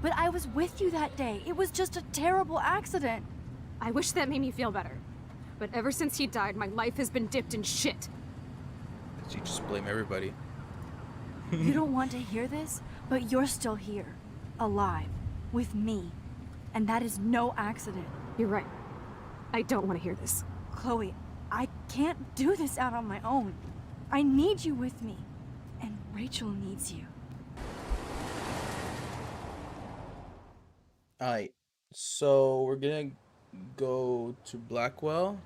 But I was with you that day. It was just a terrible accident. I wish that made me feel better. But ever since he died, my life has been dipped in shit. You just blame everybody. You don't want to hear this, but you're still here. Alive. With me. And that is no accident. You're right. I don't want to hear this. Chloe, I can't do this out on my own. I need you with me. And Rachel needs you. Alright, so we're gonna go to Blackwell.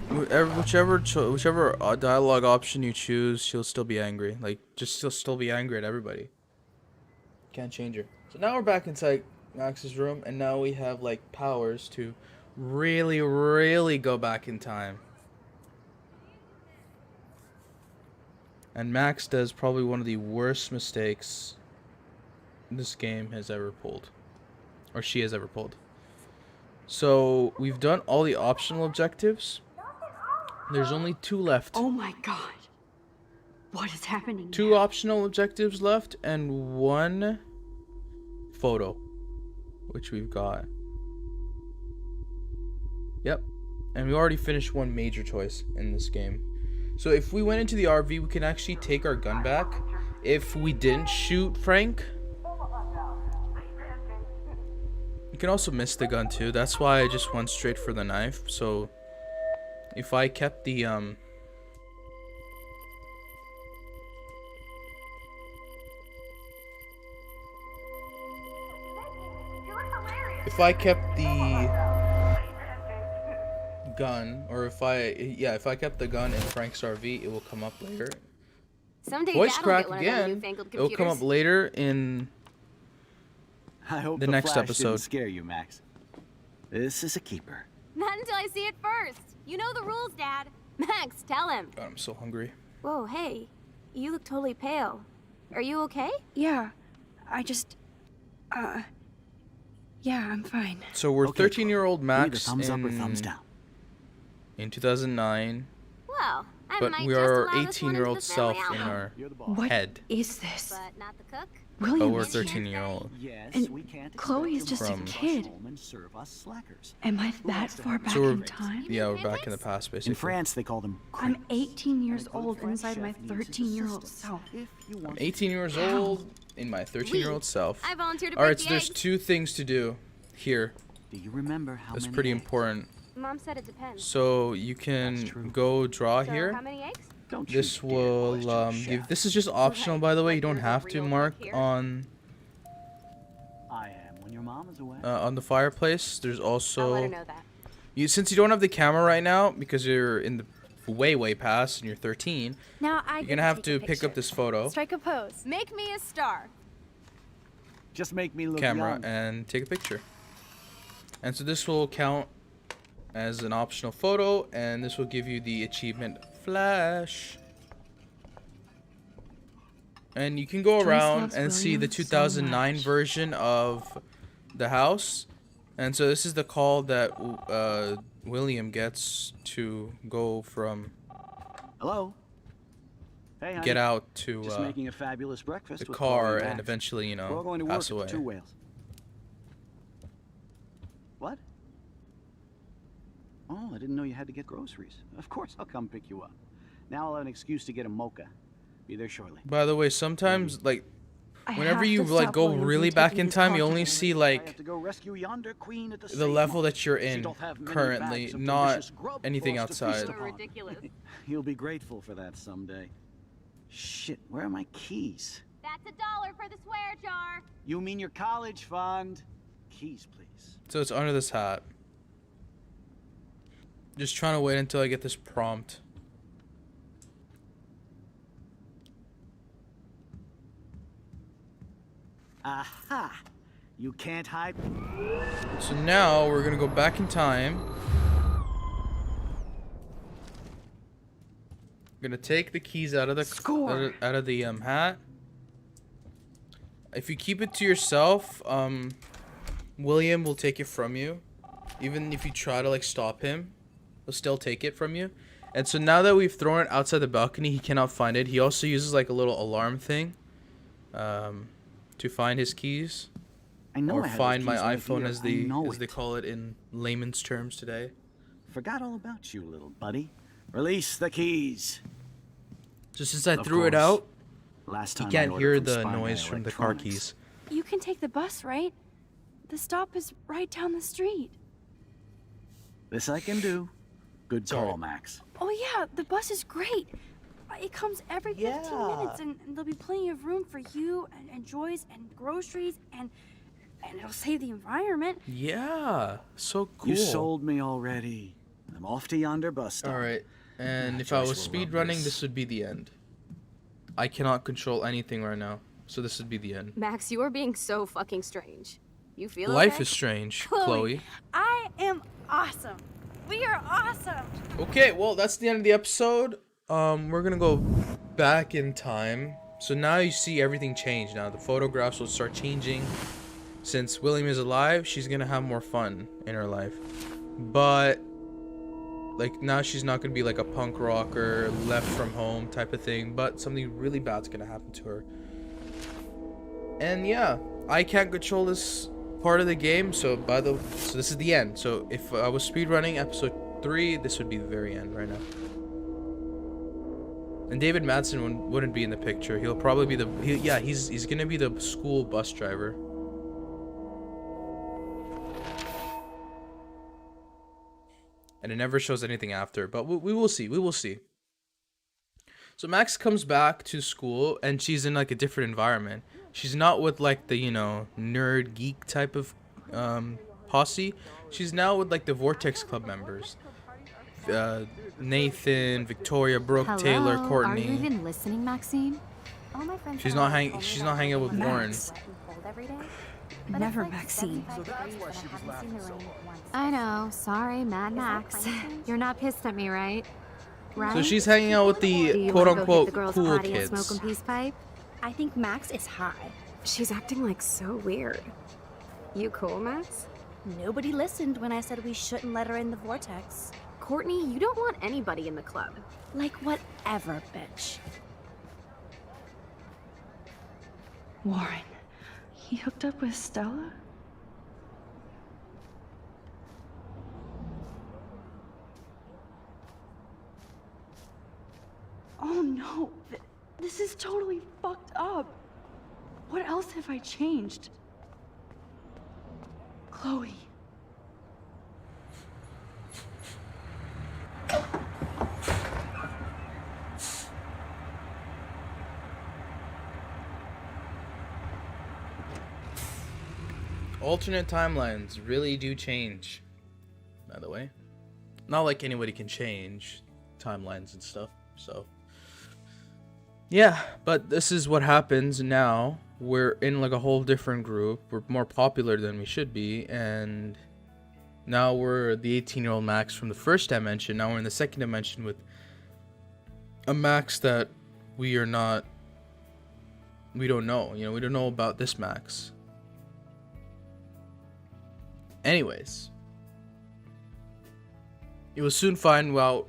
Whichever dialogue option you choose, she'll still be angry. Like, just she'll still be angry at everybody. Can't change her. So now we're back inside Max's room, and now we have like powers to really go back in time. And Max does probably one of the worst mistakes this game has ever pulled, or she has ever pulled. So we've done all the optional objectives. There's only 2 left. Oh my god. What is happening? 2 optional objectives left and 1 photo, which we've got. Yep. And we already finished 1 major choice in this game. So if we went into the RV, we can actually take our gun back. If we didn't shoot Frank, you can also miss the gun too. That's why I just went straight for the knife. So if I kept the if I kept the gun, or if I kept the gun in Frank's RV, it will come up later. Someday Voice Dad'll crack get one of them again. newfangled It'll come up computers. later in I hope the next flash episode. didn't scare you, Max. This is a keeper. Not until I see it first. You know the rules, Dad. Max, tell him. God, I'm so hungry. Whoa, hey. You look totally pale. Are you okay? Yeah, I just... yeah, I'm fine. So we're Okay, 13-year-old Either Max thumbs up or thumbs down. in 2009, Well, I but might we just are allow this one into 18-year-old the self family in album. our What head. is this? But not the cook? But William we're is here. 13-year-old. Yes, And we can't Chloe is expect just a them to kid. rush home and serve us slackers. Am I that far back So we're in time? yeah, we're back in the past basically. In France, they call them I'm crepes. 18 years And a good old French inside my chef needs his 13-year-old assistance self. if you I'm want 18 years old in my 13-year-old self. I volunteered to All right, break so the there's eggs. 2 things to do here. Do you remember how That's many pretty eggs? important. Mom said it depends. So you can go draw So here. how many eggs? Don't you This dare will question the give. chef. This is just optional, by the way. You don't Like have there's a to real mark cook here? on. I am when your mom is away. On the fireplace, there's I'll let her also know that. since you don't have the camera right now because you're in the way past and you're 13, Now I you're gonna have to pick up this photo Strike a pose. Make me a star. Just make me look camera young. and take a picture. And so this will count as an optional photo, and this will give you the achievement flash. And you can go Joyce around loves and see the William so 2009 much. version of the house. And so this is the call that William gets to go from Hello. Hey, honey. get out to Just making a fabulous breakfast the with car Chloe and Max. eventually, you We're all know, going to pass work away. at the Two Whales. What? Oh, I didn't know you had to get groceries. Of course, I'll come pick you up. Now I'll have an excuse to get a mocha. Be there shortly. By the way, sometimes like I whenever have you to like stop go William from really back taking in his time, you car only today. see I like have to go rescue yonder queen at the the Save level Mart. that you're She in doth have many currently, bags of not delicious grub anything for us to feast outside. upon. Ridiculous. You'll be grateful for that someday. Shit, where are my keys? That's $1 for the swear jar. You mean your college fund? Keys, please. So it's under this hat. Just trying to wait until I get this prompt. Aha! You can't hide. So now we're gonna go back in time. We're gonna take the keys out of the out of the hat. If you keep it to yourself, William will take it from you. Even if you try to like stop him, he'll still take it from you. And so now that we've thrown it outside the balcony, he cannot find it. He also uses like a little alarm thing, to find his keys. I know Or I have find those my keys right iPhone here. as I know they it. call it in layman's terms today. Forgot all about you, little buddy. Release the keys. So since I Of threw it course. out, Last he time I can't ordered hear from the Spy noise Guy from the car Electronics. keys. You can take the bus, right? The stop is right down the street. This I can do. Good Sorry. call, Max. Oh yeah, the bus is great. It comes every 15 minutes, and there'll be plenty of room for you and Joyce and groceries, and it'll save the environment. Yeah, so cool. You sold me already. I'm off to yonder bus stop. All right, and Ah, if I Joyce was will speed love running, this. this would be the end. I cannot control anything right now, so this would be the end. Max, you are being so fucking strange. You feel Life okay? is strange, Chloe. Chloe. I am awesome. We are awesome. Okay, well that's the end of the episode. We're gonna go back in time. So now you see everything change. Now the photographs will start changing. Since William is alive, she's gonna have more fun in her life. But like now she's not gonna be like a punk rocker, left from home type of thing. But something really bad's gonna happen to her. And yeah, I can't control this part of the game. So this is the end. So if I was speedrunning episode 3, this would be the very end right now. And David Madsen wouldn't be in the picture. He'll probably be he's gonna be the school bus driver. And it never shows anything after, but we will see. We will see. So Max comes back to school, and she's in like a different environment. She's not with like the nerd geek type of posse. She's now with like the Vortex Club members. Nathan, Victoria, Brooke, Hello? Taylor, Are Courtney. you even listening, Maxine? All my friends She's are not on hanging. phone She's without not hanging out with being Warren. wet and cold every day. But Never it's like Maxine. 75 degrees, but I haven't seen the rain once. I know. Sorry, Mad Max. You're not pissed at me, right? Right? So she's hanging out with Do the you quote wanna go hit unquote the girls' cool potty and kids. smoke a peace pipe? I think Max is high. She's acting like so weird. You cool, Max? Nobody listened when I said we shouldn't let her in the vortex. Courtney, you don't want anybody in the club. Like whatever, bitch. Warren, he hooked up with Stella? Oh no, this is totally fucked up. What else have I changed? Chloe. alternate timelines really do change, by the way. Not like anybody can change timelines and stuff, so yeah, but this is what happens now. We're in like a whole different group. We're more popular than we should be, and now we're the 18-year-old Max from the first dimension. Now we're in the second dimension with a Max that we don't know. We don't know about this Max. Anyways, you will soon find out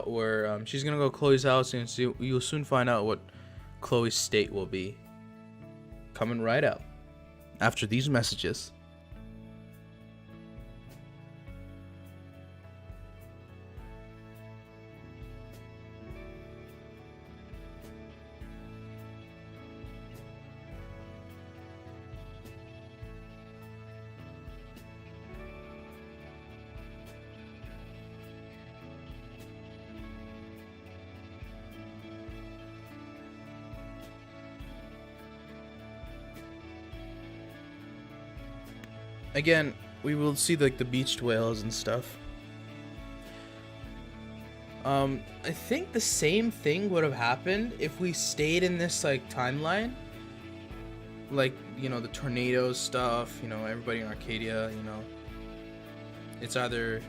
where she's gonna go to Chloe's house, and you'll soon find out what Chloe's state will be. Coming right up after these messages. Again, we will see like the beached whales and stuff. I think the same thing would have happened if we stayed in this like timeline. Like, the tornadoes stuff, everybody in Arcadia, It's either,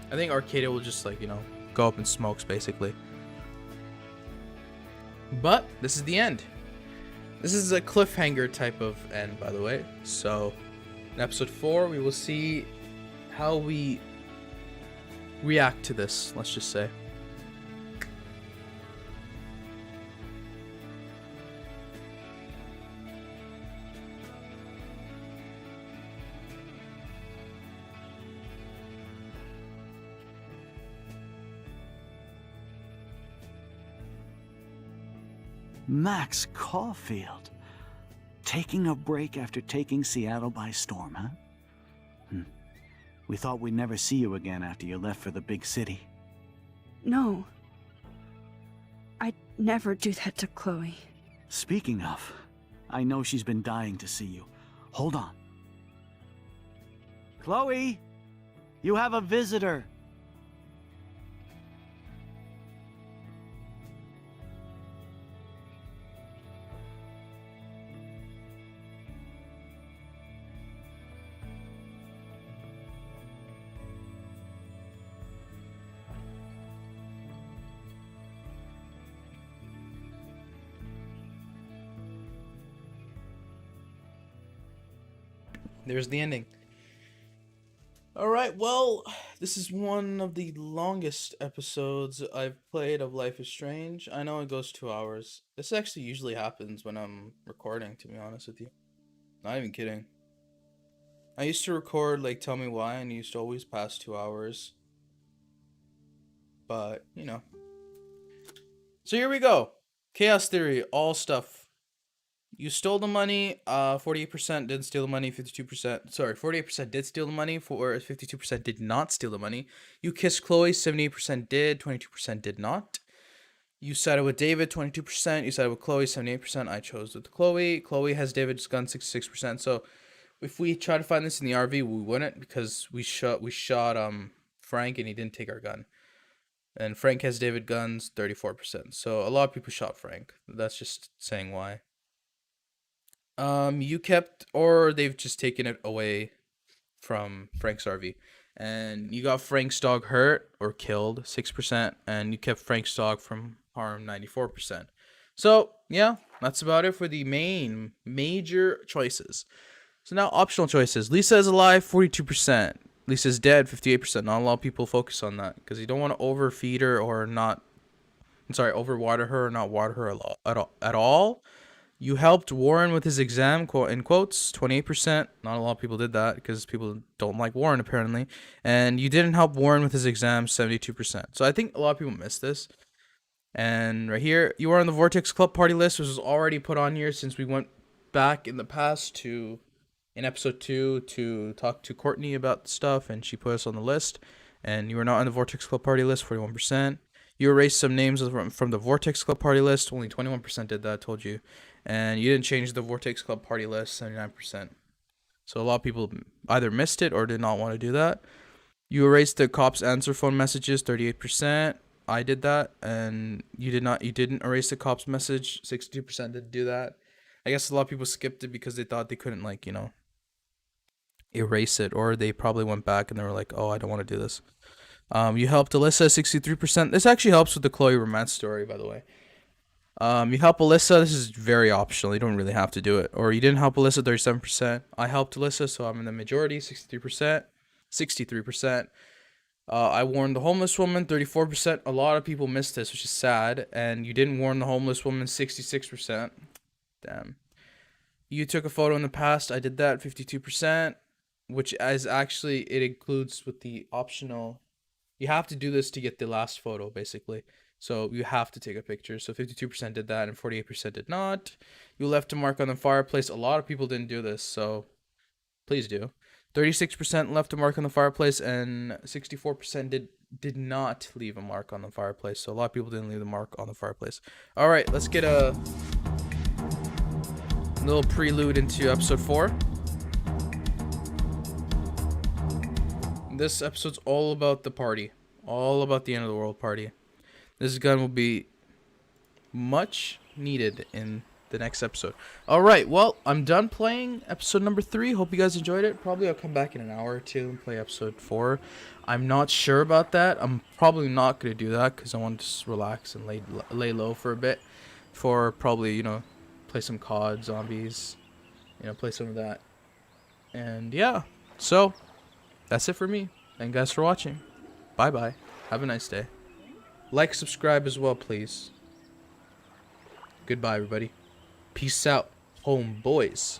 I think Arcadia will just like, go up in smokes basically. But this is the end. This is a cliffhanger type of end, by the way. So in episode 4, we will see how we react to this, let's just say. Max Caulfield. Taking a break after taking Seattle by storm, huh? We thought we'd never see you again after you left for the big city. No. I'd never do that to Chloe. Speaking of, I know she's been dying to see you. Hold on. Chloe! You have a visitor! There's the ending. Alright, well, this is one of the longest episodes I've played of Life is Strange. I know it goes 2 hours. This actually usually happens when I'm recording, to be honest with you. Not even kidding. I used to record, like, Tell Me Why, and it used to always pass 2 hours. But, So here we go. Chaos Theory, all stuff. You stole the money, 48% didn't steal the money, 52%, sorry, 48% did steal the money, 52% did not steal the money. You kissed Chloe, 78% did, 22% did not. You sided with David, 22%, you sided with Chloe, 78%, I chose with Chloe. Chloe has David's gun, 66%, so if we try to find this in the RV, we wouldn't, because we shot Frank, and he didn't take our gun. And Frank has David guns, 34%, so a lot of people shot Frank. That's just saying why. You kept, or they've just taken it away from Frank's RV. And you got Frank's dog hurt or killed, 6%. And you kept Frank's dog from harm, 94%. So, yeah, that's about it for the major choices. So now optional choices. Lisa is alive, 42%. Lisa's dead, 58%. Not a lot of people focus on that because you don't want to overfeed her or not. Overwater her or not water her at all. You helped Warren with his exam, quote in quotes, 28%. Not a lot of people did that because people don't like Warren, apparently. And you didn't help Warren with his exam, 72%. So I think a lot of people missed this. And right here, you are on the Vortex Club party list, which was already put on here since we went back in the past in episode 2 to talk to Courtney about stuff, and she put us on the list. And you were not on the Vortex Club party list, 41%. You erased some names from the Vortex Club party list, only 21% did that, I told you. And you didn't change the Vortex Club party list, 79%. So a lot of people either missed it or did not want to do that. You erased the cops' answer phone messages, 38%. I did that, and you didn't erase the cops' message, 62% didn't do that. I guess a lot of people skipped it because they thought they couldn't, like, you know, erase it, or they probably went back and they were like, oh, I don't want to do this. You helped Alyssa, 63%. This actually helps with the Chloe romance story, by the way. You help Alyssa, this is very optional, you don't really have to do it. Or you didn't help Alyssa, 37%. I helped Alyssa, so I'm in the majority, 63%. I warned the homeless woman, 34%. A lot of people missed this, which is sad. And you didn't warn the homeless woman, 66%. Damn. You took a photo in the past, I did that, 52%. Which is actually, it includes with the optional. You have to do this to get the last photo, basically. So you have to take a picture. So 52% did that and 48% did not. You left a mark on the fireplace. A lot of people didn't do this, so please do. 36% left a mark on the fireplace and 64% did not leave a mark on the fireplace. So a lot of people didn't leave the mark on the fireplace. All right, let's get a little prelude into episode 4. This episode's all about the party. All about the end of the world party. This gun will be much needed in the next episode. Alright, well, I'm done playing episode number 3. Hope you guys enjoyed it. Probably I'll come back in an hour or 2 and play episode 4. I'm not sure about that. I'm probably not going to do that because I want to just relax and lay low for a bit. For probably, you know, play some COD, zombies. You know, play some of that. And yeah, so that's it for me. Thank you guys for watching. Bye-bye. Have a nice day. Like, subscribe as well, please. Goodbye, everybody. Peace out, homeboys.